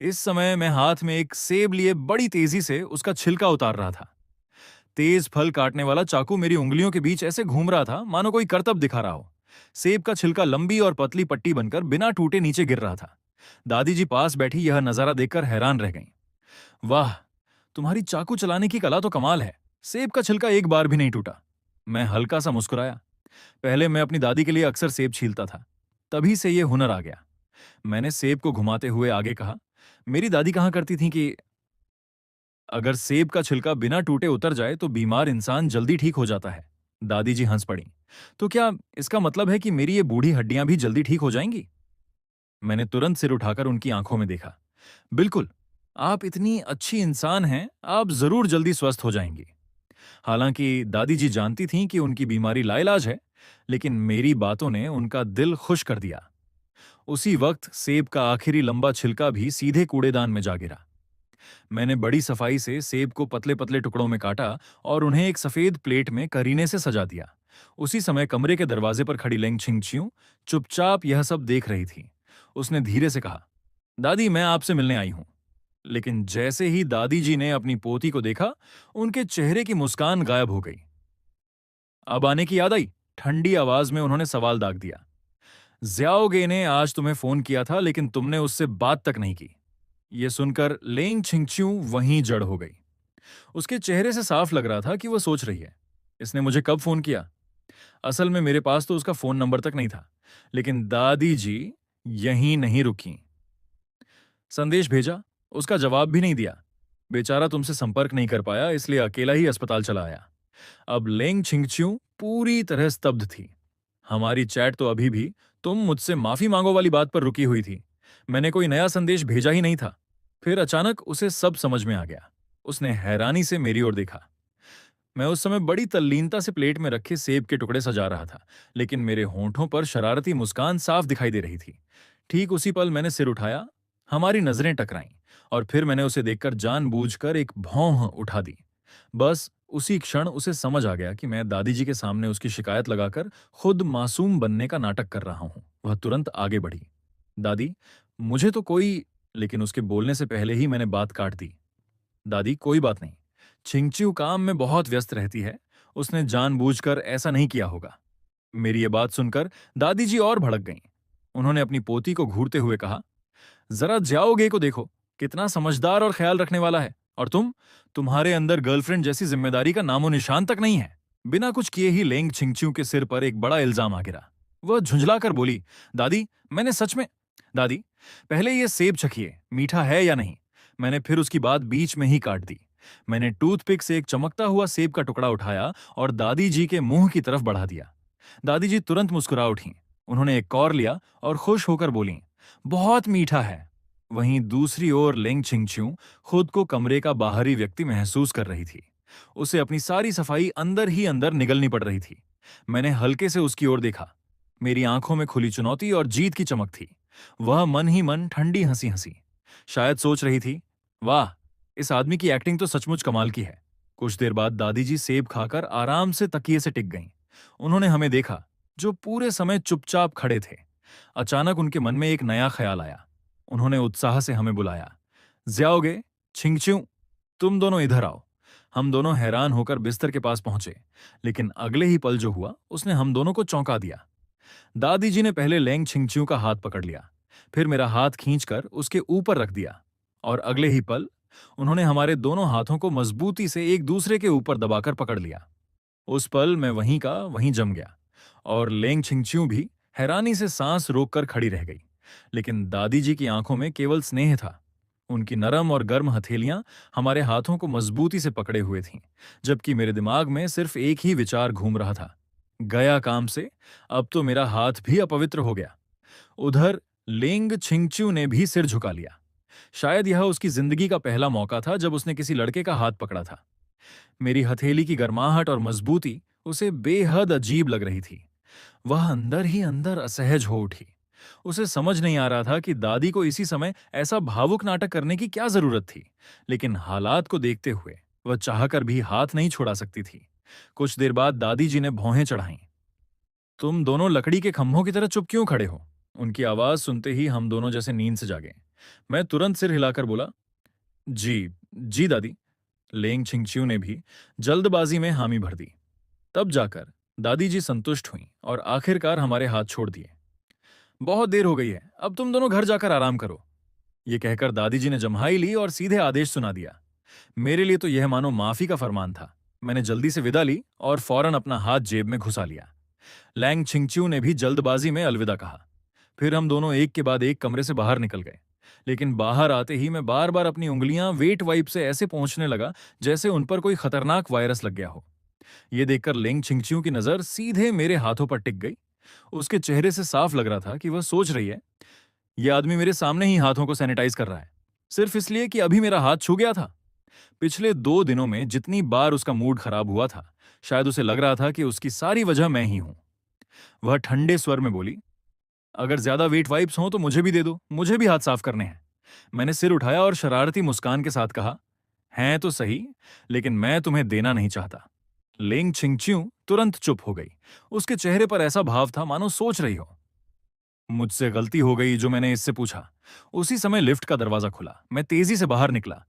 इस समय मैं हाथ में एक सेब लिए बड़ी तेजी से उसका छिलका उतार रहा था। तेज फल काटने वाला चाकू मेरी उंगलियों के बीच ऐसे घूम रहा था मानो कोई करतब दिखा रहा हो। सेब का छिलका लंबी और पतली पट्टी बनकर बिना टूटे नीचे गिर रहा था। दादी जी पास बैठी यह नजारा देखकर हैरान रह गईं। वाह, तुम्हारी चाकू चलाने की कला तो कमाल है। सेब का छिलका एक बार भी नहीं टूटा। मैं हल्का सा मुस्कुराया। पहले मैं अपनी दादी के लिए अक्सर सेब छीलता था। तभी से यह हुनर आ गया। मैंने सेब को घुमाते हुए आगे कहा, मेरी दादी कहा करती थी कि अगर सेब का छिलका बिना टूटे उतर जाए तो बीमार इंसान जल्दी ठीक हो जाता है। दादी जी हंस पड़ी। तो क्या इसका मतलब है कि मेरी ये बूढ़ी हड्डियां भी जल्दी ठीक हो जाएंगी? मैंने तुरंत सिर उठाकर उनकी आंखों में देखा। बिल्कुल, आप इतनी अच्छी इंसान हैं, आप जरूर जल्दी स्वस्थ हो जाएंगी। हालांकि दादी जी जानती थीं कि उनकी बीमारी लाइलाज है, लेकिन मेरी बातों ने उनका दिल खुश कर दिया। उसी वक्त सेब का आखिरी लंबा छिलका भी सीधे कूड़ेदान में जा गिरा। मैंने बड़ी सफाई से सेब को पतले पतले टुकड़ों में काटा और उन्हें एक सफेद प्लेट में करीने से सजा दिया। उसी समय कमरे के दरवाजे पर खड़ी लेंग छिंगचियों चुपचाप यह सब देख रही थी। उसने धीरे से कहा, दादी मैं आपसे मिलने आई हूं। लेकिन जैसे ही दादी जी ने अपनी पोती को देखा, उनके चेहरे की मुस्कान गायब हो गई। अब आने की याद आई? ठंडी आवाज में उन्होंने सवाल दाग दिया। ज्याओगे ने आज तुम्हें फोन किया था, लेकिन तुमने उससे बात तक नहीं की। यह सुनकर लेंग छिंगच्यू वहीं जड़ हो गई। उसके चेहरे से साफ लग रहा था कि वह सोच रही है, इसने मुझे कब फोन किया? असल में मेरे पास तो उसका फोन नंबर तक नहीं था। लेकिन दादी जी यहीं नहीं रुकी। संदेश भेजा, उसका जवाब भी नहीं दिया। बेचारा तुमसे संपर्क नहीं कर पाया, इसलिए अकेला ही अस्पताल चला आया। अब लेंग छिंगच्यू पूरी तरह स्तब्ध थी। हमारी चैट तो अभी भी तुम मुझसे माफी मांगो वाली बात पर रुकी हुई थी। मैंने कोई नया संदेश भेजा ही नहीं था। फिर अचानक उसे सब समझ में आ गया। उसने हैरानी से मेरी ओर देखा। मैं उस समय बड़ी तल्लीनता से प्लेट में रखे सेब के टुकड़े सजा रहा था, लेकिन मेरे होंठों पर शरारती मुस्कान साफ दिखाई दे रही थी। ठीक उसी पल मैंने सिर उठाया, हमारी नजरें टकराईं, और फिर मैंने उसे देखकर जानबूझकर एक भौं उठा दी। बस उसी क्षण उसे समझ आ गया कि मैं दादी जी के सामने उसकी शिकायत लगाकर खुद मासूम बनने का नाटक कर रहा हूं। वह तुरंत आगे बढ़ी। दादी, मुझे तो कोई। लेकिन उसके बोलने से पहले ही मैंने बात काट दी। दादी कोई बात नहीं, छिंगचिू काम में बहुत व्यस्त रहती है, उसने जानबूझकर ऐसा नहीं किया होगा। मेरी ये बात सुनकर दादी जी और भड़क गईं। उन्होंने अपनी पोती को घूरते हुए कहा, जरा जाओगे को देखो, कितना समझदार और ख्याल रखने वाला है। और तुम्हारे अंदर गर्लफ्रेंड जैसी जिम्मेदारी का नामो निशान तक नहीं है। बिना कुछ किए ही लेंग छिंगचिू के सिर पर एक बड़ा इल्जाम आ गिरा। वह झुंझलाकर बोली, दादी मैंने सच में। दादी, पहले ये सेब चखिए, मीठा है या नहीं। मैंने फिर उसकी बात बीच में ही काट दी। मैंने टूथपिक से एक चमकता हुआ सेब का टुकड़ा उठाया और दादी जी के मुंह की तरफ बढ़ा दिया। दादी जी तुरंत मुस्कुरा उठी। उन्होंने एक कौर लिया और खुश होकर बोली, बहुत मीठा है। वहीं दूसरी ओर लेंग छिंगछिू खुद को कमरे का बाहरी व्यक्ति महसूस कर रही थी। उसे अपनी सारी सफाई अंदर ही अंदर निगलनी पड़ रही थी। मैंने हल्के से उसकी ओर देखा। मेरी आंखों में खुली चुनौती और जीत की चमक थी। वह मन ही मन ठंडी हंसी हंसी, शायद सोच रही थी, वाह, इस आदमी की एक्टिंग तो सचमुच कमाल की है। कुछ देर बाद दादी जी सेब खाकर आराम से तकिए से टिक गईं। उन्होंने हमें देखा, जो पूरे समय चुपचाप खड़े थे। अचानक उनके मन में एक नया ख्याल आया। उन्होंने उत्साह से हमें बुलाया, ज्याओगे, छिंगच्यू, तुम दोनों इधर आओ। हम दोनों हैरान होकर बिस्तर के पास पहुंचे, लेकिन अगले ही पल जो हुआ उसने हम दोनों को चौंका दिया। दादी जी ने पहले लेंग छिंगच्यू का हाथ पकड़ लिया, फिर मेरा हाथ खींचकर उसके ऊपर रख दिया, और अगले ही पल उन्होंने हमारे दोनों हाथों को मजबूती से एक दूसरे के ऊपर दबाकर पकड़ लिया। उस पल मैं वहीं का वहीं जम गया, और लेंग छिंगच्यू भी हैरानी से सांस रोककर खड़ी रह गई। लेकिन दादी जी की आंखों में केवल स्नेह था। उनकी नरम और गर्म हथेलियां हमारे हाथों को मजबूती से पकड़े हुए थीं, जबकि मेरे दिमाग में सिर्फ एक ही विचार घूम रहा था, गया काम से, अब तो मेरा हाथ भी अपवित्र हो गया। उधर लेंग छिंगच्यू ने भी सिर झुका लिया। शायद यह उसकी जिंदगी का पहला मौका था जब उसने किसी लड़के का हाथ पकड़ा था। मेरी हथेली की गर्माहट और मजबूती उसे बेहद अजीब लग रही थी। वह अंदर ही अंदर असहज हो उठी। उसे समझ नहीं आ रहा था कि दादी को इसी समय ऐसा भावुक नाटक करने की क्या जरूरत थी, लेकिन हालात को देखते हुए वह चाहकर भी हाथ नहीं छोड़ा सकती थी। कुछ देर बाद दादी जी ने भौहें चढ़ाईं। तुम दोनों लकड़ी के खंभों की तरह चुप क्यों खड़े हो? उनकी आवाज सुनते ही हम दोनों जैसे नींद से जागे। मैं तुरंत सिर हिलाकर बोला, जी, जी दादी। लेंग छिंगचिू ने भी जल्दबाजी में हामी भर दी। तब जाकर दादी जी संतुष्ट हुईं और आखिरकार हमारे हाथ छोड़ दिए। बहुत देर हो गई है, अब तुम दोनों घर जाकर आराम करो। ये कहकर दादी जी ने जम्हाई ली और सीधे आदेश सुना दिया। मेरे लिए तो यह मानो माफी का फरमान था। मैंने जल्दी से विदा ली और फौरन अपना हाथ जेब में घुसा लिया। लैंग छिंगच्यू ने भी जल्दबाजी में अलविदा कहा। फिर हम दोनों एक के बाद एक कमरे से बाहर निकल गए। लेकिन बाहर आते ही मैं बार बार अपनी उंगलियां वेट वाइप से ऐसे पहुंचने लगा जैसे उन पर कोई खतरनाक वायरस लग गया हो। ये देखकर लेंग छिंगच्यू की नजर सीधे मेरे हाथों पर टिक गई। उसके चेहरे से साफ लग रहा था कि वह सोच रही है, यह आदमी मेरे सामने ही हाथों को सैनिटाइज कर रहा है, सिर्फ इसलिए कि अभी मेरा हाथ छू गया था। पिछले 2 दिनों में जितनी बार उसका मूड खराब हुआ था, शायद उसे लग रहा था कि उसकी सारी वजह मैं ही हूं। वह ठंडे स्वर में बोली, अगर ज्यादा वेट वाइप्स हों तो मुझे भी दे दो, मुझे भी हाथ साफ करने हैं। मैंने सिर उठाया और शरारती मुस्कान के साथ कहा, हैं तो सही, लेकिन मैं तुम्हें देना नहीं चाहता। लेंग छिंगच्यू तुरंत चुप हो गई। उसके चेहरे पर ऐसा भाव था मानो सोच रही हो। मुझसे गलती हो गई जो मैंने इससे पूछा। उसी समय लिफ्ट का दरवाजा खुला। मैं तेजी से बाहर निकला,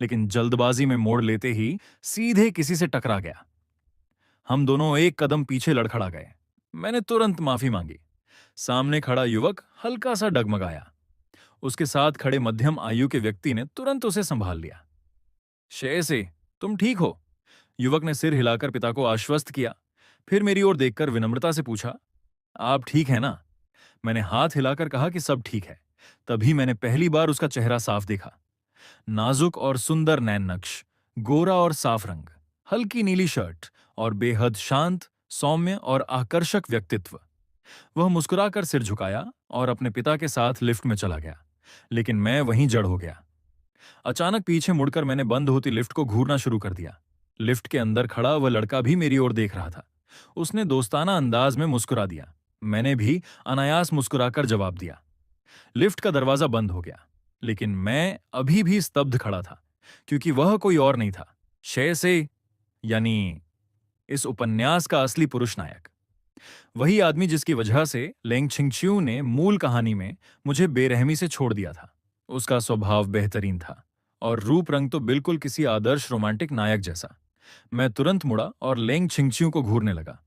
लेकिन जल्दबाजी में मोड़ लेते ही सीधे किसी से टकरा गया। हम दोनों एक कदम पीछे लड़खड़ा गए। मैंने तुरंत माफी मांगी। सामने खड़ा युवक हल्का सा डगमगाया। उसके साथ खड़े मध्यम आयु के व्यक्ति ने तुरंत उसे संभाल लिया। शय से, तुम ठीक हो? युवक ने सिर हिलाकर पिता को आश्वस्त किया। फिर मेरी ओर देखकर विनम्रता से पूछा, आप ठीक हैं ना? मैंने हाथ हिलाकर कहा कि सब ठीक है। तभी मैंने पहली बार उसका चेहरा साफ देखा। नाजुक और सुंदर नैन नक्श, गोरा और साफ रंग, हल्की नीली शर्ट और बेहद शांत, सौम्य और आकर्षक व्यक्तित्व। वह मुस्कुराकर सिर झुकाया और अपने पिता के साथ लिफ्ट में चला गया, लेकिन मैं वहीं जड़ हो गया। अचानक पीछे मुड़कर मैंने बंद होती लिफ्ट को घूरना शुरू कर दिया। लिफ्ट के अंदर खड़ा वह लड़का भी मेरी ओर देख रहा था। उसने दोस्ताना अंदाज में मुस्कुरा दिया। मैंने भी अनायास मुस्कुराकर जवाब दिया। लिफ्ट का दरवाजा बंद हो गया, लेकिन मैं अभी भी स्तब्ध खड़ा था, क्योंकि वह कोई और नहीं था, शय से, यानी इस उपन्यास का असली पुरुष नायक। वही आदमी जिसकी वजह से लेंग छिंगच्यू ने मूल कहानी में मुझे बेरहमी से छोड़ दिया था। उसका स्वभाव बेहतरीन था और रूप रंग तो बिल्कुल किसी आदर्श रोमांटिक नायक जैसा। मैं तुरंत मुड़ा और लेंग छिंगच्यू को घूरने लगा।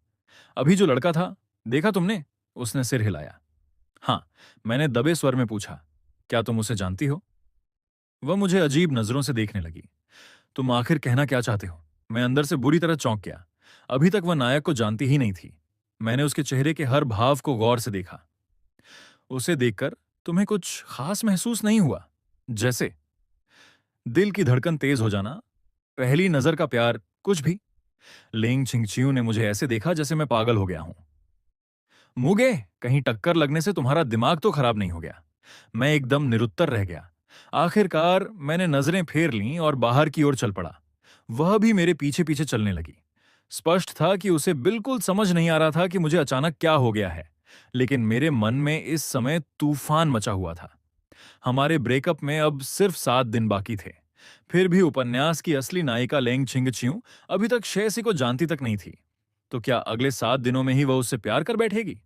अभी जो लड़का था, देखा तुमने? उसने सिर हिलाया। हाँ, मैंने दबे स्वर में पूछा, क्या तुम उसे जानती हो? वह मुझे अजीब नजरों से देखने लगी। तुम आखिर कहना क्या चाहते हो? मैं अंदर से बुरी तरह चौंक गया। अभी तक वह नायक को जानती ही नहीं थी। मैंने उसके चेहरे के हर भाव को गौर से देखा। उसे देखकर तुम्हें कुछ खास महसूस नहीं हुआ? जैसे दिल की धड़कन तेज हो जाना, पहली नजर का प्यार, कुछ भी? लेंग छिंगचियू ने मुझे ऐसे देखा जैसे मैं पागल हो गया हूं। मुगे, कहीं टक्कर लगने से तुम्हारा दिमाग तो खराब नहीं हो गया? मैं एकदम निरुत्तर रह गया। आखिरकार मैंने नजरें फेर लीं और बाहर की ओर चल पड़ा। वह भी मेरे पीछे पीछे चलने लगी। स्पष्ट था कि उसे बिल्कुल समझ नहीं आ रहा था कि मुझे अचानक क्या हो गया है, लेकिन मेरे मन में इस समय तूफान मचा हुआ था। हमारे ब्रेकअप में अब सिर्फ 7 दिन बाकी थे। फिर भी उपन्यास की असली नायिका लेंग छिंगचियू अभी तक शेयसी को जानती तक नहीं थी। तो क्या अगले 7 दिनों में ही वह उससे प्यार कर बैठेगी?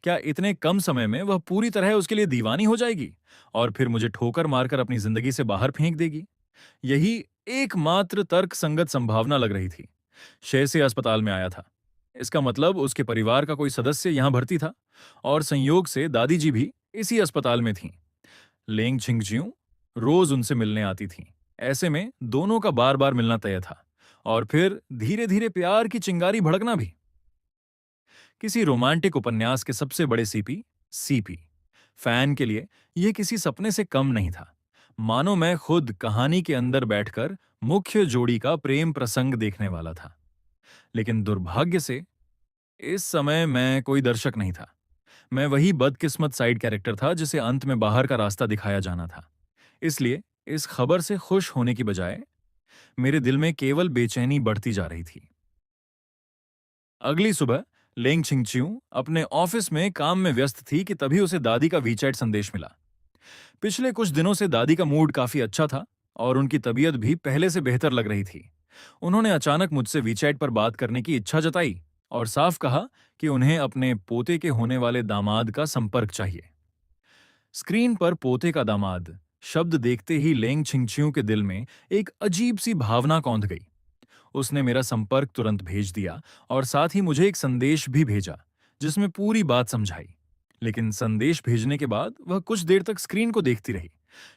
क्या इतने कम समय में वह पूरी तरह उसके लिए दीवानी हो जाएगी और फिर मुझे ठोकर मारकर अपनी जिंदगी से बाहर फेंक देगी? यही एकमात्र तर्कसंगत संभावना लग रही थी। शेयसी अस्पताल में आया था, इसका मतलब उसके परिवार का कोई सदस्य यहां भर्ती था और संयोग से दादी जी भी इसी अस्पताल में थीं। लेंग छिंगचियू रोज उनसे मिलने आती थीं। ऐसे में दोनों का बार बार मिलना तय था और फिर धीरे धीरे प्यार की चिंगारी भड़कना भी। किसी रोमांटिक उपन्यास के सबसे बड़े सीपी फैन के लिए यह किसी सपने से कम नहीं था। मानो मैं खुद कहानी के अंदर बैठकर मुख्य जोड़ी का प्रेम प्रसंग देखने वाला था। लेकिन दुर्भाग्य से इस समय मैं कोई दर्शक नहीं था। मैं वही बदकिस्मत साइड कैरेक्टर था जिसे अंत में बाहर का रास्ता दिखाया जाना था। इसलिए इस खबर से खुश होने की बजाय मेरे दिल में केवल बेचैनी बढ़ती जा रही थी। अगली सुबह लेंग छिंगचियू अपने ऑफिस में काम में व्यस्त थी कि तभी उसे दादी का वीचैट संदेश मिला। पिछले कुछ दिनों से दादी का मूड काफी अच्छा था और उनकी तबीयत भी पहले से बेहतर लग रही थी। उन्होंने अचानक मुझसे वीचैट पर बात करने की इच्छा जताई और साफ कहा कि उन्हें अपने पोते के होने वाले दामाद का संपर्क चाहिए। स्क्रीन पर पोते का दामाद शब्द देखते ही लेंग छिंगचियों के दिल में एक अजीब सी भावना कौंध गई। उसने मेरा संपर्क तुरंत भेज दिया और साथ ही मुझे एक संदेश भी भेजा जिसमें पूरी बात समझाई। लेकिन संदेश भेजने के बाद वह कुछ देर तक स्क्रीन को देखती रही।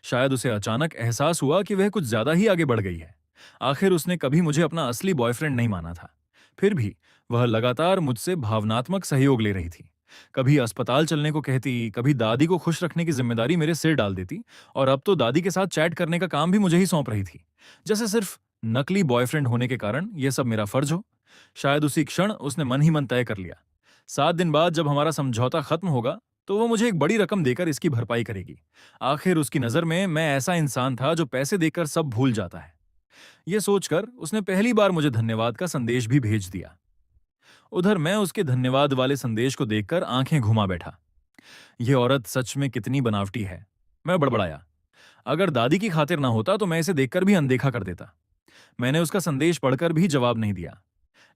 शायद उसे अचानक एहसास हुआ कि वह कुछ ज्यादा ही आगे बढ़ गई है। आखिर उसने कभी मुझे अपना असली बॉयफ्रेंड नहीं माना था। फिर भी वह लगातार मुझसे भावनात्मक सहयोग ले रही थी। कभी अस्पताल चलने को कहती, कभी दादी को खुश रखने की जिम्मेदारी मेरे सिर डाल देती, और अब तो दादी के साथ चैट करने का काम भी मुझे ही सौंप रही थी। जैसे सिर्फ नकली बॉयफ्रेंड होने के कारण यह सब मेरा फर्ज हो। शायद उसी क्षण उसने मन ही मन तय कर लिया, 7 दिन बाद जब हमारा समझौता खत्म होगा तो वो मुझे एक बड़ी रकम देकर इसकी भरपाई करेगी। आखिर उसकी नजर में मैं ऐसा इंसान था जो पैसे देकर सब भूल जाता है। यह सोचकर उसने पहली बार मुझे धन्यवाद का संदेश भी भेज दिया। उधर मैं उसके धन्यवाद वाले संदेश को देखकर आंखें घुमा बैठा। यह औरत सच में कितनी बनावटी है। मैं बड़बड़ाया, अगर दादी की खातिर ना होता तो मैं इसे देखकर भी अनदेखा कर देता। मैंने उसका संदेश पढ़कर भी जवाब नहीं दिया।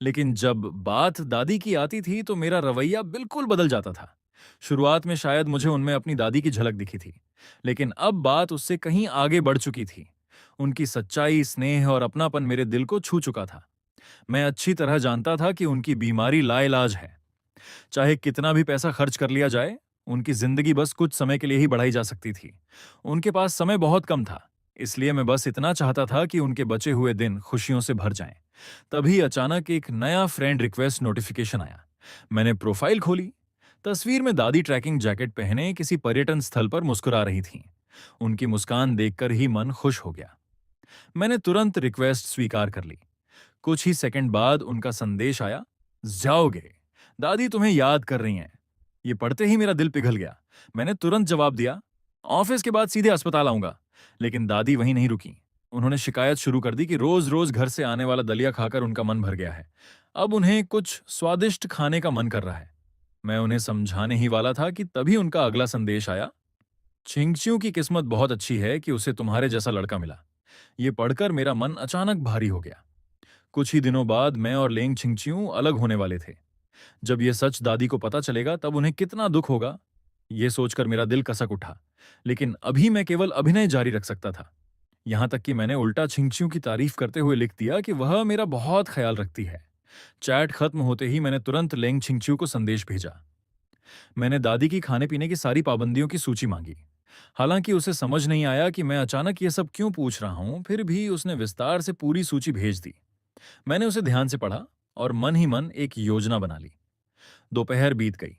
लेकिन जब बात दादी की आती थी तो मेरा रवैया बिल्कुल बदल जाता था। शुरुआत में शायद मुझे उनमें अपनी दादी की झलक दिखी थी, लेकिन अब बात उससे कहीं आगे बढ़ चुकी थी। उनकी सच्चाई, स्नेह और अपनापन मेरे दिल को छू चुका था। मैं अच्छी तरह जानता था कि उनकी बीमारी लाइलाज है। चाहे कितना भी पैसा खर्च कर लिया जाए, उनकी जिंदगी बस कुछ समय के लिए ही बढ़ाई जा सकती थी। उनके पास समय बहुत कम था, इसलिए मैं बस इतना चाहता था कि उनके बचे हुए दिन खुशियों से भर जाएं। तभी अचानक एक नया फ्रेंड रिक्वेस्ट नोटिफिकेशन आया। मैंने प्रोफाइल खोली। तस्वीर में दादी ट्रैकिंग जैकेट पहने किसी पर्यटन स्थल पर मुस्कुरा रही थीं। उनकी मुस्कान देखकर ही मन खुश हो गया। मैंने तुरंत रिक्वेस्ट स्वीकार कर ली। कुछ ही सेकंड बाद उनका संदेश आया, जाओगे, दादी तुम्हें याद कर रही हैं। ये पढ़ते ही मेरा दिल पिघल गया। मैंने तुरंत जवाब दिया, ऑफिस के बाद सीधे अस्पताल आऊंगा। लेकिन दादी वहीं नहीं रुकी। उन्होंने शिकायत शुरू कर दी कि रोज रोज घर से आने वाला दलिया खाकर उनका मन भर गया है। अब उन्हें कुछ स्वादिष्ट खाने का मन कर रहा है। मैं उन्हें समझाने ही वाला था कि तभी उनका अगला संदेश आया, छिंगचियों की किस्मत बहुत अच्छी है कि उसे तुम्हारे जैसा लड़का मिला। ये पढ़कर मेरा मन अचानक भारी हो गया। कुछ ही दिनों बाद मैं और लेंग छिंगचियों अलग होने वाले थे। जब यह सच दादी को पता चलेगा तब उन्हें कितना दुख होगा, यह सोचकर मेरा दिल कसक उठा। लेकिन अभी मैं केवल अभिनय जारी रख सकता था। यहां तक कि मैंने उल्टा छिंगचियों की तारीफ करते हुए लिख दिया कि वह मेरा बहुत ख्याल रखती है। चैट खत्म होते ही मैंने तुरंत लेंग छिंगचियों को संदेश भेजा। मैंने दादी की खाने पीने की सारी पाबंदियों की सूची मांगी। हालांकि उसे समझ नहीं आया कि मैं अचानक ये सब क्यों पूछ रहा हूं, फिर भी उसने विस्तार से पूरी सूची भेज दी। मैंने उसे ध्यान से पढ़ा और मन ही मन एक योजना बना ली। दोपहर बीत गई।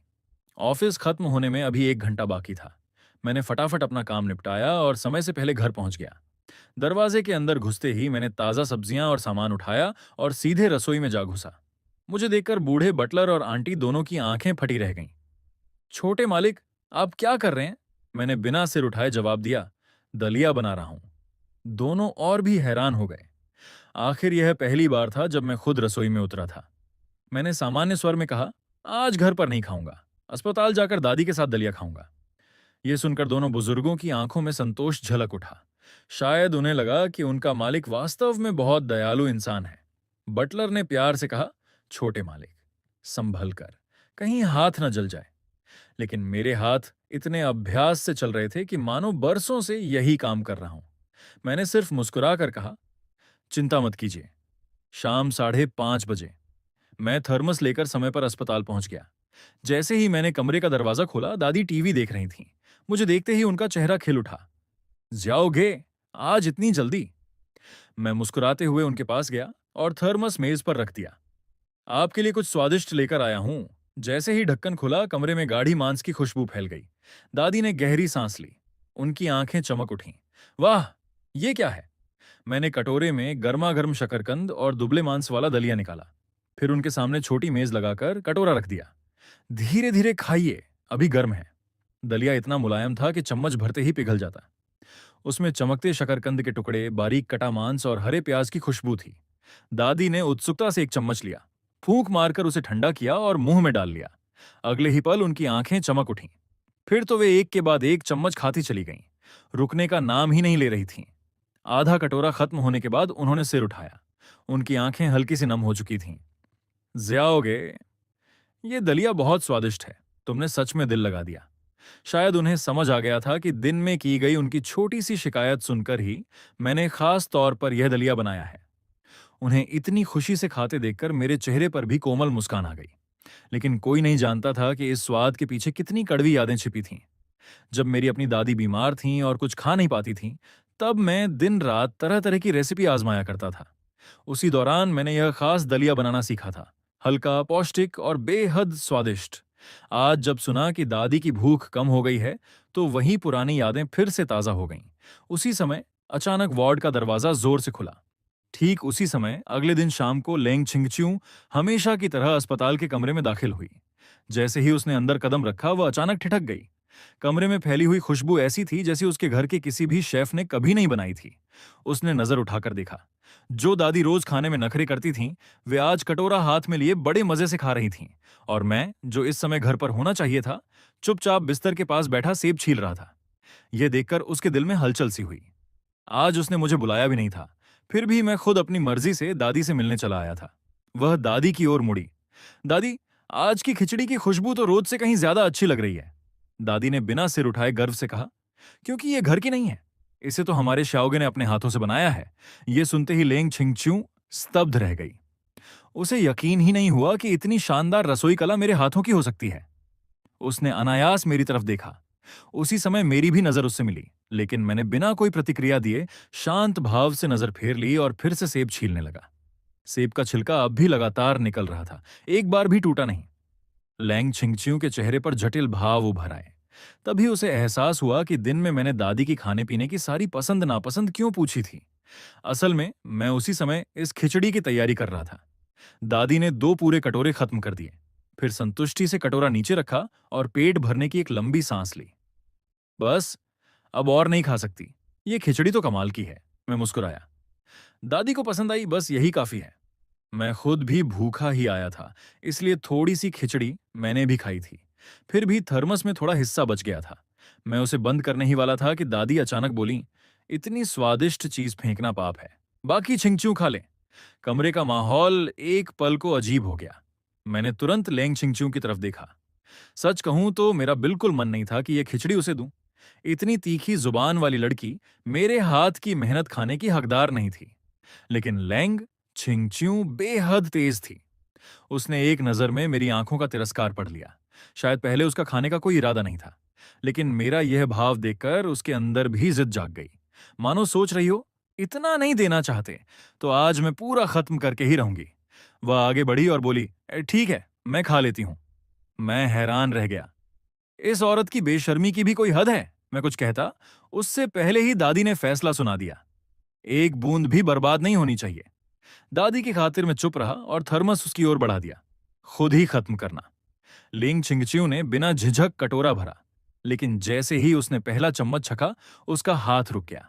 ऑफिस खत्म होने में अभी 1 घंटा बाकी था। मैंने फटाफट अपना काम निपटाया और समय से पहले घर पहुंच गया। दरवाजे के अंदर घुसते ही मैंने ताजा सब्जियां और सामान उठाया और सीधे रसोई में जा घुसा। मुझे देखकर बूढ़े बटलर और आंटी दोनों की आंखें फटी रह गईं। छोटे मालिक, आप क्या कर रहे हैं? मैंने बिना सिर उठाए जवाब दिया, दलिया बना रहा हूं। दोनों और भी हैरान हो गए। आखिर यह पहली बार था जब मैं खुद रसोई में उतरा था। मैंने सामान्य स्वर में कहा, आज घर पर नहीं खाऊंगा, अस्पताल जाकर दादी के साथ दलिया खाऊंगा। यह सुनकर दोनों बुजुर्गों की आंखों में संतोष झलक उठा। शायद उन्हें लगा कि उनका मालिक वास्तव में बहुत दयालु इंसान है। बटलर ने प्यार से कहा, छोटे मालिक, संभल कर, कहीं हाथ न जल जाए। लेकिन मेरे हाथ इतने अभ्यास से चल रहे थे कि मानो बरसों से यही काम कर रहा हूं। मैंने सिर्फ मुस्कुराकर कहा, चिंता मत कीजिए। शाम 5:30 बजे मैं थर्मस लेकर समय पर अस्पताल पहुंच गया। जैसे ही मैंने कमरे का दरवाजा खोला, दादी टीवी देख रही थीं। मुझे देखते ही उनका चेहरा खिल उठा। जाओगे, आज इतनी जल्दी? मैं मुस्कुराते हुए उनके पास गया और थर्मस मेज पर रख दिया। आपके लिए कुछ स्वादिष्ट लेकर आया हूं। जैसे ही ढक्कन खुला, कमरे में गाढ़ी मांस की खुशबू फैल गई। दादी ने गहरी सांस ली। उनकी आंखें चमक उठीं। वाह, ये क्या है? मैंने कटोरे में गर्मा गर्म शकरकंद और दुबले मांस वाला दलिया निकाला। फिर उनके सामने छोटी मेज लगाकर कटोरा रख दिया। धीरे धीरे खाइए, अभी गर्म है। दलिया इतना मुलायम था कि चम्मच भरते ही पिघल जाता। उसमें चमकते शकरकंद के टुकड़े, बारीक कटा मांस और हरे प्याज की खुशबू थी। दादी ने उत्सुकता से एक चम्मच लिया, फूंक मारकर उसे ठंडा किया और मुंह में डाल लिया। अगले ही पल उनकी आंखें चमक उठीं। फिर तो वे एक के बाद एक चम्मच खाती चली गईं, रुकने का नाम ही नहीं ले रही थीं। आधा कटोरा खत्म होने के बाद उन्होंने सिर उठाया। उनकी आंखें हल्की सी नम हो चुकी थीं। ज़ियाओगे, ये दलिया बहुत स्वादिष्ट है, तुमने सच में दिल लगा दिया। शायद उन्हें समझ आ गया था कि दिन में की गई उनकी छोटी सी शिकायत सुनकर ही मैंने खास तौर पर यह दलिया बनाया है। उन्हें इतनी खुशी से खाते देखकर मेरे चेहरे पर भी कोमल मुस्कान आ गई। लेकिन कोई नहीं जानता था कि इस स्वाद के पीछे कितनी कड़वी यादें छिपी थीं। जब मेरी अपनी दादी बीमार थीं और कुछ खा नहीं पाती थीं, तब मैं दिन रात तरह तरह की रेसिपी आजमाया करता था। उसी दौरान मैंने यह खास दलिया बनाना सीखा था। हल्का, पौष्टिक और बेहद स्वादिष्ट। आज जब सुना कि दादी की भूख कम हो गई है, तो वही पुरानी यादें फिर से ताजा हो गईं। उसी समय अचानक वार्ड का दरवाजा जोर से खुला। ठीक उसी समय अगले दिन शाम को लेंग छिंगच्यू हमेशा की तरह अस्पताल के कमरे में दाखिल हुई। जैसे ही उसने अंदर कदम रखा, वह अचानक ठिठक गई। कमरे में फैली हुई खुशबू ऐसी थी जैसी उसके घर के किसी भी शेफ ने कभी नहीं बनाई थी। उसने नजर उठाकर देखा। जो दादी रोज खाने में नखरे करती थीं, वे आज कटोरा हाथ में लिए बड़े मजे से खा रही थीं। और मैं, जो इस समय घर पर होना चाहिए था, चुपचाप बिस्तर के पास बैठा सेब छील रहा था। यह देखकर उसके दिल में हलचल सी हुई। आज उसने मुझे बुलाया भी नहीं था, फिर भी मैं खुद अपनी मर्जी से दादी से मिलने चला आया था। वह दादी की ओर मुड़ी। दादी, आज की खिचड़ी की खुशबू तो रोज से कहीं ज्यादा अच्छी लग रही है। दादी ने बिना सिर उठाए गर्व से कहा, क्योंकि ये घर की नहीं है। इसे तो हमारे श्याओगे ने अपने हाथों से बनाया है। ये सुनते ही लेंग छिंगच्यू स्तब्ध रह गई। उसे यकीन ही नहीं हुआ कि इतनी शानदार रसोई कला मेरे हाथों की हो सकती है। उसने अनायास मेरी तरफ देखा। उसी समय मेरी भी नजर उससे मिली, लेकिन मैंने बिना कोई प्रतिक्रिया दिए शांत भाव से नजर फेर ली और फिर से सेब छीलने लगा। सेब का छिलका अब भी लगातार निकल रहा था, एक बार भी टूटा नहीं। लैंग छिंगच्यू के चेहरे पर जटिल भाव उभर आए। तभी उसे एहसास हुआ कि दिन में मैंने दादी की खाने पीने की सारी पसंद नापसंद क्यों पूछी थी। असल में मैं उसी समय इस खिचड़ी की तैयारी कर रहा था। दादी ने 2 पूरे कटोरे खत्म कर दिए, फिर संतुष्टि से कटोरा नीचे रखा और पेट भरने की एक लंबी सांस ली। बस, अब और नहीं खा सकती। ये खिचड़ी तो कमाल की है। मैं मुस्कुराया। दादी को पसंद आई, बस यही काफी है। मैं खुद भी भूखा ही आया था, इसलिए थोड़ी सी खिचड़ी मैंने भी खाई थी। फिर भी थर्मस में थोड़ा हिस्सा बच गया था। मैं उसे बंद करने ही वाला था कि दादी अचानक बोली, इतनी स्वादिष्ट चीज फेंकना पाप है, बाकी छिंगच्यू खा ले। कमरे का माहौल एक पल को अजीब हो गया। मैंने तुरंत लेंग छिंगच्यू की तरफ देखा। सच कहूं तो मेरा बिल्कुल मन नहीं था कि यह खिचड़ी उसे दूं। इतनी तीखी जुबान वाली लड़की मेरे हाथ की मेहनत खाने की हकदार नहीं थी। लेकिन लैंग छिंगच्यू बेहद तेज थी। उसने एक नजर में मेरी आंखों का तिरस्कार पढ़ लिया। शायद पहले उसका खाने का कोई इरादा नहीं था, लेकिन मेरा यह भाव देखकर उसके अंदर भी जिद जाग गई। मानो सोच रही हो, इतना नहीं देना चाहते तो आज मैं पूरा खत्म करके ही रहूंगी। वह आगे बढ़ी और बोली, ठीक है, मैं खा लेती हूं। मैं हैरान रह गया। इस औरत की बेशर्मी की भी कोई हद है। मैं कुछ कहता, उससे पहले ही दादी ने फैसला सुना दिया। एक बूंद भी बर्बाद नहीं होनी चाहिए। दादी की खातिर मैं चुप रहा और थर्मस उसकी ओर बढ़ा दिया। खुद ही खत्म करना। लिंग छिंगच्यू ने बिना झिझक कटोरा भरा, लेकिन जैसे ही उसने पहला चम्मच छका, उसका हाथ रुक गया।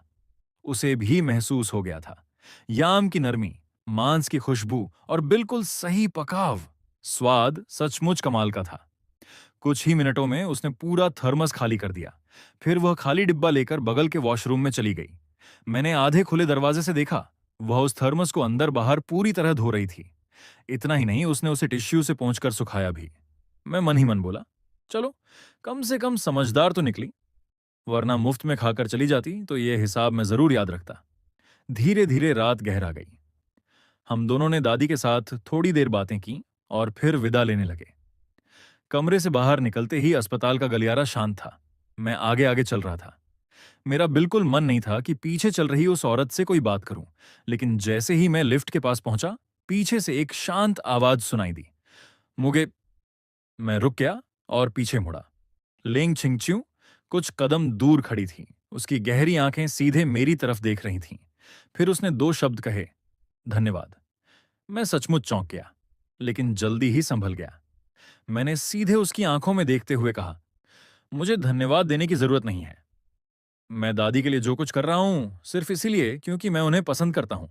उसे भी महसूस हो गया था। याम की नरमी, मांस की खुशबू और बिल्कुल सही पकाव। स्वाद सचमुच कमाल का था। कुछ ही मिनटों में उसने पूरा थर्मस खाली कर दिया। फिर वह खाली डिब्बा लेकर बगल के वॉशरूम में चली गई। मैंने आधे खुले दरवाजे से देखा, वह उस थर्मस को अंदर बाहर पूरी तरह धो रही थी। इतना ही नहीं, उसने उसे टिश्यू से पोंछकर सुखाया भी। मैं मन ही मन बोला, चलो, कम से कम समझदार तो निकली, वरना मुफ्त में खाकर चली जाती तो यह हिसाब मैं जरूर याद रखता। धीरे धीरे रात गहरा गई। हम दोनों ने दादी के साथ थोड़ी देर बातें की और फिर विदा लेने लगे। कमरे से बाहर निकलते ही अस्पताल का गलियारा शांत था। मैं आगे आगे चल रहा था। मेरा बिल्कुल मन नहीं था कि पीछे चल रही उस औरत से कोई बात करूं, लेकिन जैसे ही मैं लिफ्ट के पास पहुंचा, पीछे से एक शांत आवाज सुनाई दी, मुगे। मैं रुक गया और पीछे मुड़ा। लेंग छिंगच्यू कुछ कदम दूर खड़ी थी। उसकी गहरी आंखें सीधे मेरी तरफ देख रही थीं। फिर उसने 2 शब्द कहे, धन्यवाद। मैं सचमुच चौंक गया, लेकिन जल्दी ही संभल गया। मैंने सीधे उसकी आंखों में देखते हुए कहा, मुझे धन्यवाद देने की जरूरत नहीं है। मैं दादी के लिए जो कुछ कर रहा हूं, सिर्फ इसीलिए क्योंकि मैं उन्हें पसंद करता हूं।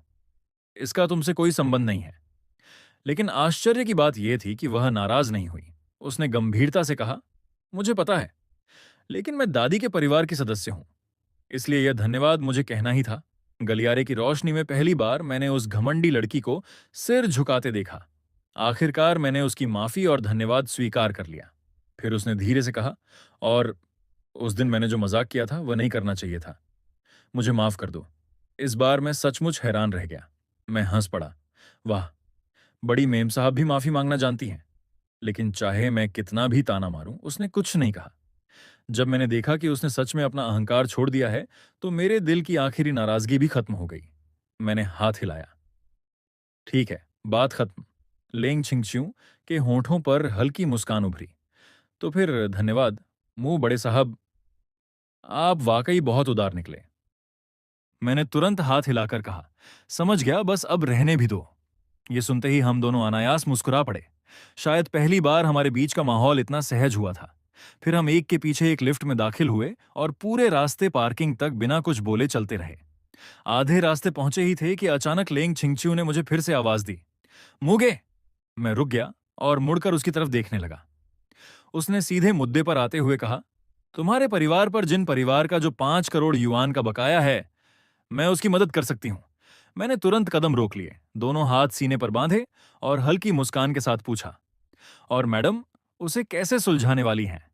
इसका तुमसे कोई संबंध नहीं है। लेकिन आश्चर्य की बात यह थी कि वह नाराज नहीं हुई। उसने गंभीरता से कहा, मुझे पता है, लेकिन मैं दादी के परिवार की सदस्य हूं, इसलिए यह धन्यवाद मुझे कहना ही था। गलियारे की रोशनी में पहली बार मैंने उस घमंडी लड़की को सिर झुकाते देखा। आखिरकार मैंने उसकी माफी और धन्यवाद स्वीकार कर लिया। फिर उसने धीरे से कहा, और उस दिन मैंने जो मजाक किया था वह नहीं करना चाहिए था। मुझे माफ कर दो। इस बार मैं सचमुच हैरान रह गया। मैं हंस पड़ा। वाह, बड़ी मेम साहब भी माफी मांगना जानती हैं। लेकिन चाहे मैं कितना भी ताना मारूं, उसने कुछ नहीं कहा। जब मैंने देखा कि उसने सच में अपना अहंकार छोड़ दिया है, तो मेरे दिल की आखिरी नाराजगी भी खत्म हो गई। मैंने हाथ हिलाया। ठीक है, बात खत्म। लेंग छिंगच्यू के होंठों पर हल्की मुस्कान उभरी। तो फिर धन्यवाद, मुंह बड़े साहब। आप वाकई बहुत उदार निकले। मैंने तुरंत हाथ हिलाकर कहा, समझ गया, बस अब रहने भी दो। ये सुनते ही हम दोनों अनायास मुस्कुरा पड़े। शायद पहली बार हमारे बीच का माहौल इतना सहज हुआ था। फिर हम एक के पीछे एक लिफ्ट में दाखिल हुए और पूरे रास्ते पार्किंग तक बिना कुछ बोले चलते रहे। आधे रास्ते पहुंचे ही थे कि अचानक लेंग छिंगच्यू ने मुझे फिर से आवाज दी, मुगे। मैं रुक गया और मुड़कर उसकी तरफ देखने लगा। उसने सीधे मुद्दे पर आते हुए कहा, तुम्हारे परिवार पर जिन परिवार का जो 5 करोड़ युआन का बकाया है, मैं उसकी मदद कर सकती हूं। मैंने तुरंत कदम रोक लिए, दोनों हाथ सीने पर बांधे और हल्की मुस्कान के साथ पूछा, और मैडम, उसे कैसे सुलझाने वाली हैं?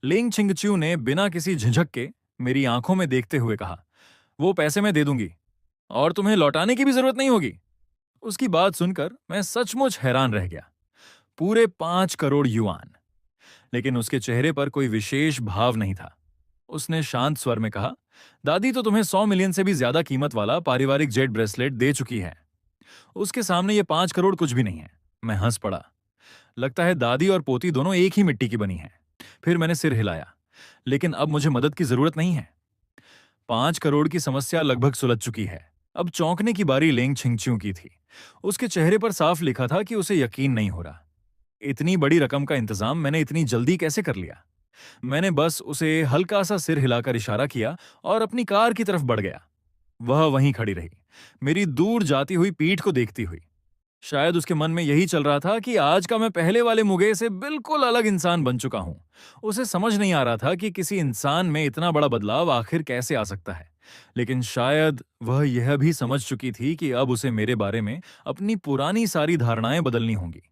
लिंग छिंगच्यू ने बिना किसी झिझक के मेरी आंखों में देखते हुए कहा, वो पैसे मैं दे दूंगी और तुम्हें लौटाने की भी जरूरत नहीं होगी। उसकी बात सुनकर मैं सचमुच हैरान रह गया। पूरे 5 करोड़ युआन! लेकिन उसके चेहरे पर कोई विशेष भाव नहीं था। उसने शांत स्वर में कहा, दादी तो तुम्हें 100 मिलियन से भी ज्यादा कीमत वाला पारिवारिक जेड ब्रेसलेट दे चुकी है। उसके सामने ये 5 करोड़ कुछ भी नहीं है। मैं हंस पड़ा। लगता है दादी और पोती दोनों एक ही मिट्टी की बनी हैं। फिर मैंने सिर हिलाया। लेकिन अब मुझे मदद की जरूरत नहीं है। 5 करोड़ की समस्या लगभग सुलझ चुकी है। अब चौंकने की बारी लेंग छिंगच्यू की थी। उसके चेहरे पर साफ लिखा था कि उसे यकीन नहीं हो रहा। इतनी बड़ी रकम का इंतजाम मैंने इतनी जल्दी कैसे कर लिया? मैंने बस उसे हल्का सा सिर हिलाकर इशारा किया और अपनी कार की तरफ बढ़ गया। वह वहीं खड़ी रही, मेरी दूर जाती हुई पीठ को देखती हुई। शायद उसके मन में यही चल रहा था कि आज का मैं पहले वाले मुगे से बिल्कुल अलग इंसान बन चुका हूं। उसे समझ नहीं आ रहा था कि किसी इंसान में इतना बड़ा बदलाव आखिर कैसे आ सकता है। लेकिन शायद वह यह भी समझ चुकी थी कि अब उसे मेरे बारे में अपनी पुरानी सारी धारणाएं बदलनी होंगी।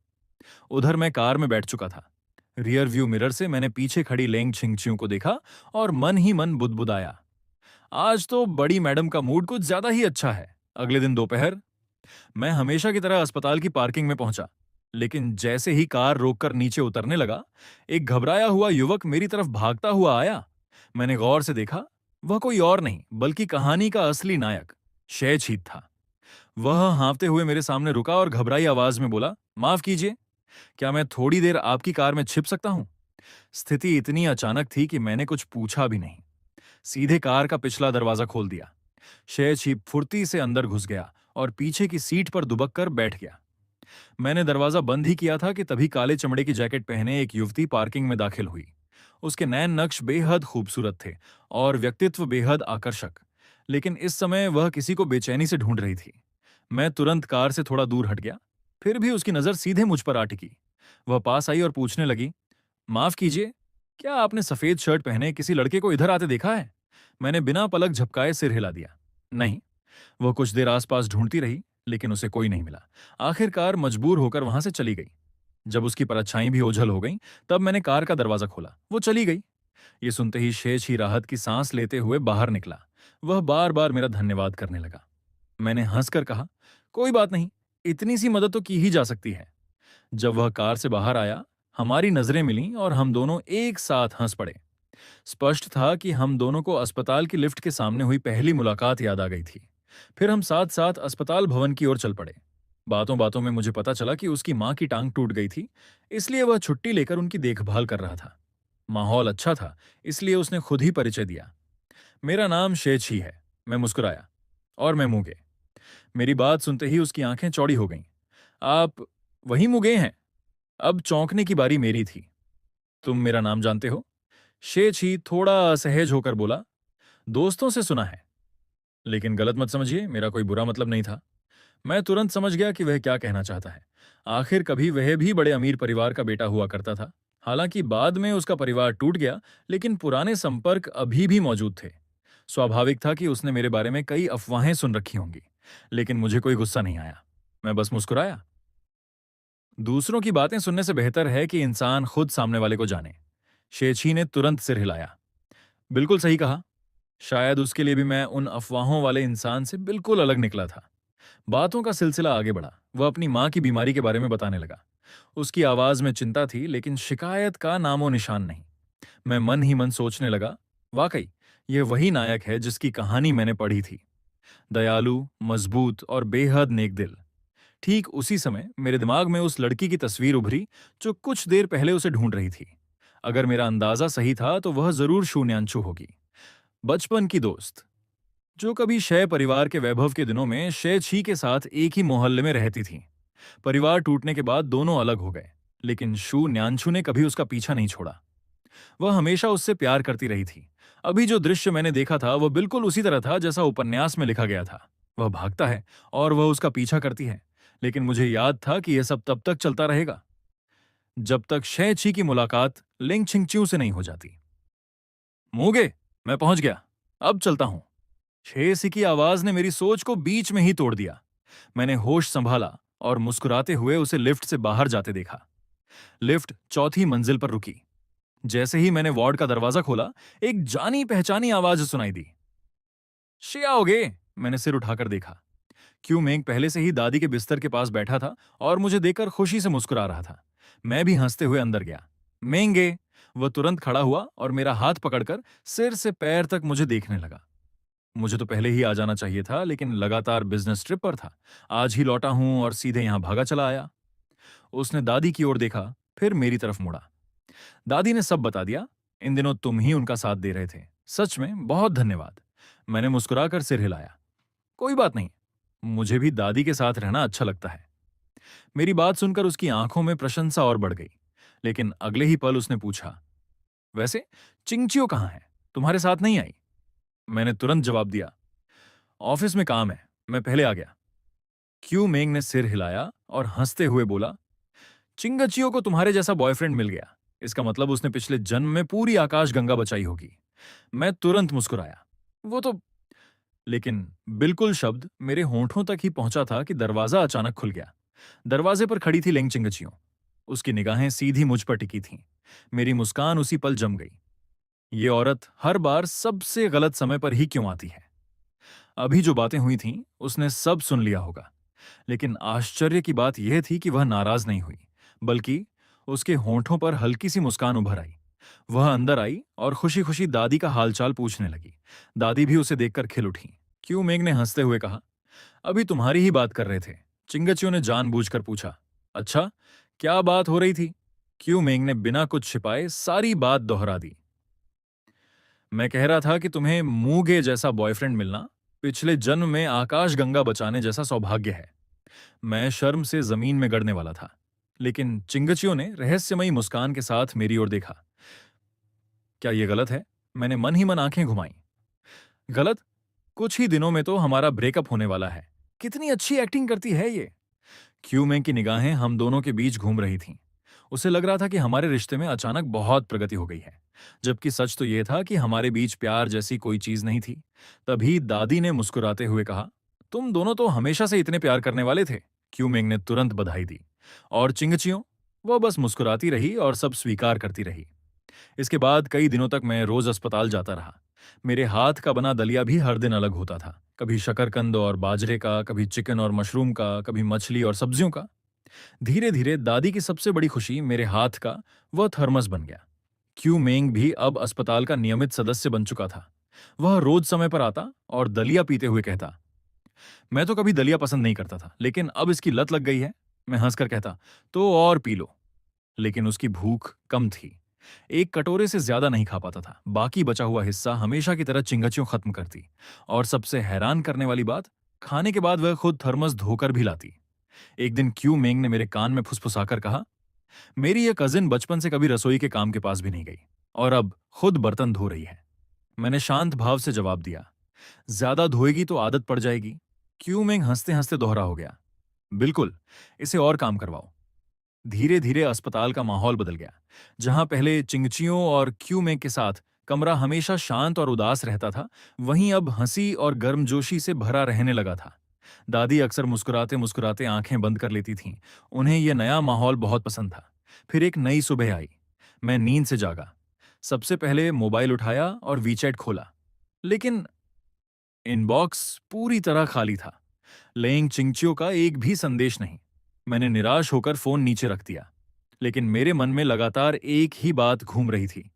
उधर मैं कार में बैठ चुका था। रियर व्यू मिरर से मैंने पीछे खड़ी लेंग छिंगच्यू को देखा और मन ही मन बुदबुदाया, आज तो बड़ी मैडम का मूड कुछ ज्यादा ही अच्छा है। अगले दिन दोपहर मैं हमेशा की तरह अस्पताल की पार्किंग में पहुंचा। लेकिन जैसे ही कार रोककर नीचे उतरने लगा, एक घबराया हुआ युवक मेरी तरफ भागता हुआ आया। मैंने गौर से देखा, वह कोई और नहीं बल्कि कहानी का असली नायक शयछीत था। वह हाँफते हुए मेरे सामने रुका और घबराई आवाज में बोला, माफ कीजिए, क्या मैं थोड़ी देर आपकी कार में छिप सकता हूं? स्थिति इतनी अचानक थी कि मैंने कुछ पूछा भी नहीं। सीधे कार का पिछला दरवाजा खोल दिया। शेरछीप फुर्ती से अंदर घुस गया और पीछे की सीट पर दुबक कर बैठ गया। मैंने दरवाजा बंद ही किया था कि तभी काले चमड़े की जैकेट पहने एक युवती पार्किंग में दाखिल हुई। उसके नैन नक्श बेहद खूबसूरत थे और व्यक्तित्व बेहद आकर्षक। लेकिन इस समय वह किसी को बेचैनी से ढूंढ रही थी। मैं तुरंत कार से थोड़ा दूर हट गया। फिर भी उसकी नजर सीधे मुझ पर आ टिकी। वह पास आई और पूछने लगी, माफ कीजिए, क्या आपने सफेद शर्ट पहने किसी लड़के को इधर आते देखा है? मैंने बिना पलक झपकाए सिर हिला दिया, नहीं। वह कुछ देर आसपास ढूंढती रही, लेकिन उसे कोई नहीं मिला। आखिरकार मजबूर होकर वहां से चली गई। जब उसकी परछाई भी ओझल हो गई, तब मैंने कार का दरवाजा खोला। वो चली गई। ये सुनते ही शेष ही राहत की सांस लेते हुए बाहर निकला। वह बार बार मेरा धन्यवाद करने लगा। मैंने हंसकर कहा, कोई बात नहीं, इतनी सी मदद तो की ही जा सकती है। जब वह कार से बाहर आया, हमारी नजरें मिलीं और हम दोनों एक साथ हंस पड़े। स्पष्ट था कि हम दोनों को अस्पताल की लिफ्ट के सामने हुई पहली मुलाकात याद आ गई थी। फिर हम साथ साथ अस्पताल भवन की ओर चल पड़े। बातों बातों में मुझे पता चला कि उसकी मां की टांग टूट गई थी, इसलिए वह छुट्टी लेकर उनकी देखभाल कर रहा था। माहौल अच्छा था, इसलिए उसने खुद ही परिचय दिया। मेरा नाम शेच ही है। मैं मुस्कुराया, और मैं मूगे। मेरी बात सुनते ही उसकी आंखें चौड़ी हो गईं। आप वही मुगे हैं? अब चौंकने की बारी मेरी थी। तुम मेरा नाम जानते हो? शेच ही थोड़ा असहज होकर बोला, दोस्तों से सुना है। लेकिन गलत मत समझिए, मेरा कोई बुरा मतलब नहीं था। मैं तुरंत समझ गया कि वह क्या कहना चाहता है। आखिर कभी वह भी बड़े अमीर परिवार का बेटा हुआ करता था। हालांकि बाद में उसका परिवार टूट गया, लेकिन पुराने संपर्क अभी भी मौजूद थे। स्वाभाविक था कि उसने मेरे बारे में कई अफवाहें सुन रखी होंगी। लेकिन मुझे कोई गुस्सा नहीं आया। मैं बस मुस्कुराया। दूसरों की बातें सुनने से बेहतर है कि इंसान खुद सामने वाले को जाने। शेची ने तुरंत सिर हिलाया। बिल्कुल सही कहा। शायद उसके लिए भी मैं उन अफवाहों वाले इंसान से बिल्कुल अलग निकला था। बातों का सिलसिला आगे बढ़ा। वह अपनी माँ की बीमारी के बारे में बताने लगा। उसकी आवाज में चिंता थी, लेकिन शिकायत का नामो निशान नहीं। मैं मन ही मन सोचने लगा, वाकई यह वही नायक है जिसकी कहानी मैंने पढ़ी थी। दयालु, मजबूत और बेहद नेक दिल। ठीक उसी समय मेरे दिमाग में उस लड़की की तस्वीर उभरी जो कुछ देर पहले उसे ढूंढ रही थी। अगर मेरा अंदाजा सही था तो वह जरूर शून्यांशु होगी। बचपन की दोस्त, जो कभी शय परिवार के वैभव के दिनों में शय छी के साथ एक ही मोहल्ले में रहती थी। परिवार टूटने के बाद दोनों अलग हो गए, लेकिन शू न्यांशु ने कभी उसका पीछा नहीं छोड़ा। वह हमेशा उससे प्यार करती रही थी। अभी जो दृश्य मैंने देखा था वह बिल्कुल उसी तरह था जैसा उपन्यास में लिखा गया था। वह भागता है और वह उसका पीछा करती है, लेकिन मुझे याद था कि यह सब तब तक चलता रहेगा जब तक शय छी की मुलाकात लिंग छिंगच्यू से नहीं हो जाती। मूगे, मैं पहुंच गया, अब चलता हूं। शेरसी की आवाज ने मेरी सोच को बीच में ही तोड़ दिया। मैंने होश संभाला और मुस्कुराते हुए उसे लिफ्ट से बाहर जाते देखा। लिफ्ट चौथी मंजिल पर रुकी। जैसे ही मैंने वार्ड का दरवाजा खोला, एक जानी पहचानी आवाज सुनाई दी। शियाओगे? मैंने सिर उठाकर देखा। क्यू मेंग पहले से ही दादी के बिस्तर के पास बैठा था और मुझे देखकर खुशी से मुस्कुरा रहा था। मैं भी हंसते हुए अंदर गया। मेंगे! वह तुरंत खड़ा हुआ और मेरा हाथ पकड़कर सिर से पैर तक मुझे देखने लगा। मुझे तो पहले ही आ जाना चाहिए था, लेकिन लगातार बिजनेस ट्रिप पर था। आज ही लौटा हूं और सीधे यहां भागा चला आया। उसने दादी की ओर देखा, फिर मेरी तरफ मुड़ा। दादी ने सब बता दिया। इन दिनों तुम ही उनका साथ दे रहे थे। सच में बहुत धन्यवाद। मैंने मुस्कुराकर सिर हिलाया। कोई बात नहीं, मुझे भी दादी के साथ रहना अच्छा लगता है। मेरी बात सुनकर उसकी आंखों में प्रशंसा और बढ़ गई, लेकिन अगले ही पल उसने पूछा, वैसे चिंगचियो कहाँ है? तुम्हारे साथ नहीं आई? मैंने तुरंत जवाब दिया, ऑफिस में काम है, मैं पहले आ गया। क्यू मेंग ने सिर हिलाया और हंसते हुए बोला, चिंगचियो को तुम्हारे जैसा बॉयफ्रेंड मिल गया। इसका मतलब उसने पिछले जन्म में पूरी आकाश गंगा बचाई होगी। मैं तुरंत मुस्कुराया। वो तो, लेकिन बिल्कुल शब्द मेरे होंठों तक ही पहुंचा था कि दरवाजा अचानक खुल गया। दरवाजे पर खड़ी थी लेंग चिंगचियो। उसकी निगाहें सीधी मुझ पर टिकी थीं। मेरी मुस्कान उसी पल जम गई। ये औरत हर बार सबसे गलत समय पर ही क्यों आती है? अभी जो बातें हुई थीं, उसने सब सुन लिया होगा। लेकिन आश्चर्य की बात यह थी कि वह नाराज नहीं हुई, बल्कि उसके होंठों पर हल्की सी मुस्कान उभर आई। वह अंदर आई और खुशी खुशी दादी का हालचाल पूछने लगी। दादी भी उसे देखकर खिल उठी। क्यू मेंग ने हंसते हुए कहा, अभी तुम्हारी ही बात कर रहे थे। चिंगचियो ने जानबूझकर पूछा, अच्छा, क्या बात हो रही थी? क्यू मेंग ने बिना कुछ छिपाए सारी बात दोहरा दी। मैं कह रहा था कि तुम्हें मूगे जैसा बॉयफ्रेंड मिलना पिछले जन्म में आकाश गंगा बचाने जैसा सौभाग्य है। मैं शर्म से जमीन में गड़ने वाला था, लेकिन चिंगचियो ने रहस्यमयी मुस्कान के साथ मेरी ओर देखा। क्या यह गलत है? मैंने मन ही मन आंखें घुमाई। गलत? कुछ ही दिनों में तो हमारा ब्रेकअप होने वाला है। कितनी अच्छी एक्टिंग करती है ये। क्यूमें की निगाहें हम दोनों के बीच घूम रही थीं। उसे लग रहा था कि हमारे रिश्ते में अचानक बहुत प्रगति हो गई है, जबकि सच तो यह था कि हमारे बीच प्यार जैसी कोई चीज नहीं थी। तभी दादी ने मुस्कुराते हुए कहा, तुम दोनों तो हमेशा से इतने प्यार करने वाले थे। क्यूमेंग ने तुरंत बधाई दी। और चिंगचियों? वह बस मुस्कुराती रही और सब स्वीकार करती रही। इसके बाद कई दिनों तक मैं रोज अस्पताल जाता रहा। मेरे हाथ का बना दलिया भी हर दिन अलग होता था। कभी शकरकंद और बाजरे का, कभी चिकन और मशरूम का, कभी मछली और सब्जियों का। धीरे धीरे दादी की सबसे बड़ी खुशी मेरे हाथ का वह थर्मस बन गया। क्यू मेंग भी अब अस्पताल का नियमित सदस्य बन चुका था। वह रोज समय पर आता और दलिया पीते हुए कहता, मैं तो कभी दलिया पसंद नहीं करता था, लेकिन अब इसकी लत लग गई है। मैं हंसकर कहता, तो और पी लो। लेकिन उसकी भूख कम थी। एक कटोरे से ज्यादा नहीं खा पाता था। बाकी बचा हुआ हिस्सा हमेशा की तरह चिंगचियों खत्म करती। और सबसे हैरान करने वाली बात, खाने के बाद वह खुद थर्मस धोकर भी लाती। एक दिन क्यू मेंग ने मेरे कान में फुसफुसाकर कहा, मेरी यह कजिन बचपन से कभी रसोई के काम के पास भी नहीं गई और अब खुद बर्तन धो रही है। मैंने शांत भाव से जवाब दिया, ज्यादा धोएगी तो आदत पड़ जाएगी। क्यू मेंग हंसते हंसते दोहरा हो गया, बिल्कुल, इसे और काम करवाओ। धीरे धीरे अस्पताल का माहौल बदल गया। जहां पहले चिंगचियों और क्यूमें के साथ कमरा हमेशा शांत और उदास रहता था, वहीं अब हंसी और गर्मजोशी से भरा रहने लगा था। दादी अक्सर मुस्कुराते मुस्कुराते आंखें बंद कर लेती थीं। उन्हें यह नया माहौल बहुत पसंद था। फिर एक नई सुबह आई। मैं नींद से जागा। सबसे पहले मोबाइल उठाया और वीचैट खोला, लेकिन इनबॉक्स पूरी तरह खाली था। लेइंग चिंगचियो का एक भी संदेश नहीं। मैंने निराश होकर फोन नीचे रख दिया, लेकिन मेरे मन में लगातार एक ही बात घूम रही थी,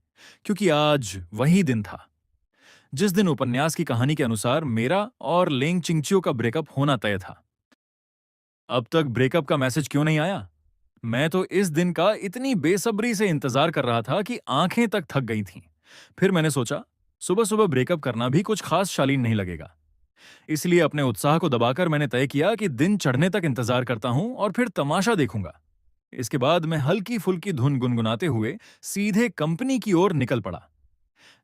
क्योंकि आज वही दिन था जिस दिन उपन्यास की कहानी के अनुसार मेरा और लेंग चिंगचियो का ब्रेकअप होना तय था। अब तक ब्रेकअप का मैसेज क्यों नहीं आया? मैं तो इस दिन का इतनी बेसब्री से इंतजार कर रहा था कि आंखें तक थक गई थीं। फिर मैंने सोचा, सुबह सुबह ब्रेकअप करना भी कुछ खास शालीन नहीं लगेगा। इसलिए अपने उत्साह को दबाकर मैंने तय किया कि दिन चढ़ने तक इंतजार करता हूं और फिर तमाशा देखूंगा। इसके बाद मैं हल्की फुल्की धुन गुनगुनाते हुए सीधे कंपनी की ओर निकल पड़ा।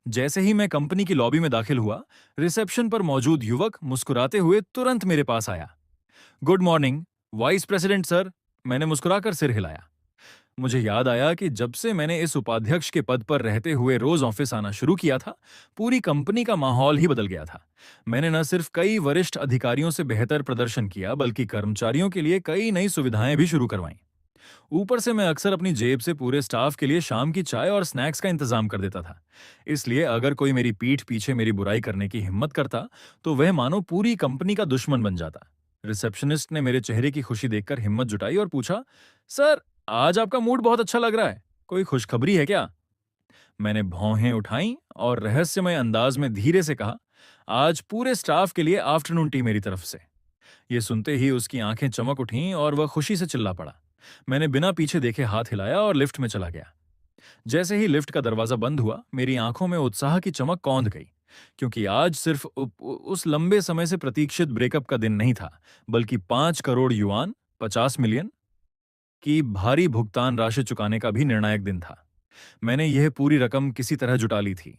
जैसे ही मैं कंपनी की लॉबी में दाखिल हुआ, रिसेप्शन पर मौजूद युवक मुस्कुराते हुए तुरंत मेरे पास आया। Good morning, vice president sir. मैंने मुस्कुराकर सिर हिलाया। मुझे याद आया कि जब से मैंने इस उपाध्यक्ष के पद पर रहते हुए रोज ऑफिस आना शुरू किया था, पूरी कंपनी का माहौल ही बदल गया था। मैंने न सिर्फ कई वरिष्ठ अधिकारियों से बेहतर प्रदर्शन किया, बल्कि कर्मचारियों के लिए कई नई सुविधाएं भी शुरू करवाईं। ऊपर से मैं अक्सर अपनी जेब से पूरे स्टाफ के लिए शाम की चाय और स्नैक्स का इंतजाम कर देता था। इसलिए अगर कोई मेरी पीठ पीछे मेरी बुराई करने की हिम्मत करता, तो वह मानो पूरी कंपनी का दुश्मन बन जाता। रिसेप्शनिस्ट ने मेरे चेहरे की खुशी देखकर हिम्मत जुटाई और पूछा, सर, आज आपका मूड बहुत अच्छा लग रहा है। कोई खुशखबरी है क्या? मैंने भौहें उठाई और रहस्यमय अंदाज में धीरे से कहा, आज पूरे स्टाफ के लिए आफ्टरनून टी मेरी तरफ से। ये सुनते ही उसकी आंखें चमक उठीं और वह खुशी से चिल्ला पड़ा। मैंने बिना पीछे देखे हाथ हिलाया और लिफ्ट में चला गया। जैसे ही लिफ्ट का दरवाजा बंद हुआ, मेरी आंखों में उत्साह की चमक कौंध गई, क्योंकि आज सिर्फ उस लंबे समय से प्रतीक्षित ब्रेकअप का दिन नहीं था, बल्कि 5 करोड़ युआन, 50 मिलियन की भारी भुगतान राशि चुकाने का भी निर्णायक दिन था। मैंने यह पूरी रकम किसी तरह जुटा ली थी।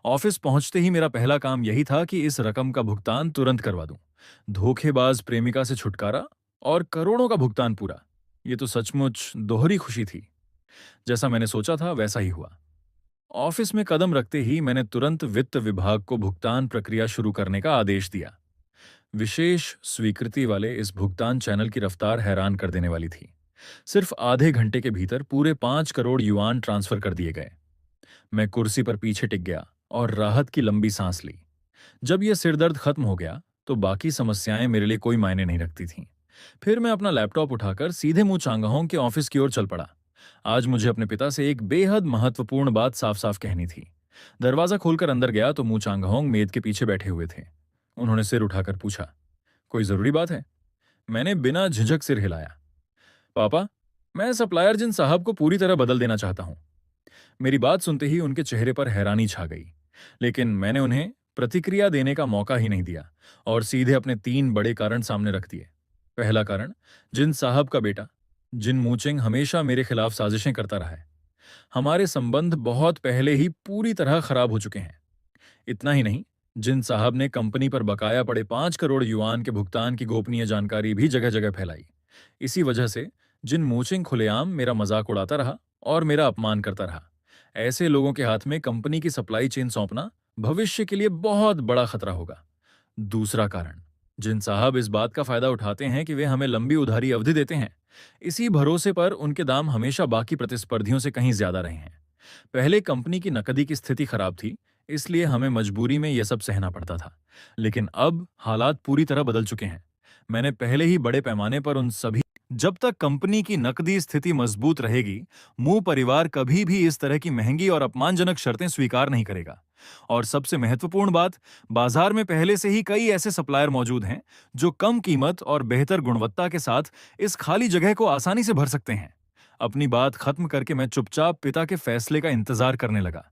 ऑफिस पहुंचते ही मेरा पहला काम यही था कि इस रकम का भुगतान तुरंत करवा दूं। धोखेबाज प्रेमिका से छुटकारा और करोड़ों का भुगतान पूरा। ये तो सचमुच दोहरी खुशी थी। जैसा मैंने सोचा था वैसा ही हुआ। ऑफिस में कदम रखते ही मैंने तुरंत वित्त विभाग को भुगतान प्रक्रिया शुरू करने का आदेश दिया। विशेष स्वीकृति वाले इस भुगतान चैनल की रफ्तार हैरान कर देने वाली थी। सिर्फ आधे घंटे के भीतर पूरे 5 करोड़ युआन ट्रांसफर कर दिए गए। मैं कुर्सी पर पीछे टिक गया और राहत की लंबी सांस ली। जब यह सिरदर्द खत्म हो गया, तो बाकी समस्याएं मेरे लिए कोई मायने नहीं रखती थीं। फिर मैं अपना लैपटॉप उठाकर सीधे मुंह चांगहोंग के ऑफिस की ओर चल पड़ा। आज मुझे अपने पिता से एक बेहद महत्वपूर्ण बात साफ साफ कहनी थी। दरवाजा खोलकर अंदर गया तो मुंह चांगहोंग मेज के पीछे बैठे हुए थे। उन्होंने सिर उठाकर पूछा, कोई जरूरी बात है? मैंने बिना झिझक सिर हिलाया। पापा, मैं सप्लायर जिन साहब को पूरी तरह बदल देना चाहता हूं। मेरी बात सुनते ही उनके चेहरे पर हैरानी छा गई, लेकिन मैंने उन्हें प्रतिक्रिया देने का मौका ही नहीं दिया और सीधे अपने 3 बड़े कारण सामने रख दिए। पहला कारण, जिन साहब का बेटा जिन मूचिंग हमेशा मेरे खिलाफ साजिशें करता रहा है। हमारे संबंध बहुत पहले ही पूरी तरह खराब हो चुके हैं। इतना ही नहीं, जिन साहब ने कंपनी पर बकाया पड़े 5 करोड़ युआन के भुगतान की गोपनीय जानकारी भी जगह जगह फैलाई। इसी वजह से जिन मूचिंग खुलेआम मेरा मजाक उड़ाता रहा और मेरा अपमान करता रहा। ऐसे लोगों के हाथ में कंपनी की सप्लाई चेन सौंपना भविष्य के लिए बहुत बड़ा खतरा होगा। दूसरा कारण, जिन साहब इस बात का फायदा उठाते हैं कि वे हमें लंबी उधारी अवधि देते हैं। इसी भरोसे पर उनके दाम हमेशा बाकी प्रतिस्पर्धियों से कहीं ज्यादा रहे हैं। पहले कंपनी की नकदी की स्थिति खराब थी, इसलिए हमें मजबूरी में यह सब सहना पड़ता था। लेकिन अब हालात पूरी तरह बदल चुके हैं। मैंने पहले ही बड़े पैमाने पर उन सभी जब तक कंपनी की नकदी स्थिति मजबूत रहेगी, मुंह परिवार कभी भी इस तरह की महंगी और अपमानजनक शर्तें स्वीकार नहीं करेगा। और सबसे महत्वपूर्ण बात, बाजार में पहले से ही कई ऐसे सप्लायर मौजूद हैं जो कम कीमत और बेहतर गुणवत्ता के साथ इस खाली जगह को आसानी से भर सकते हैं। अपनी बात खत्म करके मैं चुपचाप पिता के फैसले का इंतजार करने लगा।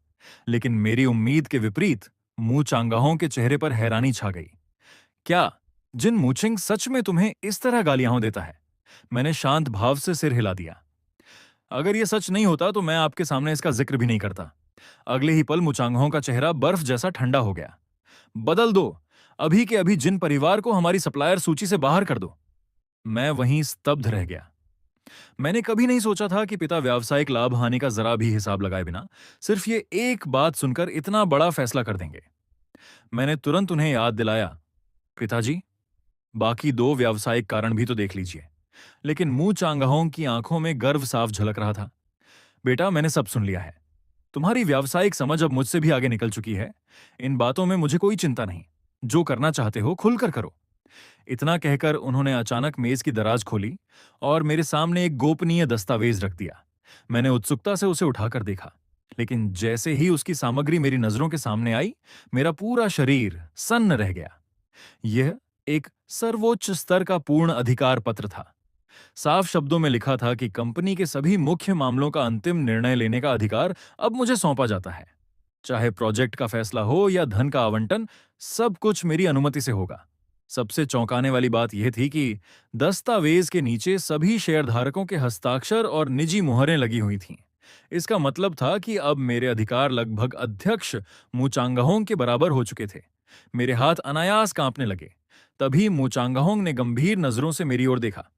लेकिन मेरी उम्मीद के विपरीत मुंह चांगाहों के चेहरे पर हैरानी छा गई। क्या जिन मूचिंग सच में तुम्हें इस तरह गालियां देता है? मैंने शांत भाव से सिर हिला दिया। अगर यह सच नहीं होता तो मैं आपके सामने इसका जिक्र भी नहीं करता। अगले ही पल मुचांगहों का चेहरा बर्फ जैसा ठंडा हो गया। बदल दो, अभी के अभी जिन परिवार को हमारी सप्लायर सूची से बाहर कर दो। मैं वहीं स्तब्ध रह गया। मैंने कभी नहीं सोचा था कि पिता व्यावसायिक लाभ हानि का जरा भी हिसाब लगाए बिना सिर्फ ये एक बात सुनकर इतना बड़ा फैसला कर देंगे। मैंने तुरंत उन्हें याद दिलाया, पिताजी, बाकी 2 व्यावसायिक कारण भी तो देख लीजिए। लेकिन मुंह चांगाहों की आंखों में गर्व साफ झलक रहा था। बेटा, मैंने सब सुन लिया है। तुम्हारी व्यावसायिक समझ अब मुझसे भी आगे निकल चुकी है। इन बातों में मुझे कोई चिंता नहीं। जो करना चाहते हो खुलकर करो। इतना कहकर उन्होंने अचानक मेज की दराज खोली और मेरे सामने एक गोपनीय दस्तावेज रख दिया। मैंने उत्सुकता से उसे उठाकर देखा, लेकिन जैसे ही उसकी सामग्री मेरी नजरों के सामने आई, मेरा पूरा शरीर सन्न रह गया। यह एक सर्वोच्च स्तर का पूर्ण अधिकार पत्र था। साफ शब्दों में लिखा था कि कंपनी के सभी मुख्य मामलों का अंतिम निर्णय लेने का अधिकार अब मुझे सौंपा जाता है। चाहे प्रोजेक्ट का फैसला हो या धन का आवंटन, सब कुछ मेरी अनुमति से होगा। सबसे चौंकाने वाली बात यह थी कि दस्तावेज के नीचे सभी शेयरधारकों के हस्ताक्षर और निजी मुहरें लगी हुई थीं। इसका मतलब था कि अब मेरे अधिकार लगभग अध्यक्ष मूचांगहोंग के बराबर हो चुके थे। मेरे हाथ अनायास कांपने लगे। तभी मूचांगहोंग ने गंभीर नजरों से मेरी ओर देखा।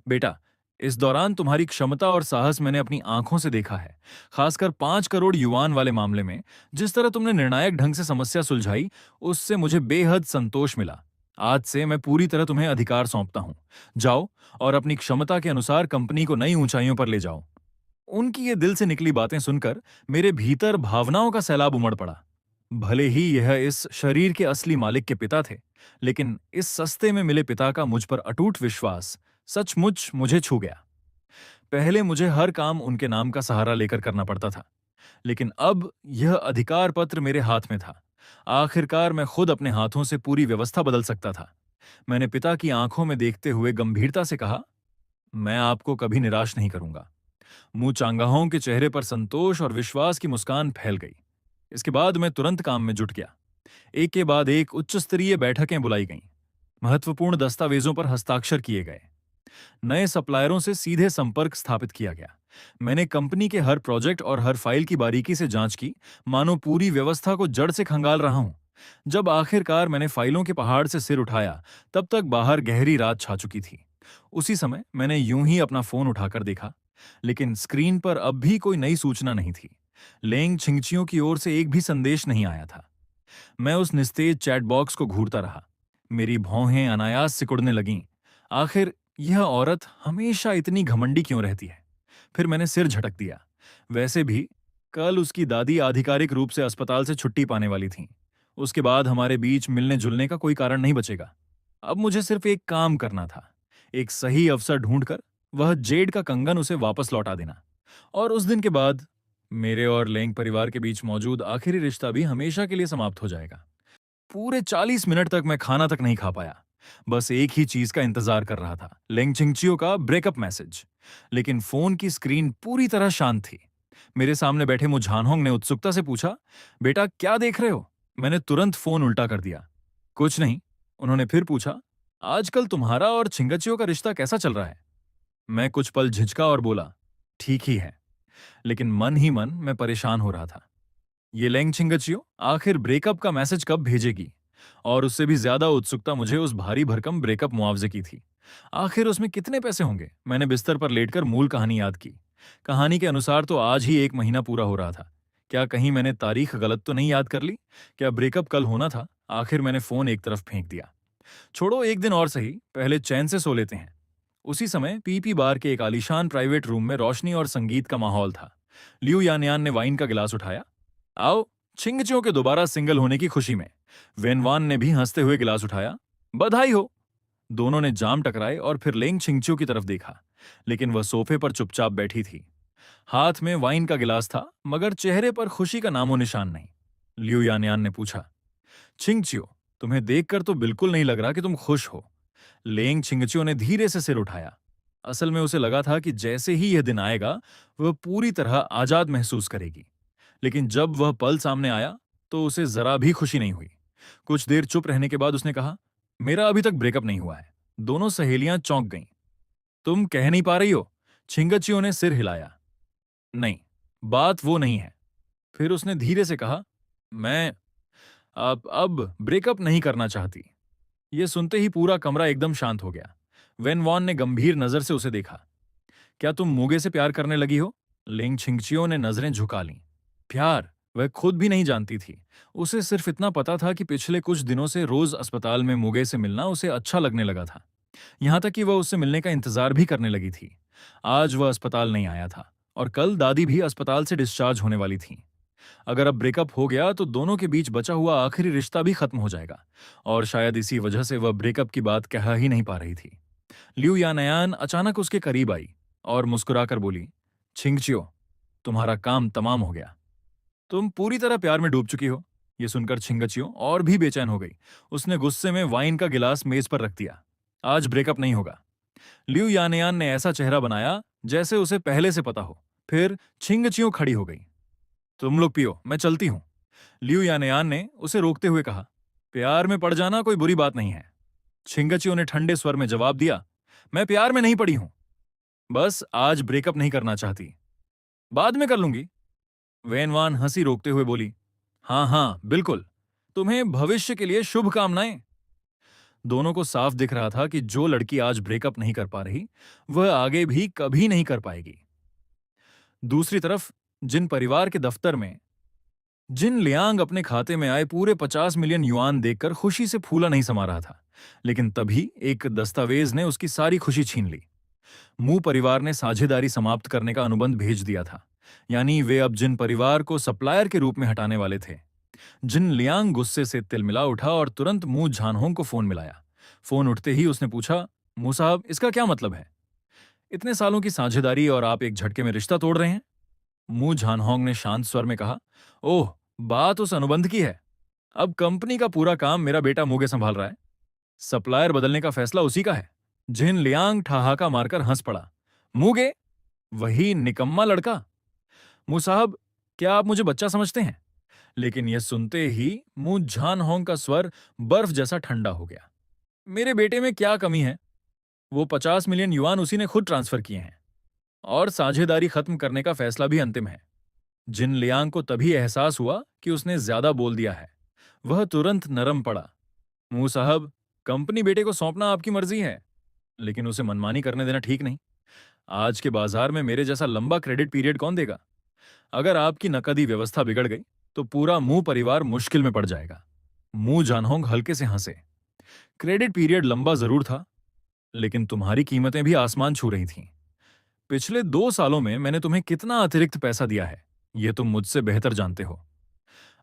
बेटा, इस दौरान तुम्हारी क्षमता और साहस मैंने अपनी आंखों से देखा है। खासकर 5 करोड़ युआन वाले मामले में जिस तरह तुमने निर्णायक ढंग से समस्या सुलझाई, उससे मुझे बेहद संतोष मिला। आज से मैं पूरी तरह तुम्हें अधिकार सौंपता हूं। जाओ और अपनी क्षमता के अनुसार कंपनी को नई ऊंचाइयों पर ले जाओ। उनकी ये दिल से निकली बातें सुनकर मेरे भीतर भावनाओं का सैलाब उमड़ पड़ा। भले ही यह इस शरीर के असली मालिक के पिता थे, लेकिन इस सस्ते में मिले पिता का मुझ पर अटूट विश्वास सचमुच मुझे छू गया। पहले मुझे हर काम उनके नाम का सहारा लेकर करना पड़ता था, लेकिन अब यह अधिकार पत्र मेरे हाथ में था। आखिरकार मैं खुद अपने हाथों से पूरी व्यवस्था बदल सकता था। मैंने पिता की आंखों में देखते हुए गंभीरता से कहा, मैं आपको कभी निराश नहीं करूंगा। मुंह चांगाहों के चेहरे पर संतोष और विश्वास की मुस्कान फैल गई। इसके बाद मैं तुरंत काम में जुट गया। एक के बाद एक उच्च स्तरीय बैठकें बुलाई गईं। महत्वपूर्ण दस्तावेजों पर हस्ताक्षर किए गए। नए सप्लायरों से सीधे संपर्क स्थापित किया गया। मैंने कंपनी के हर प्रोजेक्ट और हर फाइल की बारीकी से जांच की, मानो पूरी व्यवस्था को जड़ से खंगाल रहा हूं। जब आखिरकार मैंने फाइलों के पहाड़ से सिर उठाया, तब तक बाहर गहरी रात छा चुकी थी। उसी समय मैंने यूं ही अपना फोन उठाकर देखा, लेकिन स्क्रीन पर अब भी कोई नई सूचना नहीं थी। लेंग छिंगचियों की ओर से एक भी संदेश नहीं आया था। मैं उस निस्तेज चैट बॉक्स को घूरता रहा। मेरी भौहें अनायास सिकुड़ने लगीं। आखिर यह औरत हमेशा इतनी घमंडी क्यों रहती है? फिर मैंने सिर झटक दिया। वैसे भी कल उसकी दादी आधिकारिक रूप से अस्पताल से छुट्टी पाने वाली थीं। उसके बाद हमारे बीच मिलने जुलने का कोई कारण नहीं बचेगा। अब मुझे सिर्फ एक काम करना था, एक सही अवसर ढूंढकर वह जेड का कंगन उसे वापस लौटा देना। और उस दिन के बाद मेरे और लेंग परिवार के बीच मौजूद आखिरी रिश्ता भी हमेशा के लिए समाप्त हो जाएगा। पूरे 40 मिनट तक मैं खाना तक नहीं खा पाया। बस एक ही चीज का इंतजार कर रहा था, लेंग चिंगचियो का ब्रेकअप मैसेज। लेकिन फोन की स्क्रीन पूरी तरह शांत थी। मेरे सामने बैठे मु झानहोंग ने उत्सुकता से पूछा, बेटा क्या देख रहे हो? मैंने तुरंत फोन उल्टा कर दिया। कुछ नहीं। उन्होंने फिर पूछा, आजकल तुम्हारा और छिंगचियो का रिश्ता कैसा चल रहा है? मैं कुछ पल झिझका और बोला, ठीक ही है। लेकिन मन ही मन मैं परेशान हो रहा था। ये लेंग छिंगचियो आखिर ब्रेकअप का मैसेज कब भेजेगी? और उससे भी ज्यादा उत्सुकता मुझे उस भारी भरकम ब्रेकअप मुआवजे की थी। आखिर उसमें कितने पैसे होंगे? मैंने बिस्तर पर लेटकर मूल कहानी याद की। कहानी के अनुसार तो आज ही 1 महीना पूरा हो रहा था। क्या कहीं मैंने तारीख गलत तो नहीं याद कर ली? क्या ब्रेकअप कल होना था? आखिर मैंने फोन एक तरफ फेंक दिया। छोड़ो, एक दिन और सही, पहले चैन से सो लेते हैं। उसी समय पीपी बार के एक आलीशान प्राइवेट रूम में रोशनी और संगीत का माहौल था। लियू यानयान ने वाइन का गिलास उठाया। आओ, छिंगचियों के दोबारा सिंगल होने की खुशी में। वेनवान ने भी हंसते हुए गिलास उठाया। बधाई हो। दोनों ने जाम टकराए और फिर लेंग छिंगचियो की तरफ देखा, लेकिन वह सोफे पर चुपचाप बैठी थी। हाथ में वाइन का गिलास था, मगर चेहरे पर खुशी का नामो निशान नहीं। लियू यानयान ने पूछा, छिंगचियो, तुम्हें देखकर तो बिल्कुल नहीं लग रहा कि तुम खुश हो। लेंग छिंगचियो ने धीरे से सिर उठाया। असल में उसे लगा था कि जैसे ही यह दिन आएगा, वह पूरी तरह आजाद महसूस करेगी। लेकिन जब वह पल सामने आया, तो उसे जरा भी खुशी नहीं हुई। कुछ देर चुप रहने के बाद उसने कहा, मेरा अभी तक ब्रेकअप नहीं हुआ है। दोनों सहेलियां चौंक गईं। तुम कह नहीं पा रही हो? छिंगचियो ने सिर हिलाया। नहीं, बात वो नहीं है। फिर उसने धीरे से कहा, मैं अब ब्रेकअप नहीं करना चाहती। यह सुनते ही पूरा कमरा एकदम शांत हो गया। वेन वॉन ने गंभीर नजर से उसे देखा। क्या तुम मूगे से प्यार करने लगी हो? लेंग छिंगचियो ने नजरें झुका लीं। प्यार? वह खुद भी नहीं जानती थी। उसे सिर्फ इतना पता था कि पिछले कुछ दिनों से रोज अस्पताल में मुगे से मिलना उसे अच्छा लगने लगा था। यहां तक कि वह उससे मिलने का इंतजार भी करने लगी थी। आज वह अस्पताल नहीं आया था और कल दादी भी अस्पताल से डिस्चार्ज होने वाली थी। अगर अब ब्रेकअप हो गया तो दोनों के बीच बचा हुआ आखिरी रिश्ता भी खत्म हो जाएगा, और शायद इसी वजह से वह ब्रेकअप की बात कह ही नहीं पा रही थी। लिू यानयान अचानक उसके करीब आई और मुस्कुराकर बोली, छिंगचियो, तुम्हारा काम तमाम हो गया। तुम पूरी तरह प्यार में डूब चुकी हो। यह सुनकर छिंगचियो और भी बेचैन हो गई। उसने गुस्से में वाइन का गिलास मेज पर रख दिया। आज ब्रेकअप नहीं होगा। लिू यानयान ने ऐसा चेहरा बनाया जैसे उसे पहले से पता हो। फिर छिंगचियो खड़ी हो गई। तुम लोग पियो, मैं चलती हूं। लिू यानयान ने उसे रोकते हुए कहा, प्यार में पड़ जाना कोई बुरी बात नहीं है। छिंगचियो ने ठंडे स्वर में जवाब दिया, मैं प्यार में नहीं पड़ी हूं, बस आज ब्रेकअप नहीं करना चाहती, बाद में कर लूंगी। वेनवान हंसी रोकते हुए बोली, हाँ हाँ बिल्कुल, तुम्हें भविष्य के लिए शुभकामनाएं। दोनों को साफ दिख रहा था कि जो लड़की आज ब्रेकअप नहीं कर पा रही वह आगे भी कभी नहीं कर पाएगी। दूसरी तरफ जिन परिवार के दफ्तर में जिन लियांग अपने खाते में आए पूरे 50 मिलियन युआन देखकर खुशी से फूला नहीं समा रहा था, लेकिन तभी एक दस्तावेज ने उसकी सारी खुशी छीन ली। मू परिवार ने साझेदारी समाप्त करने का अनुबंध भेज दिया था। यानी वे अब जिन परिवार को सप्लायर के रूप में हटाने वाले थे। जिन लियांग गुस्से से तिलमिला उठा और तुरंत मू झानहोंग को फोन मिलाया। फोन उठते ही उसने पूछा, मू साहब, इसका क्या मतलब है? इतने सालों की साझेदारी और आप एक झटके में रिश्ता तोड़ रहे हैं? मू झानहोंग ने शांत स्वर में कहा, ओह, बात उस अनुबंध की है। अब कंपनी का पूरा काम मेरा बेटा मूगे संभाल रहा है। सप्लायर बदलने का फैसला उसी का है। जिन लियांग ठहाका मारकर हंस पड़ा, मूगे? वही निकम्मा लड़का? मू साहब, क्या आप मुझे बच्चा समझते हैं? लेकिन यह सुनते ही मू झानहोंग का स्वर बर्फ जैसा ठंडा हो गया। मेरे बेटे में क्या कमी है? वो 50 मिलियन युआन उसी ने खुद ट्रांसफर किए हैं, और साझेदारी खत्म करने का फैसला भी अंतिम है। जिन लियांग को तभी एहसास हुआ कि उसने ज्यादा बोल दिया है। वह तुरंत नरम पड़ा। मू साहब, कंपनी बेटे को सौंपना आपकी मर्जी है, लेकिन उसे मनमानी करने देना ठीक नहीं। आज के बाजार में मेरे जैसा लंबा क्रेडिट पीरियड कौन देगा? अगर आपकी नकदी व्यवस्था बिगड़ गई तो पूरा मू परिवार मुश्किल में पड़ जाएगा। मू जानहोंग हल्के से हंसे। क्रेडिट पीरियड लंबा जरूर था, लेकिन तुम्हारी कीमतें भी आसमान छू रही थीं। पिछले 2 सालों में मैंने तुम्हें कितना अतिरिक्त पैसा दिया है, यह तुम मुझसे बेहतर जानते हो।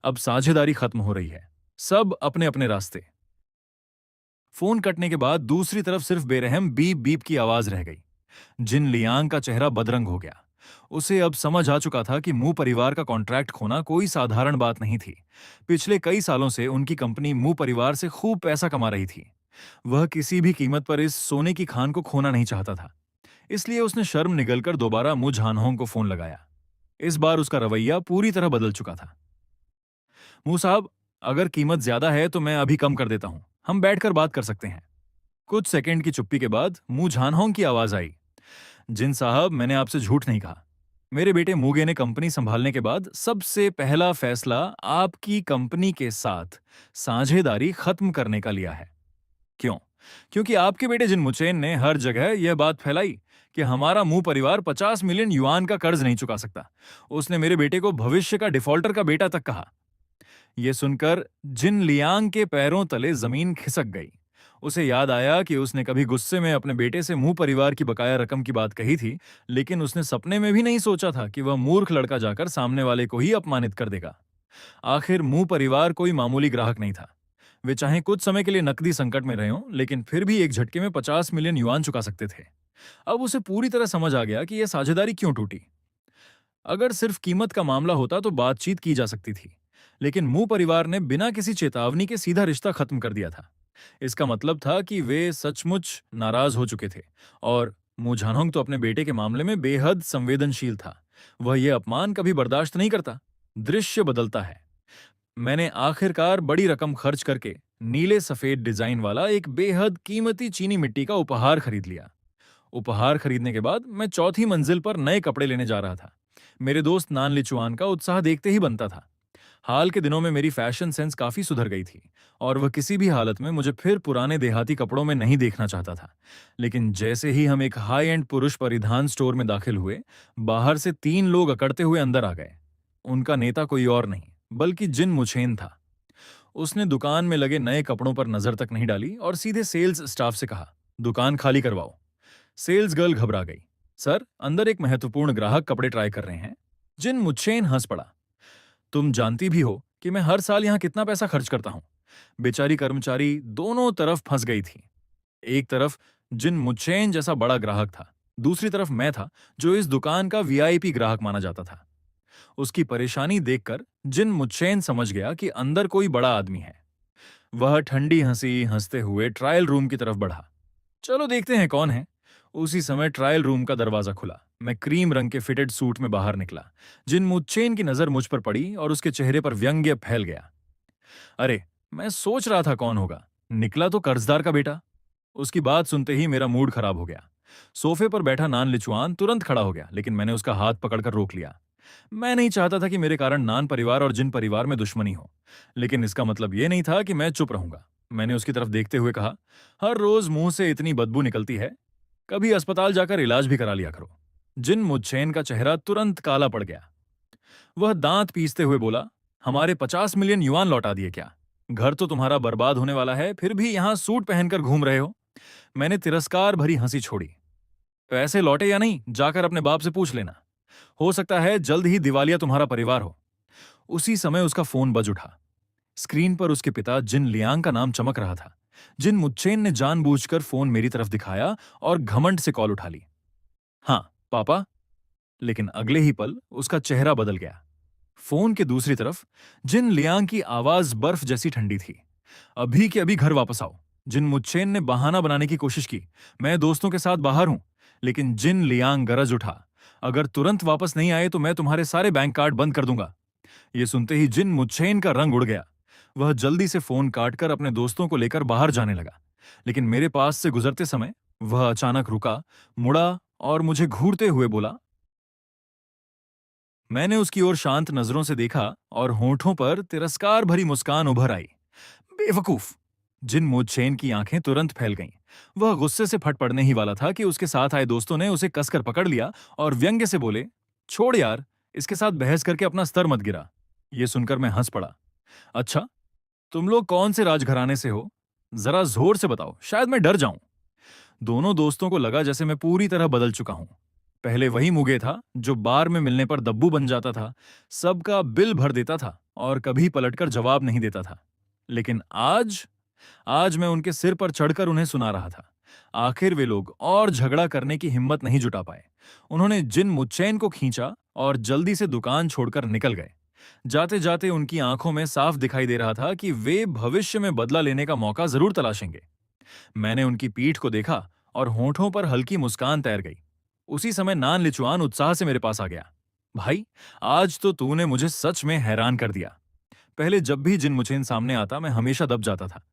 अब साझेदारी खत्म हो रही है, सब अपने अपने रास्ते। फोन कटने के बाद दूसरी तरफ सिर्फ बेरहम बीप बीप की आवाज रह गई। जिन लियांग का चेहरा बदरंग हो गया। उसे अब समझ आ चुका था कि मू परिवार का कॉन्ट्रैक्ट खोना कोई साधारण बात नहीं थी। पिछले कई सालों से उनकी कंपनी मू परिवार से खूब पैसा कमा रही थी। वह किसी भी कीमत पर इस सोने की खान को खोना नहीं चाहता था। इसलिए उसने शर्म निगलकर दोबारा मू झानहोंग को फोन लगाया। इस बार उसका रवैया पूरी तरह बदल चुका था। मू साहब, अगर कीमत ज्यादा है तो मैं अभी कम कर देता हूं, हम बैठकर बात कर सकते हैं। कुछ सेकंड की चुप्पी के बाद मू झानहोंग की आवाज आई, जिन साहब, मैंने आपसे झूठ नहीं कहा। मेरे बेटे मूगे ने कंपनी संभालने के बाद सबसे पहला फैसला आपकी कंपनी के साथ साझेदारी खत्म करने का लिया है। क्यों? क्योंकि आपके बेटे जिन मुचेन ने हर जगह यह बात फैलाई कि हमारा मू परिवार 50 मिलियन युआन का कर्ज नहीं चुका सकता। उसने मेरे बेटे को भविष्य का डिफॉल्टर का बेटा तक कहा। यह सुनकर जिन लियांग के पैरों तले जमीन खिसक गई। उसे याद आया कि उसने कभी गुस्से में अपने बेटे से मुंह परिवार की बकाया रकम की बात कही थी, लेकिन उसने सपने में भी नहीं सोचा था कि वह मूर्ख लड़का जाकर सामने वाले को ही अपमानित कर देगा। आखिर मुंह परिवार कोई मामूली ग्राहक नहीं था। वे चाहे कुछ समय के लिए नकदी संकट में रहे हों, लेकिन फिर भी एक झटके में 50 मिलियन युआन चुका सकते थे। अब उसे पूरी तरह समझ आ गया कि यह साझेदारी क्यों टूटी। अगर सिर्फ कीमत का मामला होता तो बातचीत की जा सकती थी, लेकिन मुंह परिवार ने बिना किसी चेतावनी के सीधा रिश्ता खत्म कर दिया था। इसका मतलब था कि वे सचमुच नाराज हो चुके थे, और मू झानहोंग तो अपने बेटे के मामले में बेहद संवेदनशील था। वह यह अपमान कभी बर्दाश्त नहीं करता। दृश्य बदलता है। मैंने आखिरकार बड़ी रकम खर्च करके नीले सफेद डिजाइन वाला एक बेहद कीमती चीनी मिट्टी का उपहार खरीद लिया। उपहार खरीदने के बाद मैं चौथी मंजिल पर नए कपड़े लेने जा रहा था। मेरे दोस्त नान लिचुआन का उत्साह देखते ही बनता था। हाल के दिनों में मेरी फैशन सेंस काफी सुधर गई थी, और वह किसी भी हालत में मुझे फिर पुराने देहाती कपड़ों में नहीं देखना चाहता था। लेकिन जैसे ही हम एक हाई एंड पुरुष परिधान स्टोर में दाखिल हुए, बाहर से 3 लोग अकड़ते हुए अंदर आ गए। उनका नेता कोई और नहीं बल्कि जिन मुछेन था। उसने दुकान में लगे नए कपड़ों पर नजर तक नहीं डाली और सीधे सेल्स स्टाफ से कहा, दुकान खाली करवाओ। सेल्स गर्ल घबरा गई। सर, अंदर एक महत्वपूर्ण ग्राहक कपड़े ट्राई कर रहे हैं। जिन मुच्चेन हंस पड़ा। तुम जानती भी हो कि मैं हर साल यहाँ कितना पैसा खर्च करता हूँ। बेचारी कर्मचारी दोनों तरफ फंस गई थी। एक तरफ जिन मुच्चेन जैसा बड़ा ग्राहक था, दूसरी तरफ मैं था जो इस दुकान का वीआईपी ग्राहक माना जाता था। उसकी परेशानी देखकर जिन मुच्चेन समझ गया कि अंदर कोई बड़ा आदमी है। वह ठंडी हंसी हंसते हुए ट्रायल रूम की तरफ बढ़ा। चलो देखते हैं कौन है। उसी समय ट्रायल रूम का दरवाजा खुला। मैं क्रीम रंग के फिटेड सूट में बाहर निकला। जिन मुच्चेन की नजर मुझ पर पड़ी और उसके चेहरे पर व्यंग्य फैल गया। अरे, मैं सोच रहा था कौन होगा। निकला तो कर्जदार का बेटा। उसकी बात सुनते ही मेरा मूड खराब हो गया। सोफे पर बैठा नान लिचुआन तुरंत खड़ा हो गया, लेकिन मैंने उसका हाथ पकड़कर रोक लिया। मैं नहीं चाहता था कि मेरे कारण नान परिवार और जिन परिवार में दुश्मनी हो, लेकिन इसका मतलब यह नहीं था कि मैं चुप रहूंगा। मैंने उसकी तरफ देखते हुए कहा, हर रोज मुंह से इतनी बदबू निकलती है, कभी अस्पताल जाकर इलाज भी करा लिया करो। जिन मुच्चेन का चेहरा तुरंत काला पड़ गया। वह दांत पीसते हुए बोला, हमारे 50 मिलियन युआन लौटा दिए क्या? घर तो तुम्हारा बर्बाद होने वाला है, फिर भी यहां सूट पहनकर घूम रहे हो। मैंने तिरस्कार भरी हंसी छोड़ी। पैसे लौटे या नहीं, जाकर अपने बाप से पूछ लेना। हो सकता है जल्द ही दिवालिया तुम्हारा परिवार हो। उसी समय उसका फोन बज उठा। स्क्रीन पर उसके पिता जिन लियांग का नाम चमक रहा था। जिन मुच्चेन ने जानबूझकर फोन मेरी तरफ दिखाया और घमंड से कॉल उठा ली। हाँ पापा। लेकिन अगले ही पल उसका चेहरा बदल गया। फोन के दूसरी तरफ जिन लियांग की आवाज बर्फ जैसी ठंडी थी। अभी के अभी घर वापस आओ। जिन मुच्चेन ने बहाना बनाने की कोशिश की, मैं दोस्तों के साथ बाहर हूं। लेकिन जिन लियांग गरज उठा, अगर तुरंत वापस नहीं आए तो मैं तुम्हारे सारे बैंक कार्ड बंद कर दूंगा। यह सुनते ही जिन मुच्चेन का रंग उड़ गया। वह जल्दी से फोन काटकर अपने दोस्तों को लेकर बाहर जाने लगा। लेकिन मेरे पास से गुजरते समय वह अचानक रुका, मुड़ा और मुझे घूरते हुए बोला। मैंने उसकी ओर शांत नजरों से देखा और होठों पर तिरस्कार भरी मुस्कान उभर आई। बेवकूफ! जिन मुच्चेन की आंखें तुरंत फैल गईं। वह गुस्से से फट पड़ने ही वाला था कि उसके साथ आए दोस्तों ने उसे कसकर पकड़ लिया और व्यंग्य से बोले, छोड़ यार, इसके साथ बहस करके अपना स्तर मत गिरा। यह सुनकर मैं हंस पड़ा। अच्छा, तुम लोग कौन से राजघराने से हो? जरा जोर से बताओ, शायद मैं डर जाऊं। दोनों दोस्तों को लगा जैसे मैं पूरी तरह बदल चुका हूं। पहले वही मुगे था जो बार में मिलने पर दब्बू बन जाता था, सबका बिल भर देता था और कभी पलटकर जवाब नहीं देता था। लेकिन आज आज मैं उनके सिर पर चढ़कर उन्हें सुना रहा था। आखिर वे लोग और झगड़ा करने की हिम्मत नहीं जुटा पाए। उन्होंने जिन मुच्चेन को खींचा और जल्दी से दुकान छोड़कर निकल गए। जाते जाते उनकी आंखों में साफ दिखाई दे रहा था कि वे भविष्य में बदला लेने का मौका जरूर तलाशेंगे। मैंने उनकी पीठ को देखा और होठों पर हल्की मुस्कान तैर गई। उसी समय नान लिचुआन उत्साह से मेरे पास आ गया। भाई, आज तो तूने मुझे सच में हैरान कर दिया। पहले जब भी जिन मुचेन सामने आता मैं हमेशा दब जाता था।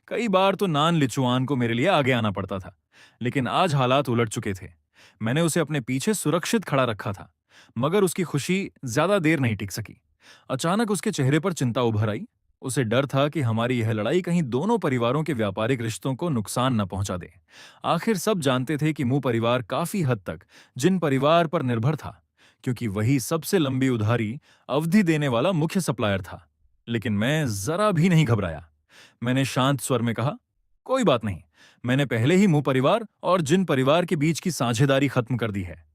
कई बार तो नान लिचुआन को मेरे लिए आगे आना पड़ता था, लेकिन आज हालात उलट चुके थे। मैंने उसे अपने पीछे सुरक्षित खड़ा रखा था, मगर उसकी खुशी ज्यादा देर नहीं टिक सकी। अचानक उसके चेहरे पर चिंता उभर आई। उसे डर था कि हमारी यह लड़ाई कहीं दोनों परिवारों के व्यापारिक रिश्तों को नुकसान न पहुंचा दे। आखिर सब जानते थे कि मुंह परिवार काफी हद तक जिन परिवार पर निर्भर था, क्योंकि वही सबसे लंबी उधारी अवधि देने वाला मुख्य सप्लायर था। लेकिन मैं जरा भी नहीं घबराया। मैंने शांत स्वर में कहा, कोई बात नहीं, मैंने पहले ही मुंह परिवार और जिन परिवार के बीच की साझेदारी खत्म कर दी है।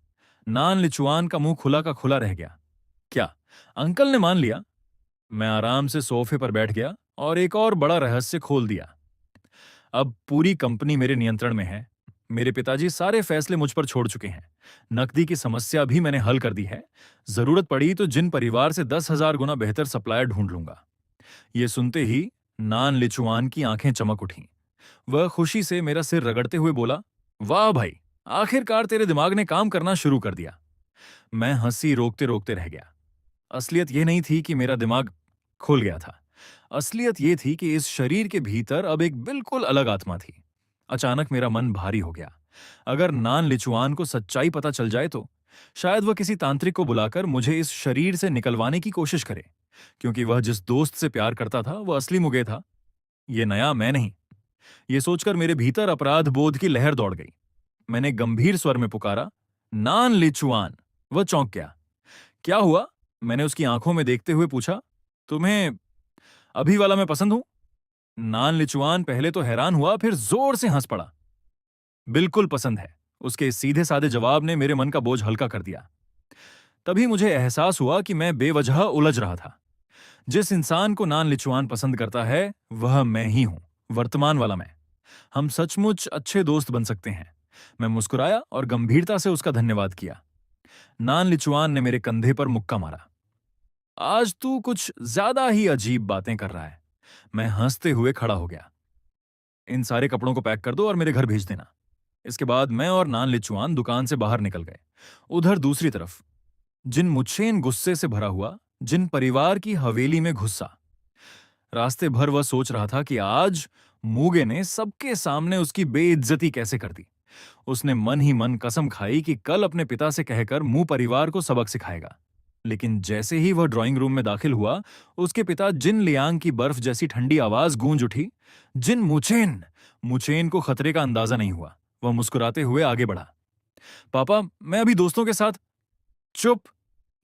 नान लिचुआन का मुंह खुला का खुला रह गया। क्या अंकल ने मान लिया? मैं आराम से सोफे पर बैठ गया और एक और बड़ा रहस्य खोल दिया। अब पूरी कंपनी मेरे नियंत्रण में है। मेरे पिताजी सारे फैसले मुझ पर छोड़ चुके हैं। नकदी की समस्या भी मैंने हल कर दी है। जरूरत पड़ी तो जिन परिवार से 10,000 गुना बेहतर सप्लायर ढूंढ लूंगा। ये सुनते ही नान लिचुआन की आंखें चमक उठीं। वह खुशी से मेरा सिर रगड़ते हुए बोला, वाह भाई, आखिरकार तेरे दिमाग ने काम करना शुरू कर दिया। मैं हंसी रोकते रोकते रह गया। असलियत यह नहीं थी कि मेरा दिमाग खुल गया था। असलियत यह थी कि इस शरीर के भीतर अब एक बिल्कुल अलग आत्मा थी। अचानक मेरा मन भारी हो गया। अगर नान लिचुआन को सच्चाई पता चल जाए तो शायद वह किसी तांत्रिक को बुलाकर मुझे इस शरीर से निकलवाने की कोशिश करे, क्योंकि वह जिस दोस्त से प्यार करता था वह असली मुगे था। यह नया मैं नहीं। यह सोचकर मेरे भीतर अपराध बोध की लहर दौड़ गई। मैंने गंभीर स्वर में पुकारा, नान लिचुआन। वह चौंक गया। क्या हुआ? मैंने उसकी आंखों में देखते हुए पूछा। तुम्हें अभी वाला मैं पसंद हूं? नान लिचुआन पहले तो हैरान हुआ, फिर जोर से हंस पड़ा। बिल्कुल पसंद है। उसके सीधे साधे जवाब ने मेरे मन का बोझ हल्का कर दिया। तभी मुझे एहसास हुआ कि मैं बेवजह उलझ रहा था। जिस इंसान को नान लिचुआन पसंद करता है वह मैं ही हूं, वर्तमान वाला मैं। हम सचमुच अच्छे दोस्त बन सकते हैं। मैं मुस्कुराया और गंभीरता से उसका धन्यवाद किया। नान लिचुआन ने मेरे कंधे पर मुक्का मारा। आज तू कुछ ज्यादा ही अजीब बातें कर रहा है। मैं हंसते हुए खड़ा हो गया। इन सारे कपड़ों को पैक कर दो और मेरे घर भेज देना। इसके बाद मैं और नान लिचुआन दुकान से बाहर निकल गए। उधर दूसरी तरफ जिन मुच्छेन गुस्से से भरा हुआ, जिन परिवार की हवेली में घुसा। रास्ते भर वह सोच रहा था कि आज मूगे ने सबके सामने उसकी बेइज्जती कैसे कर दी। उसने मन ही मन कसम खाई कि कल अपने पिता से कहकर मुंह परिवार को सबक सिखाएगा। लेकिन जैसे ही वह ड्राइंग रूम में दाखिल हुआ, उसके पिता जिन लियांग की बर्फ जैसी ठंडी आवाज गूंज उठी। जिन मुचेन। मुचेन को खतरे का अंदाजा नहीं हुआ। वह मुस्कुराते हुए आगे बढ़ा। पापा, मैं अभी दोस्तों के साथ। चुप!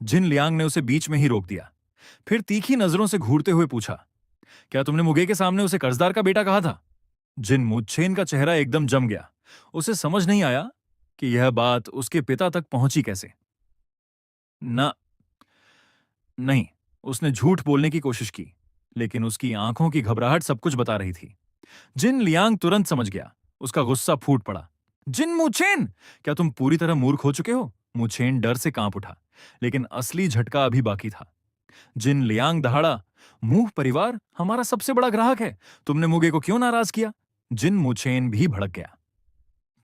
जिन लियांग ने उसे बीच में ही रोक दिया। फिर तीखी नजरों से घूरते हुए पूछा, क्या तुमने मुगे के सामने उसे कर्जदार का बेटा कहा था? जिन मुच्छेन का चेहरा एकदम जम गया। उसे समझ नहीं आया कि यह बात उसके पिता तक पहुंची कैसे। ना, नहीं। उसने झूठ बोलने की कोशिश की, लेकिन उसकी आंखों की घबराहट सब कुछ बता रही थी। जिन लियांग तुरंत समझ गया। उसका गुस्सा फूट पड़ा। जिन मुछेन, क्या तुम पूरी तरह मूर्ख हो चुके हो? मुछेन डर से कांप उठा, लेकिन असली झटका अभी बाकी था। जिन लियांग दहाड़ा, मुंह परिवार हमारा सबसे बड़ा ग्राहक है, तुमने मुगे को क्यों नाराज किया? जिन मुछेन भी भड़क गया।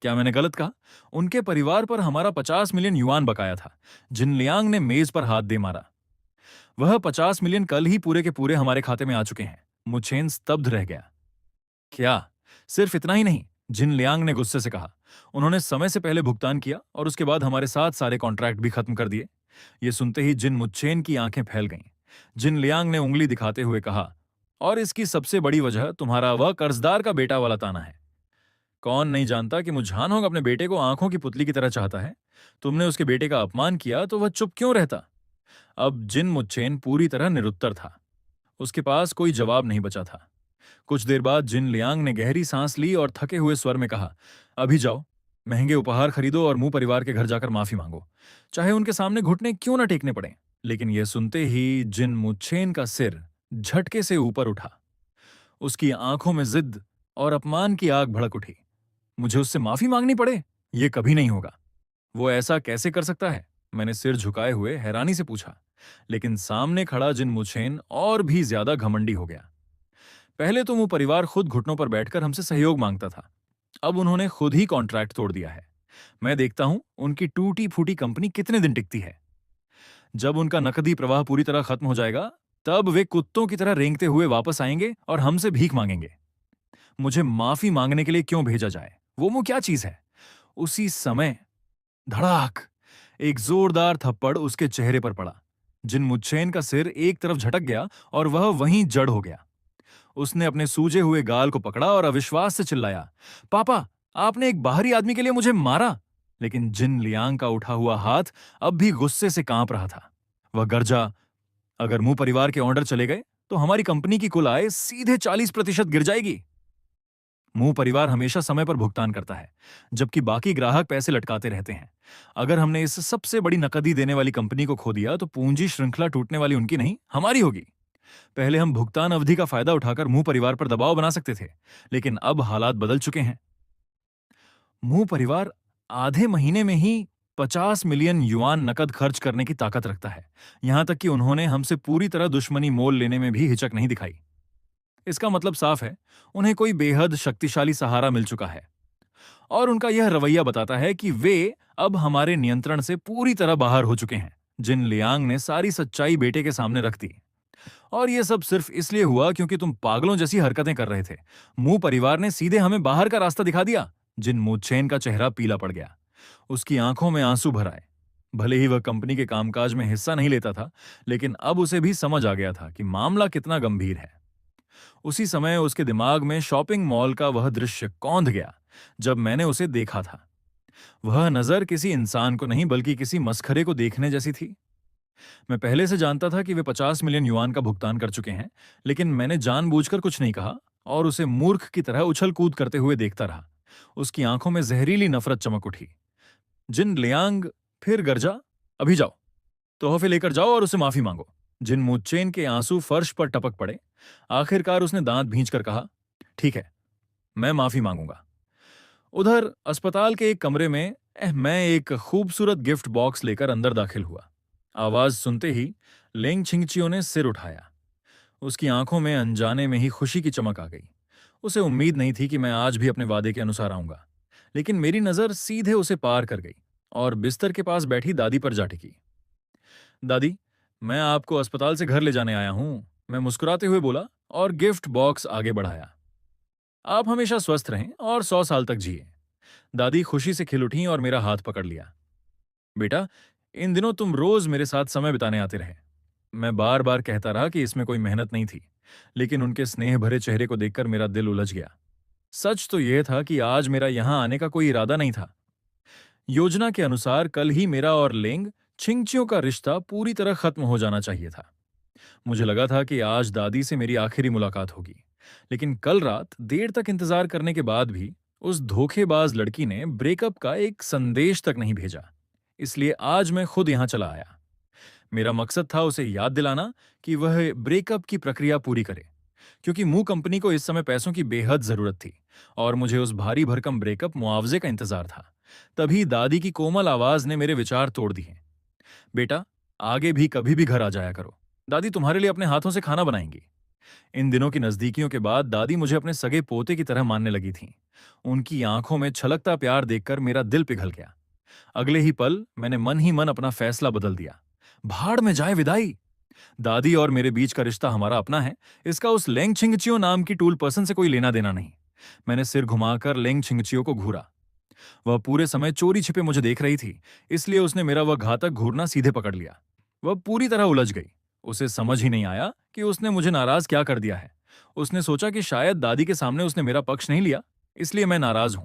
क्या मैंने गलत कहा? उनके परिवार पर हमारा 50 मिलियन युआन बकाया था। जिन लियांग ने मेज पर हाथ दे मारा। वह 50 मिलियन कल ही पूरे के पूरे हमारे खाते में आ चुके हैं। मुछेन स्तब्ध रह गया। क्या सिर्फ इतना ही नहीं? जिन लियांग ने गुस्से से कहा। उन्होंने समय से पहले भुगतान किया और उसके बाद हमारे साथ सारे कॉन्ट्रैक्ट भी खत्म कर दिए। ये सुनते ही जिन मुच्छेन की आंखें फैल गईं। जिन लियांग ने उंगली दिखाते हुए कहा, और इसकी सबसे बड़ी वजह तुम्हारा वह कर्जदार का बेटा वाला ताना है। कौन नहीं जानता कि मुझानोंग अपने बेटे को आंखों की पुतली की तरह चाहता है। तुमने उसके बेटे का अपमान किया तो वह चुप क्यों रहता? अब जिन मुच्छेन पूरी तरह निरुत्तर था। उसके पास कोई जवाब नहीं बचा था। कुछ देर बाद जिन लियांग ने गहरी सांस ली और थके हुए स्वर में कहा, अभी जाओ, महंगे उपहार खरीदो और मुंह परिवार के घर जाकर माफी मांगो, चाहे उनके सामने घुटने क्यों न टेकने पड़े। लेकिन यह सुनते ही जिन मुच्छेन का सिर झटके से ऊपर उठा। उसकी आंखों में जिद और अपमान की आग भड़क उठी। मुझे उससे माफी मांगनी पड़े? यह कभी नहीं होगा। वो ऐसा कैसे कर सकता है? मैंने सिर झुकाए हुए हैरानी से पूछा। लेकिन सामने खड़ा जिन मुच्छेन और भी ज्यादा घमंडी हो गया। पहले तो वो परिवार खुद घुटनों पर बैठकर हमसे सहयोग मांगता था। अब उन्होंने खुद ही कॉन्ट्रैक्ट तोड़ दिया है। मैं देखता हूं उनकी टूटी फूटी कंपनी कितने दिन टिकती है। जब उनका नकदी प्रवाह पूरी तरह खत्म हो जाएगा, तब वे कुत्तों की तरह रेंगते हुए वापस आएंगे और हमसे भीख मांगेंगे। मुझे माफी मांगने के लिए क्यों भेजा जाए? वो मुंह क्या चीज है? उसी समय धड़ाक, एक जोरदार थप्पड़ उसके चेहरे पर पड़ा। जिन मुच्छेन का सिर एक तरफ झटक गया और वह वहीं जड़ हो गया। उसने अपने सूजे हुए गाल को पकड़ा और अविश्वास से चिल्लाया, पापा, आपने एक बाहरी आदमी के लिए मुझे मारा? लेकिन जिन लियांग का उठा हुआ हाथ अब भी गुस्से से कांप रहा था। वह गर्जा, अगर मुंह परिवार के ऑर्डर चले गए तो हमारी कंपनी की कुल आय सीधे 40% गिर जाएगी। मुंह परिवार हमेशा समय पर भुगतान करता है, जबकि बाकी ग्राहक पैसे लटकाते रहते हैं। अगर हमने इस सबसे बड़ी नकदी देने वाली कंपनी को खो दिया तो पूंजी श्रृंखला टूटने वाली उनकी नहीं, हमारी होगी। पहले हम भुगतान अवधि का फायदा उठाकर मुंह परिवार पर दबाव बना सकते थे, लेकिन अब हालात बदल चुके हैं। मुंह परिवार आधे महीने में ही 50 मिलियन युआन नकद खर्च करने की ताकत रखता है। यहां तक कि उन्होंने हमसे पूरी तरह दुश्मनी मोल लेने में भी हिचक नहीं दिखाई। इसका मतलब साफ है, उन्हें कोई बेहद शक्तिशाली सहारा मिल चुका है। और उनका यह रवैया बताता है कि वे अब हमारे नियंत्रण से पूरी तरह बाहर हो चुके हैं। जिन लियांग ने सारी सच्चाई बेटे के सामने रख दी। और यह सब सिर्फ इसलिए हुआ क्योंकि तुम पागलों जैसी हरकतें कर रहे थे। मुंह परिवार ने सीधे हमें बाहर का रास्ता दिखा दिया। जिन मुच्छेन का चेहरा पीला पड़ गया। उसकी आंखों में आंसू भर आए। भले ही वह कंपनी के कामकाज में हिस्सा नहीं लेता था, लेकिन अब उसे भी समझ आ गया था कि मामला कितना गंभीर है। उसी समय उसके दिमाग में शॉपिंग मॉल का वह दृश्य कौंध गया जब मैंने उसे देखा था। वह नजर किसी इंसान को नहीं बल्कि किसी मसखरे को देखने जैसी थी। मैं पहले से जानता था कि वे 50 मिलियन युआन का भुगतान कर चुके हैं, लेकिन मैंने जानबूझकर कुछ नहीं कहा और उसे मूर्ख की तरह उछल कूद करते हुए देखता रहा। उसकी आंखों में जहरीली नफरत चमक उठी। जिन लियांग फिर गरजा, अभी जाओ, तोहफे लेकर जाओ और उसे माफी मांगो। जिन मुच्चेन के आंसू फर्श पर टपक पड़े। आखिरकार उसने दांत भींचकर कहा, ठीक है, मैं माफी मांगूंगा। उधर अस्पताल के एक कमरे में मैं एक खूबसूरत गिफ्ट बॉक्स लेकर अंदर दाखिल हुआ। आवाज सुनते ही लेंग छिंगचियो ने सिर उठाया। उसकी आंखों में अनजाने में ही खुशी की चमक आ गई। उसे उम्मीद नहीं थी कि मैं आज भी अपने वादे के अनुसार आऊंगा, लेकिन मेरी नजर सीधे उसे पार कर गई और बिस्तर के पास बैठी दादी पर जा टिकी। दादी, मैं आपको अस्पताल से घर ले जाने आया हूं, मैं मुस्कुराते हुए बोला और गिफ्ट बॉक्स आगे बढ़ाया। आप हमेशा स्वस्थ रहें और 100 साल तक जिए। दादी खुशी से खिल उठी और मेरा हाथ पकड़ लिया। बेटा, इन दिनों तुम रोज मेरे साथ समय बिताने आते रहे। मैं बार बार कहता रहा कि इसमें कोई मेहनत नहीं थी, लेकिन उनके स्नेह भरे चेहरे को देखकर मेरा दिल उलझ गया। सच तो यह था कि आज मेरा यहां आने का कोई इरादा नहीं था। योजना के अनुसार कल ही मेरा और लेंग छिंगचियों का रिश्ता पूरी तरह खत्म हो जाना चाहिए था। मुझे लगा था कि आज दादी से मेरी आखिरी मुलाकात होगी, लेकिन कल रात देर तक इंतजार करने के बाद भी उस धोखेबाज लड़की ने ब्रेकअप का एक संदेश तक नहीं भेजा। इसलिए आज मैं खुद यहां चला आया। मेरा मकसद था उसे याद दिलाना कि वह ब्रेकअप की प्रक्रिया पूरी करे, क्योंकि मू कंपनी को इस समय पैसों की बेहद जरूरत थी और मुझे उस भारी भरकम ब्रेकअप मुआवजे का इंतजार था। तभी दादी की कोमल आवाज ने मेरे विचार तोड़ दिए। बेटा, आगे भी कभी भी घर आ जाया करो, दादी तुम्हारे लिए अपने हाथों से खाना बनाएंगी। इन दिनों की नजदीकियों के बाद दादी मुझे अपने सगे पोते की तरह मानने लगी थीं। उनकी आंखों में छलकता प्यार देखकर मेरा दिल पिघल गया। अगले ही पल मैंने मन ही मन अपना फैसला बदल दिया। भाड़ में जाए विदाई। दादी और मेरे बीच का रिश्ता हमारा अपना है, इसका उस लेंग छिंगचियो नाम की टूल पर्सन से कोई लेना देना नहीं। मैंने सिर घुमाकर लेंग छिंगचियो को घूरा। वह पूरे समय चोरी छिपे मुझे देख रही थी, इसलिए उसने मेरा वह घातक घूरना सीधे पकड़ लिया। वह पूरी तरह उलझ गई। उसे समझ ही नहीं आया कि उसने मुझे नाराज क्या कर दिया है। उसने सोचा कि शायद दादी के सामने उसने मेरा पक्ष नहीं लिया, इसलिए मैं नाराज हूं।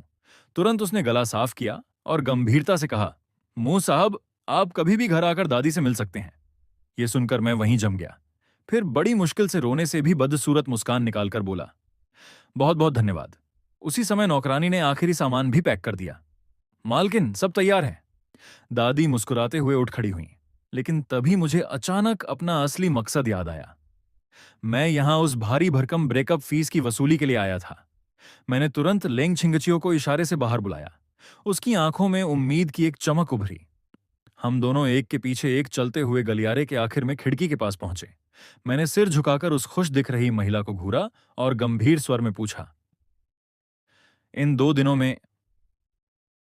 तुरंत उसने गला साफ किया और गंभीरता से कहा, मुंह साहब, आप कभी भी घर आकर दादी से मिल सकते हैं। यह सुनकर मैं वहीं जम गया। फिर बड़ी मुश्किल से रोने से भी बदसूरत मुस्कान निकालकर बोला, बहुत बहुत धन्यवाद। उसी समय नौकरानी ने आखिरी सामान भी पैक कर दिया। मालकिन, सब तैयार है। दादी मुस्कुराते हुए उठ खड़ी हुई, लेकिन तभी मुझे अचानक अपना असली मकसद याद आया। मैं यहां उस भारी भरकम ब्रेकअप फीस की वसूली के लिए आया था। मैंने तुरंत लेंग छिंगचियो को इशारे से बाहर बुलाया। उसकी आंखों में उम्मीद की एक चमक उभरी। हम दोनों एक के पीछे एक चलते हुए गलियारे के आखिर में खिड़की के पास पहुंचे। मैंने सिर झुकाकर उस खुश दिख रही महिला को घूरा और गंभीर स्वर में पूछा, इन 2 दिनों में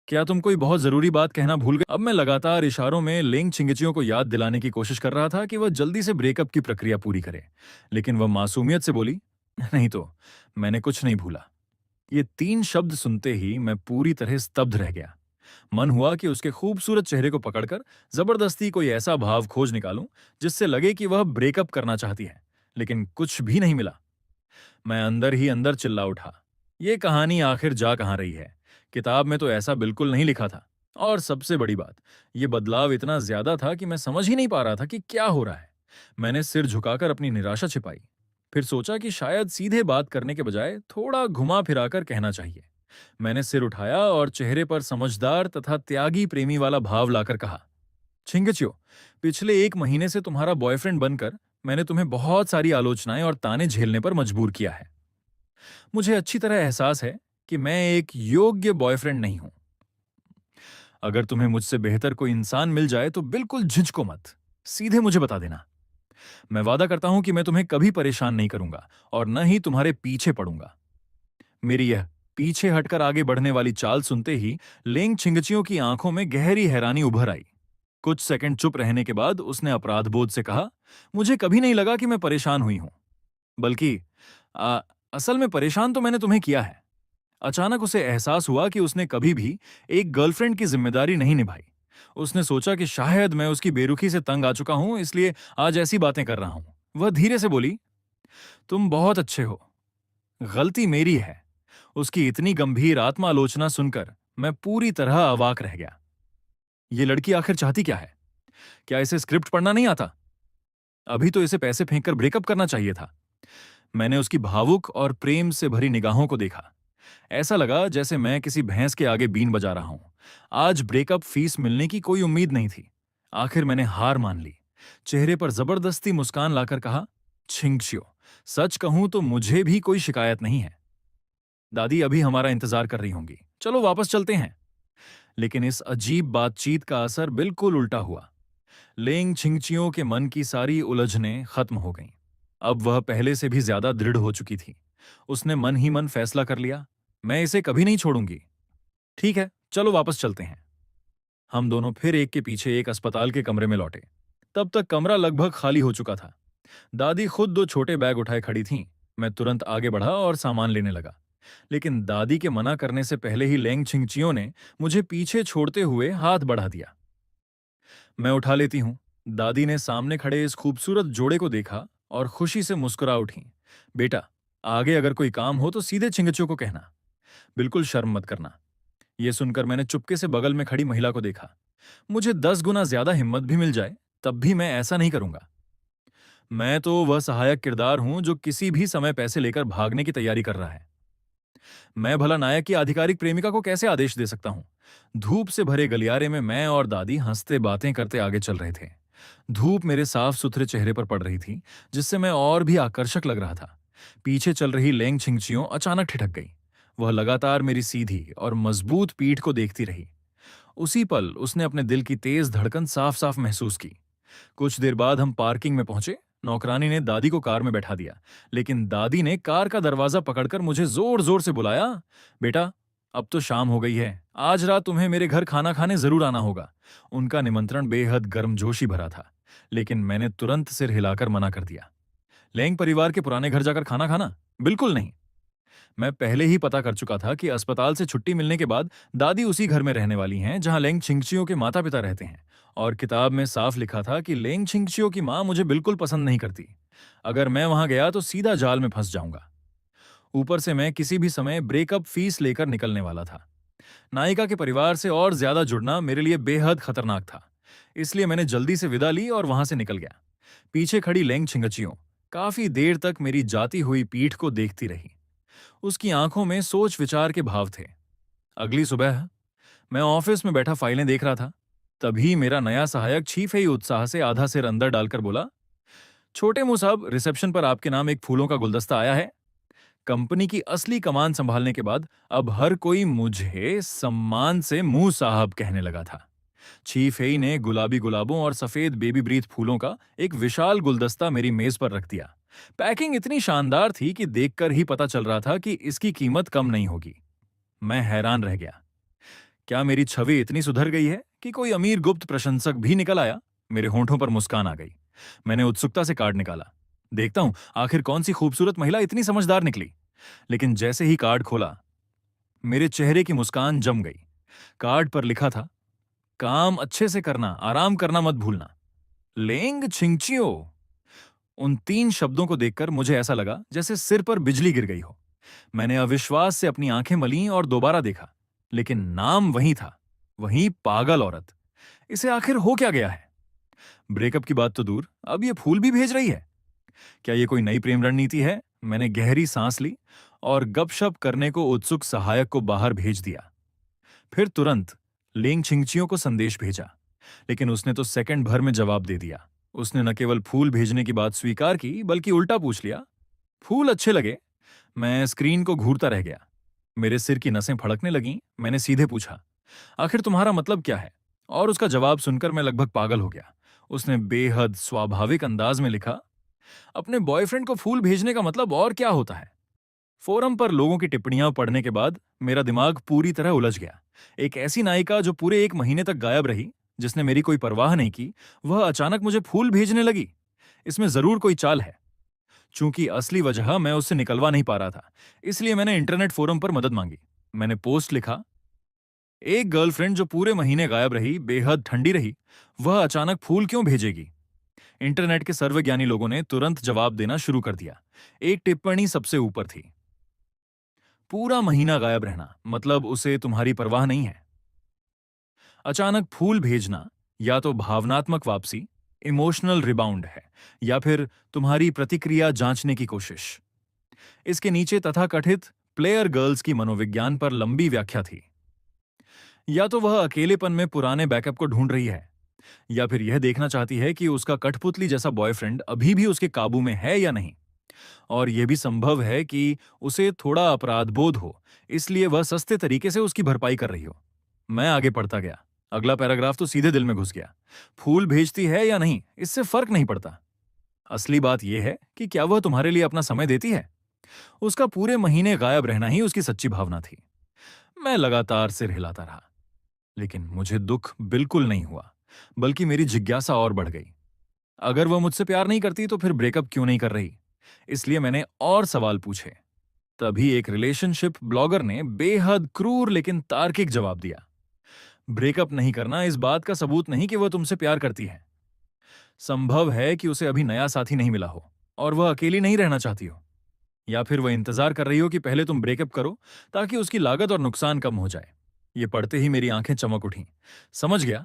क्या तुम कोई बहुत जरूरी बात कहना भूल गए? अब मैं लगातार इशारों में लेंग छिंगचियो को याद दिलाने की कोशिश कर रहा था कि वह जल्दी से ब्रेकअप की प्रक्रिया पूरी करे, लेकिन वह मासूमियत से बोली, नहीं तो, मैंने कुछ नहीं भूला। ये 3 शब्द सुनते ही मैं पूरी तरह स्तब्ध रह गया। मन हुआ कि उसके खूबसूरत चेहरे को पकड़कर जबरदस्ती कोई ऐसा भाव खोज निकालूं जिससे लगे कि वह ब्रेकअप करना चाहती है, लेकिन कुछ भी नहीं मिला। मैं अंदर ही अंदर चिल्ला उठा, ये कहानी आखिर जा कहां रही है? किताब में तो ऐसा बिल्कुल नहीं लिखा था। और सबसे बड़ी बात, ये बदलाव इतना ज्यादा था कि मैं समझ ही नहीं पा रहा था कि क्या हो रहा है। मैंने सिर झुकाकर अपनी निराशा छिपाई। फिर सोचा कि शायद सीधे बात करने के बजाय थोड़ा घुमा फिराकर कहना चाहिए। मैंने सिर उठाया और चेहरे पर समझदार तथा त्यागी प्रेमी वाला भाव लाकर कहा, छिंगचियो, पिछले 1 महीने से तुम्हारा बॉयफ्रेंड बनकर मैंने तुम्हें बहुत सारी आलोचनाएं और ताने झेलने पर मजबूर किया है। मुझे अच्छी तरह एहसास है कि मैं एक योग्य बॉयफ्रेंड नहीं हूं। अगर तुम्हें मुझसे बेहतर कोई इंसान मिल जाए तो बिल्कुल झिझको मत, सीधे मुझे बता देना। मैं वादा करता हूं कि मैं तुम्हें कभी परेशान नहीं करूंगा और न ही तुम्हारे पीछे पड़ूंगा। मेरी यह पीछे हटकर आगे बढ़ने वाली चाल सुनते ही लेंग छिंगचियों की आंखों में गहरी हैरानी उभर आई। कुछ सेकंड चुप रहने के बाद उसने अपराधबोध से कहा, मुझे कभी नहीं लगा कि मैं परेशान हुई हूं, बल्कि आ, असल में परेशान तो मैंने तुम्हें किया है। अचानक उसे एहसास हुआ कि उसने कभी भी एक गर्लफ्रेंड की जिम्मेदारी नहीं निभाई। उसने सोचा कि शायद मैं उसकी बेरुखी से तंग आ चुका हूं, इसलिए आज ऐसी बातें कर रहा हूं। वह धीरे से बोली, तुम बहुत अच्छे हो, गलती मेरी है। उसकी इतनी गंभीर आत्मालोचना सुनकर मैं पूरी तरह अवाक रह गया। ये लड़की आखिर चाहती क्या है? क्या इसे स्क्रिप्ट पढ़ना नहीं आता? अभी तो इसे पैसे फेंककर ब्रेकअप करना चाहिए था। मैंने उसकी भावुक और प्रेम से भरी निगाहों को देखा। ऐसा लगा जैसे मैं किसी भैंस के आगे बीन बजा रहा हूं। आज ब्रेकअप फीस मिलने की कोई उम्मीद नहीं थी। आखिर मैंने हार मान ली। चेहरे पर जबरदस्ती मुस्कान लाकर कहा, छिंगचियो, सच कहूं तो मुझे भी कोई शिकायत नहीं है। दादी अभी हमारा इंतजार कर रही होंगी, चलो वापस चलते हैं। लेकिन इस अजीब बातचीत का असर बिल्कुल उल्टा हुआ। लेंग छिंगचियों के मन की सारी उलझनें खत्म हो गईं। अब वह पहले से भी ज्यादा दृढ़ हो चुकी थी। उसने मन ही मन फैसला कर लिया, मैं इसे कभी नहीं छोड़ूंगी। ठीक है, चलो वापस चलते हैं। हम दोनों फिर एक के पीछे एक अस्पताल के कमरे में लौटे। तब तक कमरा लगभग खाली हो चुका था। दादी खुद 2 छोटे बैग उठाए खड़ी थीं। मैं तुरंत आगे बढ़ा और सामान लेने लगा। लेकिन दादी के मना करने से पहले ही लेंग छिंगचियों ने मुझे पीछे छोड़ते हुए हाथ बढ़ा दिया। मैं उठा लेती हूँ। दादी ने सामने खड़े इस खूबसूरत जोड़े को देखा और खुशी से मुस्कुरा उठी। बेटा, आगे अगर कोई काम हो तो सीधे छिंगचियों को कहना, बिल्कुल शर्म मत करना। यह सुनकर मैंने चुपके से बगल में खड़ी महिला को देखा। मुझे 10 गुना ज्यादा हिम्मत भी मिल जाए तब भी मैं ऐसा नहीं करूंगा। मैं तो वह सहायक किरदार हूं जो किसी भी समय पैसे लेकर भागने की तैयारी कर रहा है। मैं भला नायक की आधिकारिक प्रेमिका को कैसे आदेश दे सकता हूं? धूप से भरे गलियारे में मैं और दादी हंसते बातें करते आगे चल रहे थे। धूप मेरे साफ सुथरे चेहरे पर पड़ रही थी, जिससे मैं और भी आकर्षक लग रहा था। पीछे चल रही लेंग छिंगचियों अचानक ठिठक गई। वह लगातार मेरी सीधी और मजबूत पीठ को देखती रही। उसी पल उसने अपने दिल की तेज धड़कन साफ साफ महसूस की। कुछ देर बाद हम पार्किंग में पहुंचे। नौकरानी ने दादी को कार में बैठा दिया, लेकिन दादी ने कार का दरवाजा पकड़कर मुझे जोर जोर से बुलाया, बेटा, अब तो शाम हो गई है, आज रात तुम्हें मेरे घर खाना खाने जरूर आना होगा। उनका निमंत्रण बेहद गर्मजोशी भरा था, लेकिन मैंने तुरंत सिर हिलाकर मना कर दिया। लेंग परिवार के पुराने घर जाकर खाना खाना? बिल्कुल नहीं। मैं पहले ही पता कर चुका था कि अस्पताल से छुट्टी मिलने के बाद दादी उसी घर में रहने वाली हैं जहां लेंग छिंगचियों के माता पिता रहते हैं। और किताब में साफ लिखा था कि लेंग छिंगचियों की मां मुझे बिल्कुल पसंद नहीं करती। अगर मैं वहां गया तो सीधा जाल में फंस जाऊंगा। ऊपर से मैं किसी भी समय ब्रेकअप फीस लेकर निकलने वाला था। नायिका के परिवार से और ज्यादा जुड़ना मेरे लिए बेहद खतरनाक था। इसलिए मैंने जल्दी से विदा ली और वहां से निकल गया। पीछे खड़ी लेंग छिंगचियों काफी देर तक मेरी जाती हुई पीठ को देखती रही। उसकी आंखों में सोच विचार के भाव थे। अगली सुबह मैं ऑफिस में बैठा फाइलें देख रहा था। तभी मेरा नया सहायक छीफे ही उत्साह से आधा सिर अंदर डालकर बोला, छोटे मुंह साहब, रिसेप्शन पर आपके नाम एक फूलों का गुलदस्ता आया है। कंपनी की असली कमान संभालने के बाद अब हर कोई मुझे सम्मान से मुंह साहब कहने लगा था। चीफ हेई ने गुलाबी गुलाबों और सफेद बेबी ब्रीथ फूलों का एक विशाल गुलदस्ता मेरी मेज पर रख दिया। पैकिंग इतनी शानदार थी कि देखकर ही पता चल रहा था कि इसकी कीमत कम नहीं होगी। मैं हैरान रह गया। क्या मेरी छवि इतनी सुधर गई है कि कोई अमीर गुप्त प्रशंसक भी निकल आया? मेरे होंठों पर मुस्कान आ गई। मैंने उत्सुकता से कार्ड निकाला। देखता हूं आखिर कौन सी खूबसूरत महिला इतनी समझदार निकली। लेकिन जैसे ही कार्ड खोला, मेरे चेहरे की मुस्कान जम गई। कार्ड पर लिखा था, काम अच्छे से करना, आराम करना मत भूलना, लेंग छिंगचियो। उन 3 शब्दों को देखकर मुझे ऐसा लगा जैसे सिर पर बिजली गिर गई हो। मैंने अविश्वास से अपनी आंखें मलीं और दोबारा देखा, लेकिन नाम वही था, वही पागल औरत। इसे आखिर हो क्या गया है? ब्रेकअप की बात तो दूर, अब ये फूल भी भेज रही है। क्या ये कोई नई प्रेम रणनीति है? मैंने गहरी सांस ली और गपशप करने को उत्सुक सहायक को बाहर भेज दिया। फिर तुरंत लेंग छिंगचियों को संदेश भेजा, लेकिन उसने तो सेकंड भर में जवाब दे दिया। उसने न केवल फूल भेजने की बात स्वीकार की, बल्कि उल्टा पूछ लिया, फूल अच्छे लगे? मैं स्क्रीन को घूरता रह गया। मेरे सिर की नसें फड़कने लगीं। मैंने सीधे पूछा, आखिर तुम्हारा मतलब क्या है? और उसका जवाब सुनकर मैं लगभग पागल हो गया। उसने बेहद स्वाभाविक अंदाज में लिखा, अपने बॉयफ्रेंड को फूल भेजने का मतलब और क्या होता है? फोरम पर लोगों की टिप्पणियां पढ़ने के बाद मेरा दिमाग पूरी तरह उलझ गया। एक ऐसी नायिका जो पूरे 1 महीने तक गायब रही, जिसने मेरी कोई परवाह नहीं की, वह अचानक मुझे फूल भेजने लगी। इसमें जरूर कोई चाल है। चूंकि असली वजह मैं उससे निकलवा नहीं पा रहा था, इसलिए मैंने इंटरनेट फोरम पर मदद मांगी। मैंने पोस्ट लिखा, एक गर्लफ्रेंड जो पूरे महीने गायब रही, बेहद ठंडी रही, वह अचानक फूल क्यों भेजेगी? इंटरनेट के सर्वज्ञानी लोगों ने तुरंत जवाब देना शुरू कर दिया। एक टिप्पणी सबसे ऊपर थी, पूरा महीना गायब रहना मतलब उसे तुम्हारी परवाह नहीं है। अचानक फूल भेजना या तो भावनात्मक वापसी, इमोशनल रिबाउंड है, या फिर तुम्हारी प्रतिक्रिया जांचने की कोशिश। इसके नीचे तथाकथित प्लेयर गर्ल्स की मनोविज्ञान पर लंबी व्याख्या थी। या तो वह अकेलेपन में पुराने बैकअप को ढूंढ रही है, या फिर यह देखना चाहती है कि उसका कठपुतली जैसा बॉयफ्रेंड अभी भी उसके काबू में है या नहीं। और यह भी संभव है कि उसे थोड़ा अपराध बोध हो, इसलिए वह सस्ते तरीके से उसकी भरपाई कर रही हो। मैं आगे पढ़ता गया। अगला पैराग्राफ तो सीधे दिल में घुस गया। फूल भेजती है या नहीं, इससे फर्क नहीं पड़ता। असली बात यह है कि क्या वह तुम्हारे लिए अपना समय देती है। उसका पूरे महीने गायब रहना ही उसकी सच्ची भावना थी। मैं लगातार सिर हिलाता रहा, लेकिन मुझे दुख बिल्कुल नहीं हुआ, बल्कि मेरी जिज्ञासा और बढ़ गई। अगर वह मुझसे प्यार नहीं करती तो फिर ब्रेकअप क्यों नहीं कर रही। इसलिए मैंने और सवाल पूछे। तभी एक रिलेशनशिप ब्लॉगर ने बेहद क्रूर लेकिन तार्किक जवाब दिया। ब्रेकअप नहीं करना इस बात का सबूत नहीं कि वह तुमसे प्यार करती है। संभव है कि उसे अभी नया साथी नहीं मिला हो और वह अकेली नहीं रहना चाहती हो, या फिर वह इंतजार कर रही हो कि पहले तुम ब्रेकअप करो ताकि उसकी लागत और नुकसान कम हो जाए। ये पढ़ते ही मेरी आंखें चमक उठीं। समझ गया,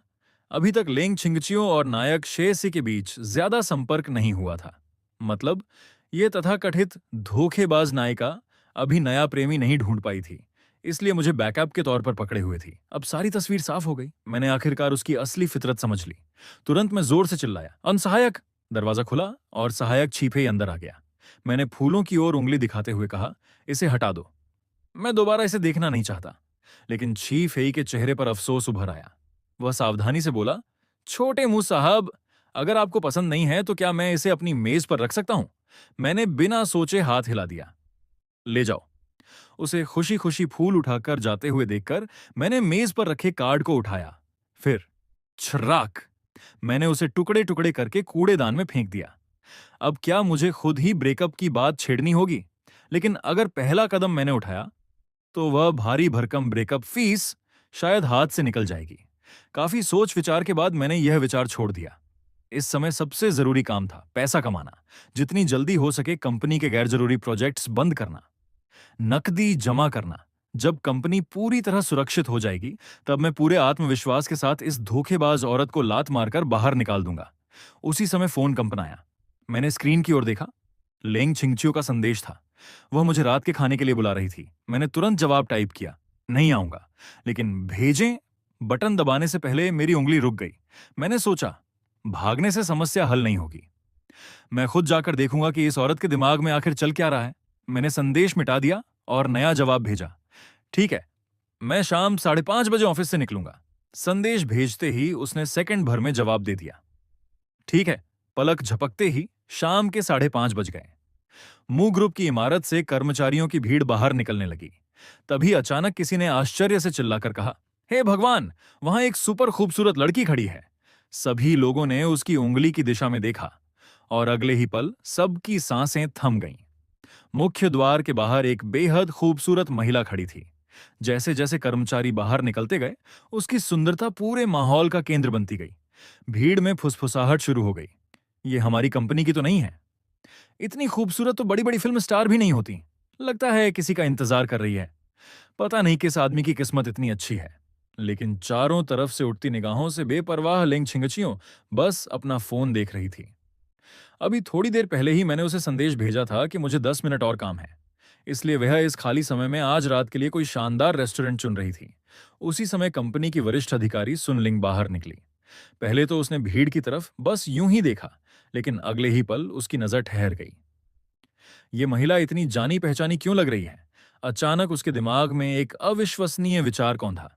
अभी तक लेंग छिंगचियो और नायक शेसी के बीच ज्यादा संपर्क नहीं हुआ था। मतलब ये तथाकथित धोखेबाज नायिका अभी नया प्रेमी नहीं ढूंढ पाई थी, इसलिए मुझे बैकअप के तौर पर पकड़े हुए थी। अब सारी तस्वीर साफ हो गई। मैंने आखिरकार उसकी असली फितरत समझ ली। तुरंत मैं जोर से चिल्लाया, अनसहायक। दरवाजा खुला और सहायक छिपे ही अंदर आ गया। मैंने फूलों की ओर उंगली दिखाते हुए कहा, इसे हटा दो। मैं दोबारा इसे देखना नहीं चाहता। लेकिन छी फेई के चेहरे पर अफसोस उभर आया। वह सावधानी से बोला, छोटे मुंह साहब, अगर आपको पसंद नहीं है तो क्या मैं इसे अपनी मेज पर रख सकता हूं। मैंने बिना सोचे हाथ हिला दिया। ले जाओ। उसे खुशी खुशी फूल उठाकर जाते हुए देखकर मैंने मेज पर रखे कार्ड को उठाया। फिर छर्राक, मैंने उसे टुकड़े टुकड़े करके कूड़ेदान में फेंक दिया। अब क्या मुझे खुद ही ब्रेकअप की बात छेड़नी होगी। लेकिन अगर पहला कदम मैंने उठाया तो वह भारी भरकम ब्रेकअप फीस शायद हाथ से निकल जाएगी। काफी सोच विचार के बाद मैंने यह विचार छोड़ दिया। इस समय सबसे जरूरी काम था पैसा कमाना, जितनी जल्दी हो सके कंपनी के गैर जरूरी प्रोजेक्ट्स बंद करना, नकदी जमा करना। जब कंपनी पूरी तरह सुरक्षित हो जाएगी तब मैं पूरे आत्मविश्वास के साथ इस धोखेबाज औरत को लात मारकर बाहर निकाल दूंगा। उसी समय फोन कंपनाया। मैंने स्क्रीन की ओर देखा। लेंग छिंगचियो का संदेश था। वह मुझे रात के खाने के लिए बुला रही थी। मैंने तुरंत जवाब टाइप किया, नहीं आऊंगा। लेकिन भेजें बटन दबाने से पहले मेरी उंगली रुक गई। मैंने सोचा, भागने से समस्या हल नहीं होगी। मैं खुद जाकर देखूंगा कि इस औरत के दिमाग में आखिर चल क्या रहा है। मैंने संदेश मिटा दिया और नया जवाब भेजा, ठीक है, मैं शाम 5:30 बजे ऑफिस से निकलूंगा। संदेश भेजते ही उसने सेकंड भर में जवाब दे दिया, ठीक है। पलक झपकते ही शाम के 5:30 बज गए। मू ग्रुप की इमारत से कर्मचारियों की भीड़ बाहर निकलने लगी। तभी अचानक किसी ने आश्चर्य से चिल्लाकर कहा, हे भगवान, वहां एक सुपर खूबसूरत लड़की खड़ी है। सभी लोगों ने उसकी उंगली की दिशा में देखा और अगले ही पल सबकी सांसें थम गईं। मुख्य द्वार के बाहर एक बेहद खूबसूरत महिला खड़ी थी। जैसे जैसे कर्मचारी बाहर निकलते गए, उसकी सुंदरता पूरे माहौल का केंद्र बनती गई। भीड़ में फुसफुसाहट शुरू हो गई, ये हमारी कंपनी की तो नहीं है। इतनी खूबसूरत तो बड़ी बड़ी फिल्म स्टार भी नहीं होती। लगता है किसी का इंतजार कर रही है। पता नहीं किस आदमी की किस्मत इतनी अच्छी है। लेकिन चारों तरफ से उठती निगाहों से बेपरवाह लेंग छिंगचियो बस अपना फोन देख रही थी। अभी थोड़ी देर पहले ही मैंने उसे संदेश भेजा था कि मुझे 10 मिनट और काम है, इसलिए वह इस खाली समय में आज रात के लिए कोई शानदार रेस्टोरेंट चुन रही थी। उसी समय कंपनी की वरिष्ठ अधिकारी सुनलिंग बाहर निकली। पहले तो उसने भीड़ की तरफ बस यूं ही देखा, लेकिन अगले ही पल उसकी नजर ठहर गई। ये महिला इतनी जानी पहचानी क्यों लग रही है। अचानक उसके दिमाग में एक अविश्वसनीय विचार कौंधा,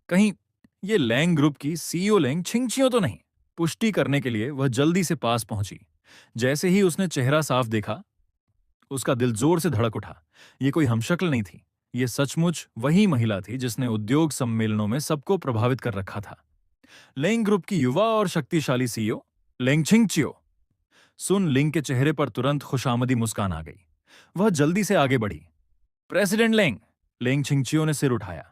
कहीं ये लैंग ग्रुप की सीईओ लेंग छिंगचियो तो नहीं। पुष्टि करने के लिए वह जल्दी से पास पहुंची। जैसे ही उसने चेहरा साफ देखा, उसका दिल जोर से धड़क उठा। ये कोई हमशक्ल नहीं थी, ये सचमुच वही महिला थी जिसने उद्योग सम्मेलनों में सबको प्रभावित कर रखा था। लेंग ग्रुप की युवा और शक्तिशाली सीईओ लेंग छिंगचियो। सुन लिंग के चेहरे पर तुरंत खुशामदी मुस्कान आ गई। वह जल्दी से आगे बढ़ी। President Laing. लेंग छिंगचियो ने सिर उठाया।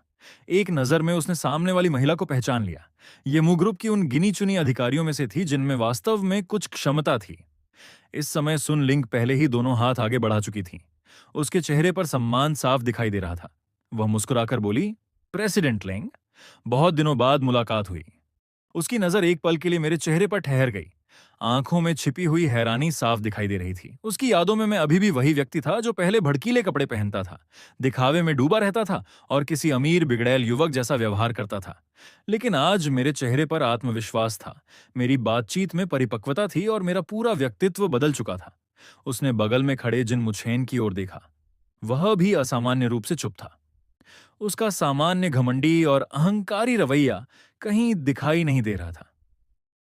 एक नजर में उसने सामने वाली महिला को पहचान लिया। ये मू ग्रुप की उन गिनी चुनी अधिकारियों में से थी जिनमें वास्तव में कुछ क्षमता थी। इस समय सुन लिंग पहले ही दोनों हाथ आगे बढ़ा चुकी थी। उसके चेहरे पर सम्मान साफ दिखाई दे रहा था। वह मुस्कुराकर बोली, प्रेसिडेंट लेंग, बहुत दिनों बाद मुलाकात हुई। उसकी नजर एक पल के लिए मेरे चेहरे पर ठहर गई। आंखों में छिपी हुई हैरानी साफ दिखाई दे रही थी। उसकी यादों में मैं अभी भी वही व्यक्ति था जो पहले भड़कीले कपड़े पहनता था, दिखावे में डूबा रहता था और किसी अमीर बिगड़ैल युवक जैसा व्यवहार करता था। लेकिन आज मेरे चेहरे पर आत्मविश्वास था, मेरी बातचीत में परिपक्वता थी और मेरा पूरा व्यक्तित्व बदल चुका था। उसने बगल में खड़े जिन मुछेन की ओर देखा। वह भी असामान्य रूप से चुप था। उसका सामान्य घमंडी और अहंकारी रवैया कहीं दिखाई नहीं दे रहा था।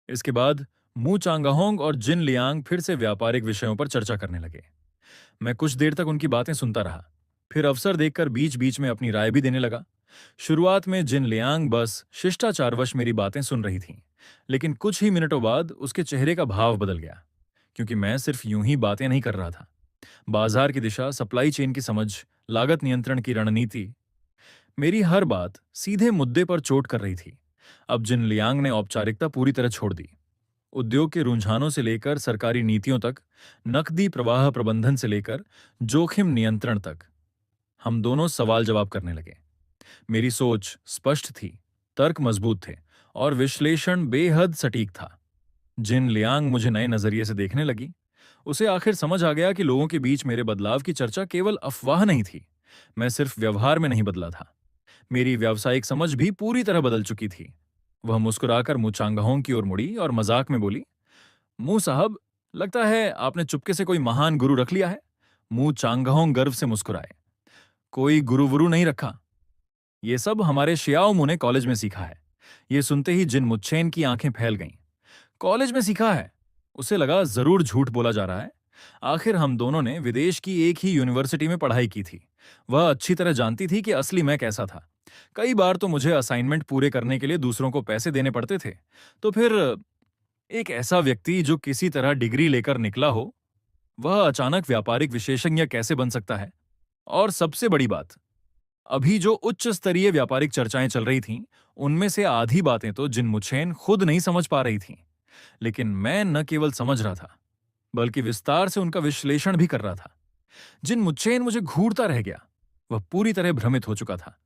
इसके बाद मू चांगाहोंग और जिन लियांग फिर से व्यापारिक विषयों पर चर्चा करने लगे। मैं कुछ देर तक उनकी बातें सुनता रहा, फिर अवसर देखकर बीच बीच में अपनी राय भी देने लगा। शुरुआत में जिन लियांग बस शिष्टाचारवश मेरी बातें सुन रही थीं, लेकिन कुछ ही मिनटों बाद उसके चेहरे का भाव बदल गया, क्योंकि मैं सिर्फ यूं ही बातें नहीं कर रहा था। बाजार की दिशा, सप्लाई चेन की समझ, लागत नियंत्रण की रणनीति, मेरी हर बात सीधे मुद्दे पर चोट कर रही थी। अब जिन लियांग ने औपचारिकता पूरी तरह छोड़ दी। उद्योग के रुझानों से लेकर सरकारी नीतियों तक, नकदी प्रवाह प्रबंधन से लेकर जोखिम नियंत्रण तक, हम दोनों सवाल जवाब करने लगे। मेरी सोच स्पष्ट थी, तर्क मजबूत थे और विश्लेषण बेहद सटीक था। जिन लियांग मुझे नए नजरिए से देखने लगी। उसे आखिर समझ आ गया कि लोगों के बीच मेरे बदलाव की चर्चा केवल अफवाह नहीं थी। मैं सिर्फ व्यवहार में नहीं बदला था, मेरी व्यावसायिक समझ भी पूरी तरह बदल चुकी थी। वह मुस्कुराकर मुंह चांगाहों की ओर मुड़ी और मजाक में बोली, मुंह साहब, लगता है आपने चुपके से कोई महान गुरु रख लिया है। मुंह चांगाहों गर्व से मुस्कुराए, कोई गुरु वुरु नहीं रखा। ये सब हमारे शियाओ मुंह ने कॉलेज में सीखा है। ये सुनते ही जिन मुच्छेन की आंखें फैल गईं। कॉलेज में सीखा है? उसे लगा जरूर झूठ बोला जा रहा है। आखिर हम दोनों ने विदेश की एक ही यूनिवर्सिटी में पढ़ाई की थी। वह अच्छी तरह जानती थी कि असली मैं कैसा था। कई बार तो मुझे असाइनमेंट पूरे करने के लिए दूसरों को पैसे देने पड़ते थे। तो फिर एक ऐसा व्यक्ति जो किसी तरह डिग्री लेकर निकला हो, वह अचानक व्यापारिक विशेषज्ञ कैसे बन सकता है? और सबसे बड़ी बात, अभी जो उच्च स्तरीय व्यापारिक चर्चाएं चल रही थीं, उनमें से आधी बातें तो जिन मुछेन खुद नहीं समझ पा रही थीं। लेकिन मैं न केवल समझ रहा था, बल्कि विस्तार से उनका विश्लेषण भी कर रहा था। जिन मुच्छेन मुझे घूरता रह गया। वह पूरी तरह भ्रमित हो चुका था।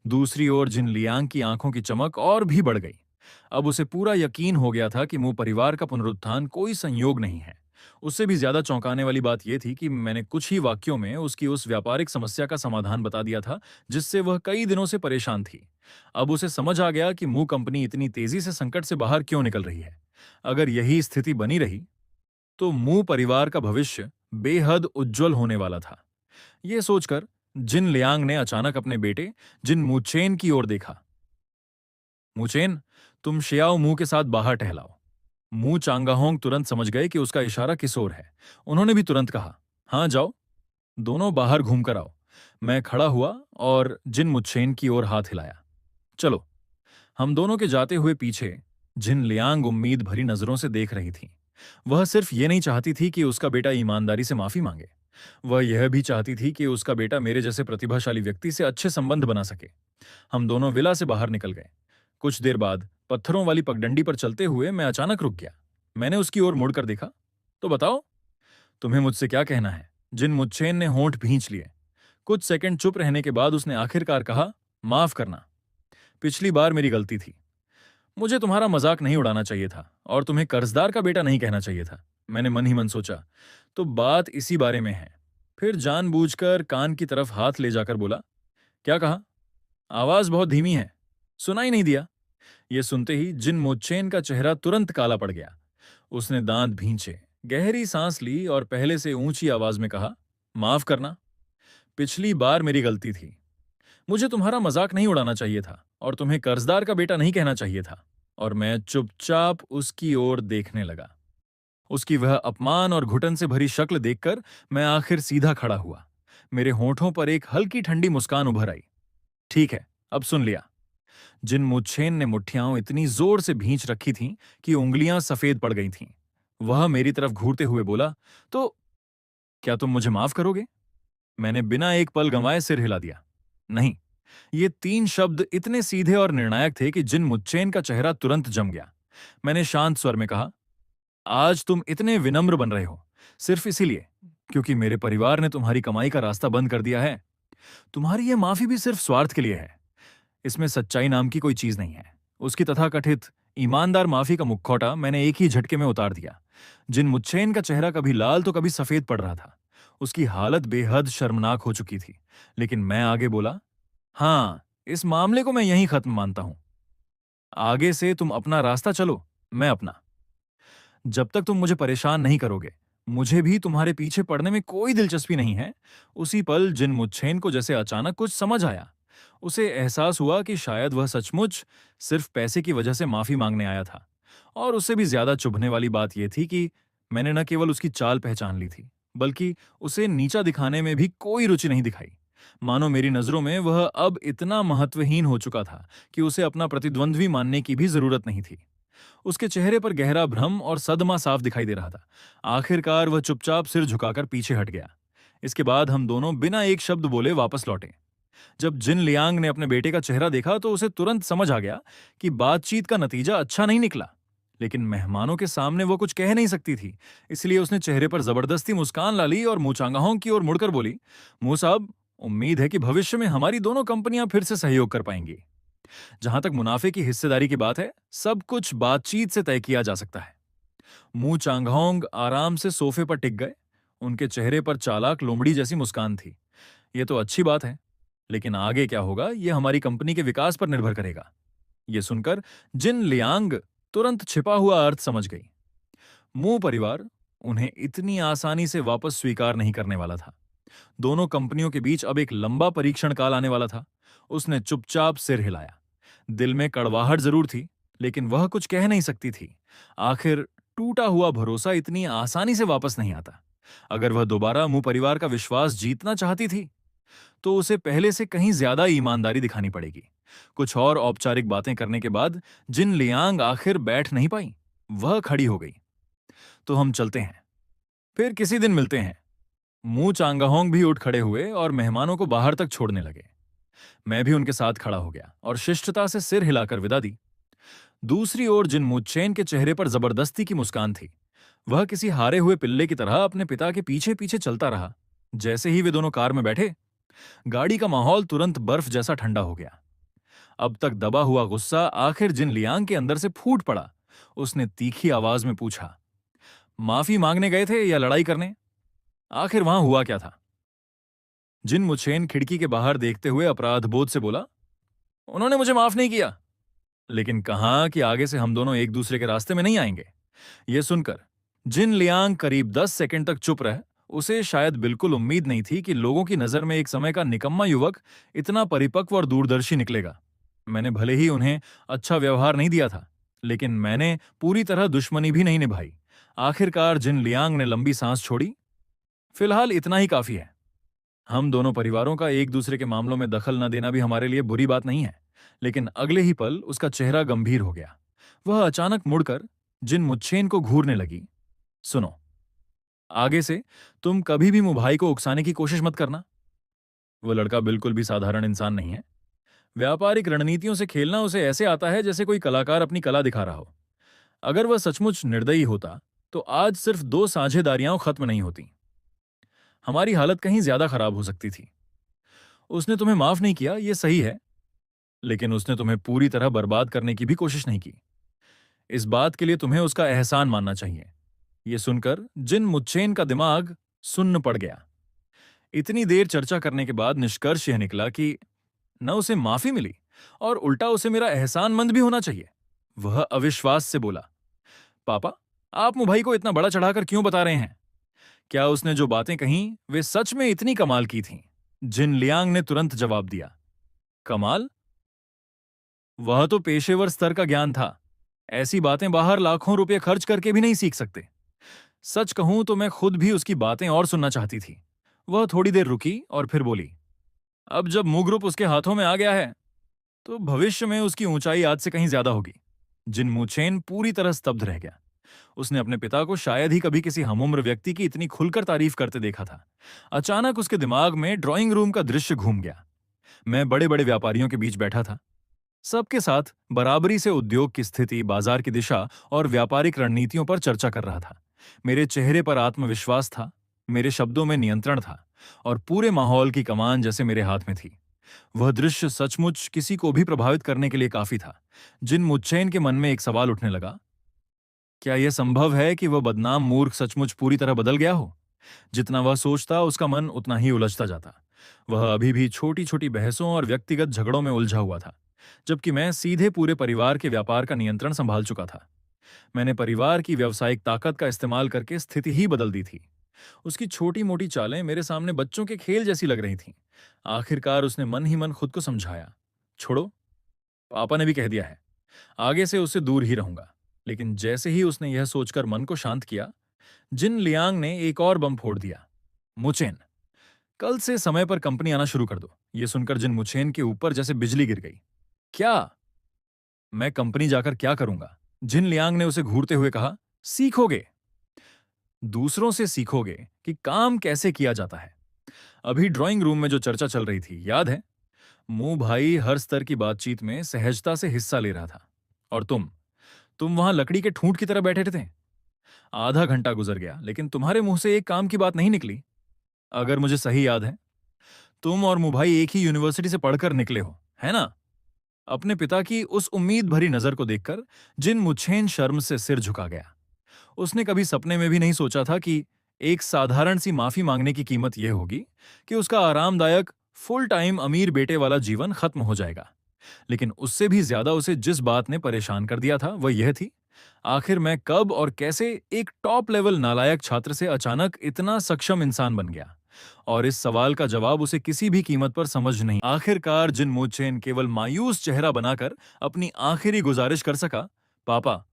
दूसरी ओर जिन लियांग की आंखों की चमक और भी बढ़ गई। अब उसे पूरा यकीन हो गया था कि मुंह परिवार का पुनरुत्थान कोई संयोग नहीं है। उससे भी ज्यादा चौंकाने वाली बात यह थी कि मैंने कुछ ही वाक्यों में उसकी उस व्यापारिक समस्या का समाधान बता दिया था, जिससे वह कई दिनों से परेशान थी। अब उसे समझ आ गया कि मुंह कंपनी इतनी तेजी से संकट से बाहर क्यों निकल रही है। अगर यही स्थिति बनी रही तो मुंह परिवार का भविष्य बेहद उज्जवल होने वाला था। यह सोचकर जिन लियांग ने अचानक अपने बेटे जिन मुचेन की ओर देखा। मुचेन, तुम शियाओ मुंह के साथ बाहर टहलाओ। मुंह चांगाहोंग तुरंत समझ गए कि उसका इशारा किस ओर है। उन्होंने भी तुरंत कहा, हां जाओ, दोनों बाहर घूमकर आओ। मैं खड़ा हुआ और जिन मुचेन की ओर हाथ हिलाया। चलो। हम दोनों के जाते हुए पीछे जिन लियांग उम्मीद भरी नजरों से देख रही थी। वह सिर्फ ये नहीं चाहती थी कि उसका बेटा ईमानदारी से माफी मांगे, वह यह भी चाहती थी कि उसका बेटा मेरे जैसे प्रतिभाशाली व्यक्ति से अच्छे संबंध बना सके। हम दोनों विला से बाहर निकल गए। कुछ देर बाद पत्थरों वाली पगडंडी पर चलते हुए मैं अचानक रुक गया। मैंने उसकी ओर मुड़कर देखा। तो बताओ, तुम्हें मुझसे क्या कहना है? जिन मुच्छेन ने होंठ भींच लिए। कुछ सेकंड चुप रहने के बाद उसने आखिरकार कहा, माफ करना, पिछली बार मेरी गलती थी। मुझे तुम्हारा मजाक नहीं उड़ाना चाहिए था और तुम्हें कर्जदार का बेटा नहीं कहना चाहिए था। मैंने मन ही मन सोचा, तो बात इसी बारे में है। फिर जानबूझकर कान की तरफ हाथ ले जाकर बोला, क्या कहा? आवाज बहुत धीमी है, सुनाई नहीं दिया। यह सुनते ही जिन मोचेन का चेहरा तुरंत काला पड़ गया। उसने दांत भींचे, गहरी सांस ली और पहले से ऊंची आवाज में कहा, माफ करना, पिछली बार मेरी गलती थी। मुझे तुम्हारा मजाक नहीं उड़ाना चाहिए था और तुम्हें कर्जदार का बेटा नहीं कहना चाहिए था। और मैं चुपचाप उसकी ओर देखने लगा। उसकी वह अपमान और घुटन से भरी शक्ल देखकर मैं आखिर सीधा खड़ा हुआ। मेरे होठों पर एक हल्की ठंडी मुस्कान उभर आई। ठीक है, अब सुन लिया। जिन मुच्छेन ने मुट्ठियां इतनी जोर से भींच रखी थीं कि उंगलियां सफेद पड़ गई थीं। वह मेरी तरफ घूरते हुए बोला, तो क्या तुम मुझे माफ करोगे? मैंने बिना एक पल गंवाए सिर हिला दिया। नहीं। ये 3 शब्द इतने सीधे और निर्णायक थे कि जिन मुच्चेन का चेहरा तुरंत जम गया। मैंने शांत स्वर में कहा, आज तुम इतने विनम्र बन रहे हो सिर्फ इसीलिए क्योंकि मेरे परिवार ने तुम्हारी कमाई का रास्ता बंद कर दिया है। तुम्हारी यह माफी भी सिर्फ स्वार्थ के लिए है। इसमें सच्चाई नाम की कोई चीज नहीं है। उसकी तथाकथित ईमानदार माफी का मुखौटा मैंने एक ही झटके में उतार दिया। जिन मुच्छेन का चेहरा कभी लाल तो कभी सफेद पड़ रहा था। उसकी हालत बेहद शर्मनाक हो चुकी थी। लेकिन मैं आगे बोला, हाँ, इस मामले को मैं यहीं खत्म मानता हूं। आगे से तुम अपना रास्ता चलो, मैं अपना। जब तक तुम मुझे परेशान नहीं करोगे, मुझे भी तुम्हारे पीछे पड़ने में कोई दिलचस्पी नहीं है। उसी पल जिन मुच्छेन को जैसे अचानक कुछ समझ आया। उसे एहसास हुआ कि शायद वह सचमुच सिर्फ पैसे की वजह से माफी मांगने आया था। और उससे भी ज्यादा चुभने वाली बात यह थी कि मैंने न केवल उसकी चाल पहचान ली थी, बल्कि उसे नीचा दिखाने में भी कोई रुचि नहीं दिखाई। मानो मेरी नजरों में वह अब इतना महत्वहीन हो चुका था कि उसे अपना प्रतिद्वंद्वी मानने की भी जरूरत नहीं थी। उसके चेहरे पर गहरा भ्रम और सदमा साफ दिखाई दे रहा था। आखिरकार वह चुपचाप सिर झुकाकर पीछे हट गया। इसके बाद हम दोनों बिना एक शब्द बोले वापस लौटे। जब जिन लियांग ने अपने बेटे का चेहरा देखा तो उसे तुरंत समझ आ गया कि बातचीत का नतीजा अच्छा नहीं निकला। लेकिन मेहमानों के सामने वो कुछ कह नहीं सकती थी, इसलिए उसने चेहरे पर जबरदस्ती मुस्कान ला ली और मूचांगाहों की ओर मुड़कर बोली, मुंह साहब, उम्मीद है कि भविष्य में हमारी दोनों कंपनियां फिर से सहयोग कर पाएंगी। जहां तक मुनाफे की हिस्सेदारी की बात है, सब कुछ बातचीत से तय किया जा सकता है। मू चांगहोंग आराम से सोफे पर टिक गए। उनके चेहरे पर चालाक लोमड़ी जैसी मुस्कान थी। यह तो अच्छी बात है, लेकिन आगे क्या होगा यह हमारी कंपनी के विकास पर निर्भर करेगा। यह सुनकर जिन लियांग तुरंत छिपा हुआ अर्थ समझ गई। मू परिवार उन्हें इतनी आसानी से वापस स्वीकार नहीं करने वाला था। दोनों कंपनियों के बीच अब एक लंबा परीक्षण काल आने वाला था। उसने चुपचाप सिर हिलाया। दिल में कड़वाहट जरूर थी, लेकिन वह कुछ कह नहीं सकती थी। आखिर टूटा हुआ भरोसा इतनी आसानी से वापस नहीं आता। अगर वह दोबारा मू परिवार का विश्वास जीतना चाहती थी, तो उसे पहले से कहीं ज्यादा ईमानदारी दिखानी पड़ेगी। कुछ और औपचारिक बातें करने के बाद जिन लियांग आखिर बैठ नहीं पाई। वह खड़ी हो गई। तो हम चलते हैं, फिर किसी दिन मिलते हैं। मू चांगाहोंग भी उठ खड़े हुए और मेहमानों को बाहर तक छोड़ने लगे। मैं भी उनके साथ खड़ा हो गया और शिष्टता से सिर हिलाकर विदा दी। दूसरी ओर जिन मुच्चेन के चेहरे पर जबरदस्ती की मुस्कान थी। वह किसी हारे हुए पिल्ले की तरह अपने पिता के पीछे पीछे चलता रहा। जैसे ही वे दोनों कार में बैठे, गाड़ी का माहौल तुरंत बर्फ जैसा ठंडा हो गया। अब तक दबा हुआ गुस्सा आखिर जिन लियांग के अंदर से फूट पड़ा। उसने तीखी आवाज में पूछा, माफी मांगने गए थे या लड़ाई करने? आखिर वहां हुआ क्या था? जिन मुछेन खिड़की के बाहर देखते हुए अपराध बोध से बोला, उन्होंने मुझे माफ नहीं किया, लेकिन कहा कि आगे से हम दोनों एक दूसरे के रास्ते में नहीं आएंगे। यह सुनकर जिन लियांग करीब 10 सेकंड तक चुप रहे। उसे शायद बिल्कुल उम्मीद नहीं थी कि लोगों की नजर में एक समय का निकम्मा युवक इतना परिपक्व और दूरदर्शी निकलेगा। मैंने भले ही उन्हें अच्छा व्यवहार नहीं दिया था, लेकिन मैंने पूरी तरह दुश्मनी भी नहीं निभाई। आखिरकार जिन लियांग ने लंबी सांस छोड़ी, फिलहाल इतना ही काफी है। हम दोनों परिवारों का एक दूसरे के मामलों में दखल न देना भी हमारे लिए बुरी बात नहीं है। लेकिन अगले ही पल उसका चेहरा गंभीर हो गया। वह अचानक मुड़कर जिन मुच्छेन को घूरने लगी। सुनो, आगे से तुम कभी भी मुभाई को उकसाने की कोशिश मत करना। वो लड़का बिल्कुल भी साधारण इंसान नहीं है। व्यापारिक रणनीतियों से खेलना उसे ऐसे आता है जैसे कोई कलाकार अपनी कला दिखा रहा हो। अगर वह सचमुच निर्दयी होता, तो आज सिर्फ 2 साझेदारियां खत्म नहीं होती। हमारी हालत कहीं ज्यादा खराब हो सकती थी। उसने तुम्हें माफ नहीं किया, यह सही है, लेकिन उसने तुम्हें पूरी तरह बर्बाद करने की भी कोशिश नहीं की। इस बात के लिए तुम्हें उसका एहसान मानना चाहिए। यह सुनकर जिन मुच्छेन का दिमाग सुन्न पड़ गया। इतनी देर चर्चा करने के बाद निष्कर्ष यह निकला कि न उसे माफी मिली और उल्टा उसे मेरा एहसानमंद भी होना चाहिए। वह अविश्वास से बोला, पापा, आप मुभाई को इतना बड़ा चढ़ाकर क्यों बता रहे हैं? क्या उसने जो बातें कहीं वे सच में इतनी कमाल की थीं? जिन लियांग ने तुरंत जवाब दिया, कमाल? वह तो पेशेवर स्तर का ज्ञान था। ऐसी बातें बाहर लाखों रुपए खर्च करके भी नहीं सीख सकते। सच कहूं तो मैं खुद भी उसकी बातें और सुनना चाहती थी। वह थोड़ी देर रुकी और फिर बोली, अब जब मू ग्रुप उसके हाथों में आ गया है, तो भविष्य में उसकी ऊंचाई आज से कहीं ज्यादा होगी। जिन मुछेन पूरी तरह स्तब्ध रह गया। उसने अपने पिता को शायद ही कभी किसी हमउम्र व्यक्ति की इतनी खुलकर तारीफ करते देखा था। अचानक उसके दिमाग में ड्राइंग रूम का दृश्य घूम गया। मैं बड़े बड़े व्यापारियों के बीच बैठा था। सबके साथ बराबरी से उद्योग की स्थिति, बाजार की दिशा और व्यापारिक रणनीतियों पर चर्चा कर रहा था। मेरे चेहरे पर आत्मविश्वास था, मेरे शब्दों में नियंत्रण था और पूरे माहौल की कमान जैसे मेरे हाथ में थी। वह दृश्य सचमुच किसी को भी प्रभावित करने के लिए काफी था। जिन मुच्चैन के मन में एक सवाल उठने लगा, क्या यह संभव है कि वह बदनाम मूर्ख सचमुच पूरी तरह बदल गया हो? जितना वह सोचता उसका मन उतना ही उलझता जाता। वह अभी भी छोटी छोटी बहसों और व्यक्तिगत झगड़ों में उलझा हुआ था, जबकि मैं सीधे पूरे परिवार के व्यापार का नियंत्रण संभाल चुका था। मैंने परिवार की व्यावसायिक ताकत का इस्तेमाल करके स्थिति ही बदल दी थी। उसकी छोटी मोटी चालें मेरे सामने बच्चों के खेल जैसी लग रही थीं। आखिरकार उसने मन ही मन खुद को समझाया, छोड़ो, पापा ने भी कह दिया है, आगे से उससे दूर ही रहूंगा। लेकिन जैसे ही उसने यह सोचकर मन को शांत किया, जिन लियांग ने एक और बम फोड़ दिया, मुचेन, कल से समय पर कंपनी आना शुरू कर दो। यह सुनकर जिन मुचेन के ऊपर जैसे बिजली गिर गई। क्या? मैं कंपनी जाकर क्या करूंगा? जिन लियांग ने उसे घूरते हुए कहा। सीखोगे, दूसरों से सीखोगे कि काम कैसे किया जाता है। अभी ड्राइंग रूम में जो चर्चा चल रही थी, याद है? मुंह भाई हर स्तर की बातचीत में सहजता से हिस्सा ले रहा था, और तुम वहां लकड़ी के ठूंठ की तरह बैठे थे। आधा घंटा गुजर गया, लेकिन तुम्हारे मुंह से एक काम की बात नहीं निकली। अगर मुझे सही याद है, तुम और मुभाई एक ही यूनिवर्सिटी से पढ़कर निकले हो, है ना? अपने पिता की उस उम्मीद भरी नजर को देखकर जिन मुछेन शर्म से सिर झुका गया। उसने कभी सपने में भी नहीं सोचा था कि एक साधारण सी माफी मांगने की कीमत यह होगी कि उसका आरामदायक फुल टाइम अमीर बेटे वाला जीवन खत्म हो जाएगा। लेकिन उससे भी ज्यादा उसे जिस बात ने परेशान कर दिया था वह यह थी, आखिर मैं कब और कैसे एक टॉप लेवल नालायक छात्र से अचानक इतना सक्षम इंसान बन गया। और इस सवाल का जवाब उसे किसी भी कीमत पर समझ नहीं। आखिरकार जिन मुचेन केवल मायूस चेहरा बनाकर अपनी आखिरी गुजारिश कर सका, पापा,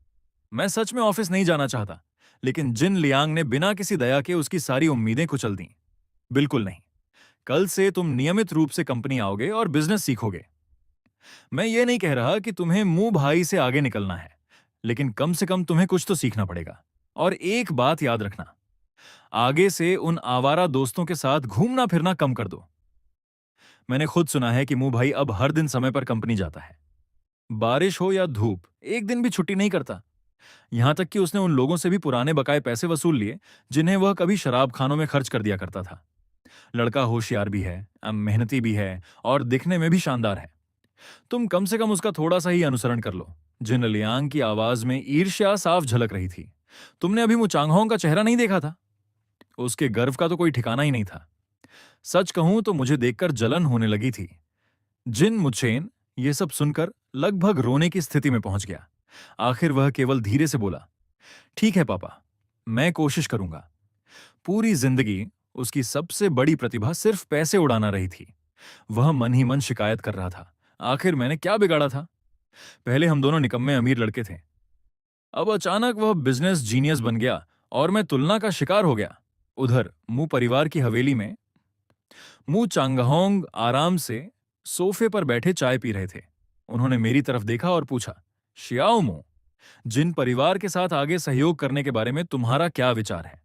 मैं सच में ऑफिस नहीं जाना चाहता। लेकिन जिन लियांग ने बिना किसी दया के उसकी सारी उम्मीदें कुचल दी। बिल्कुल नहीं, कल से तुम नियमित रूप से कंपनी आओगे और बिजनेस सीखोगे। मैं ये नहीं कह रहा कि तुम्हें मुंह भाई से आगे निकलना है, लेकिन कम से कम तुम्हें कुछ तो सीखना पड़ेगा। और एक बात याद रखना, आगे से उन आवारा दोस्तों के साथ घूमना फिरना कम कर दो। मैंने खुद सुना है कि मुंह भाई अब हर दिन समय पर कंपनी जाता है, बारिश हो या धूप, एक दिन भी छुट्टी नहीं करता। यहां तक कि उसने उन लोगों से भी पुराने बकाए पैसे वसूल लिए जिन्हें वह कभी शराब खानों में खर्च कर दिया करता था। लड़का होशियार भी है, मेहनती भी है और दिखने में भी शानदार है। तुम कम से कम उसका थोड़ा सा ही अनुसरण कर लो। जिन लियांग की आवाज में ईर्ष्या साफ झलक रही थी। तुमने अभी मुचांगहोंग का चेहरा नहीं देखा था? उसके गर्व का तो कोई ठिकाना ही नहीं था। सच कहूं तो मुझे देखकर जलन होने लगी थी। जिन मुचेन ये सब सुनकर लगभग रोने की स्थिति में पहुंच गया। आखिर वह केवल धीरे से बोला, ठीक है पापा, मैं कोशिश करूंगा। पूरी जिंदगी उसकी सबसे बड़ी प्रतिभा सिर्फ पैसे उड़ाना रही थी। वह मन ही मन शिकायत कर रहा था, आखिर मैंने क्या बिगाड़ा था? पहले हम दोनों निकम्मे अमीर लड़के थे, अब अचानक वह बिजनेस जीनियस बन गया और मैं तुलना का शिकार हो गया। उधर मुंह परिवार की हवेली में मुंह चांगहोंग आराम से सोफे पर बैठे चाय पी रहे थे। उन्होंने मेरी तरफ देखा और पूछा, शियाओ मो, जिन परिवार के साथ आगे सहयोग करने के बारे में तुम्हारा क्या विचार है?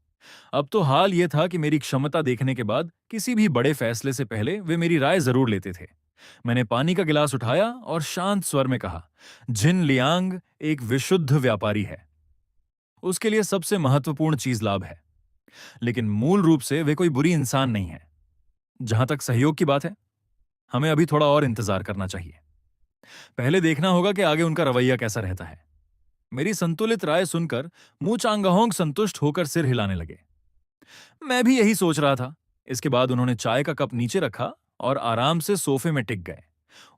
अब तो हाल यह था कि मेरी क्षमता देखने के बाद किसी भी बड़े फैसले से पहले वे मेरी राय जरूर लेते थे। मैंने पानी का गिलास उठाया और शांत स्वर में कहा, जिन लियांग एक विशुद्ध व्यापारी है। उसके लिए सबसे महत्वपूर्ण चीज लाभ है, लेकिन मूल रूप से वे कोई बुरी इंसान नहीं है। जहां तक सहयोग की बात है, हमें अभी थोड़ा और इंतजार करना चाहिए। पहले देखना होगा कि आगे उनका रवैया कैसा रहता है। मेरी संतुलित राय सुनकर मू चांगहोंग संतुष्ट होकर सिर हिलाने लगे। मैं भी यही सोच रहा था। इसके बाद उन्होंने चाय का कप नीचे रखा और आराम से सोफे में टिक गए।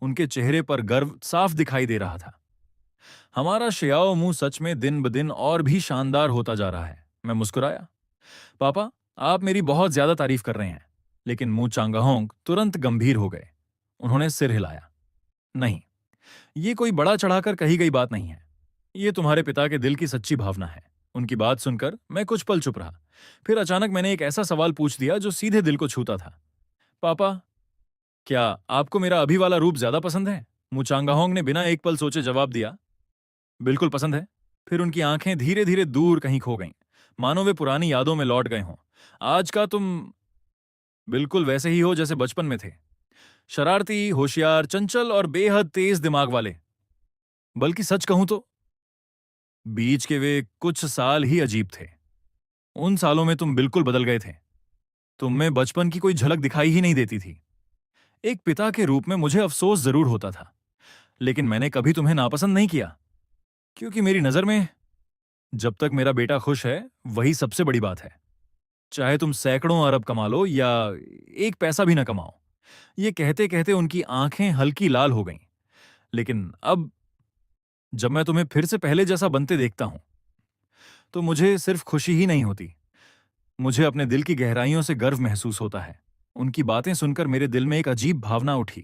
उनके चेहरे पर गर्व साफ दिखाई दे रहा था। हमारा शियाओ मुंह सच में दिन ब दिन और भी शानदार होता जा रहा है। मैं मुस्कुराया। पापा, आप मेरी बहुत ज्यादा तारीफ कर रहे हैं। लेकिन मू चांगहोंग तुरंत गंभीर हो गए। उन्होंने सिर हिलाया। नहीं, ये कोई बड़ा चढ़ाकर कही गई बात नहीं है। ये तुम्हारे पिता के दिल की सच्ची भावना है। उनकी बात सुनकर मैं कुछ पल चुप रहा। फिर अचानक मैंने एक ऐसा सवाल पूछ दिया जो सीधे दिल को छूता था। पापा, क्या आपको मेरा अभी वाला रूप ज्यादा पसंद है? मुचांगाहोंग ने बिना एक पल सोचे जवाब दिया, बिल्कुल पसंद है। फिर उनकी आंखें धीरे धीरे दूर कहीं खो गईं, मानो वे पुरानी यादों में लौट गए हों। आज का तुम बिल्कुल वैसे ही हो जैसे बचपन में थे। शरारती, होशियार, चंचल और बेहद तेज दिमाग वाले। बल्कि सच कहूं तो बीच के वे कुछ साल ही अजीब थे। उन सालों में तुम बिल्कुल बदल गए थे। तुम में बचपन की कोई झलक दिखाई ही नहीं देती थी। एक पिता के रूप में मुझे अफसोस जरूर होता था, लेकिन मैंने कभी तुम्हें नापसंद नहीं किया, क्योंकि मेरी नजर में जब तक मेरा बेटा खुश है वही सबसे बड़ी बात है। चाहे तुम सैकड़ों अरब कमा लो या एक पैसा भी ना कमाओ। ये कहते कहते उनकी आंखें हल्की लाल हो गईं। लेकिन अब जब मैं तुम्हें फिर से पहले जैसा बनते देखता हूं, तो मुझे सिर्फ खुशी ही नहीं होती, मुझे अपने दिल की गहराइयों से गर्व महसूस होता है। उनकी बातें सुनकर मेरे दिल में एक अजीब भावना उठी,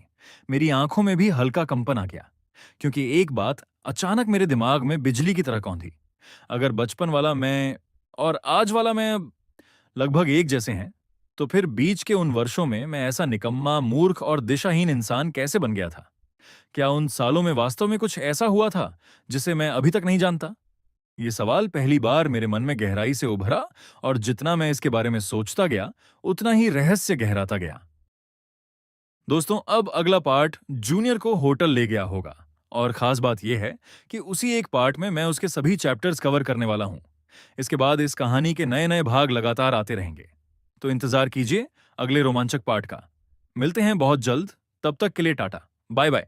मेरी आंखों में भी हल्का कंपन आ गया, क्योंकि एक बात अचानक मेरे दिमाग में बिजली की तरह कौंधी। अगर बचपन वाला मैं और आज वाला मैं लगभग एक जैसे हैं, तो फिर बीच के उन वर्षों में मैं ऐसा निकम्मा, मूर्ख और दिशाहीन इंसान कैसे बन गया था? क्या उन सालों में वास्तव में कुछ ऐसा हुआ था जिसे मैं अभी तक नहीं जानता? ये सवाल पहली बार मेरे मन में गहराई से उभरा, और जितना मैं इसके बारे में सोचता गया, उतना ही रहस्य गहराता गया। दोस्तों, अब अगला पार्ट जूनियर को होटल ले गया होगा, और खास बात यह है कि उसी एक पार्ट में मैं उसके सभी चैप्टर्स कवर करने वाला हूं। इसके बाद इस कहानी के नए नए भाग लगातार आते रहेंगे, तो इंतजार कीजिए अगले रोमांचक पार्ट का। मिलते हैं बहुत जल्द, तब तक के लिए टाटा, बाय बाय।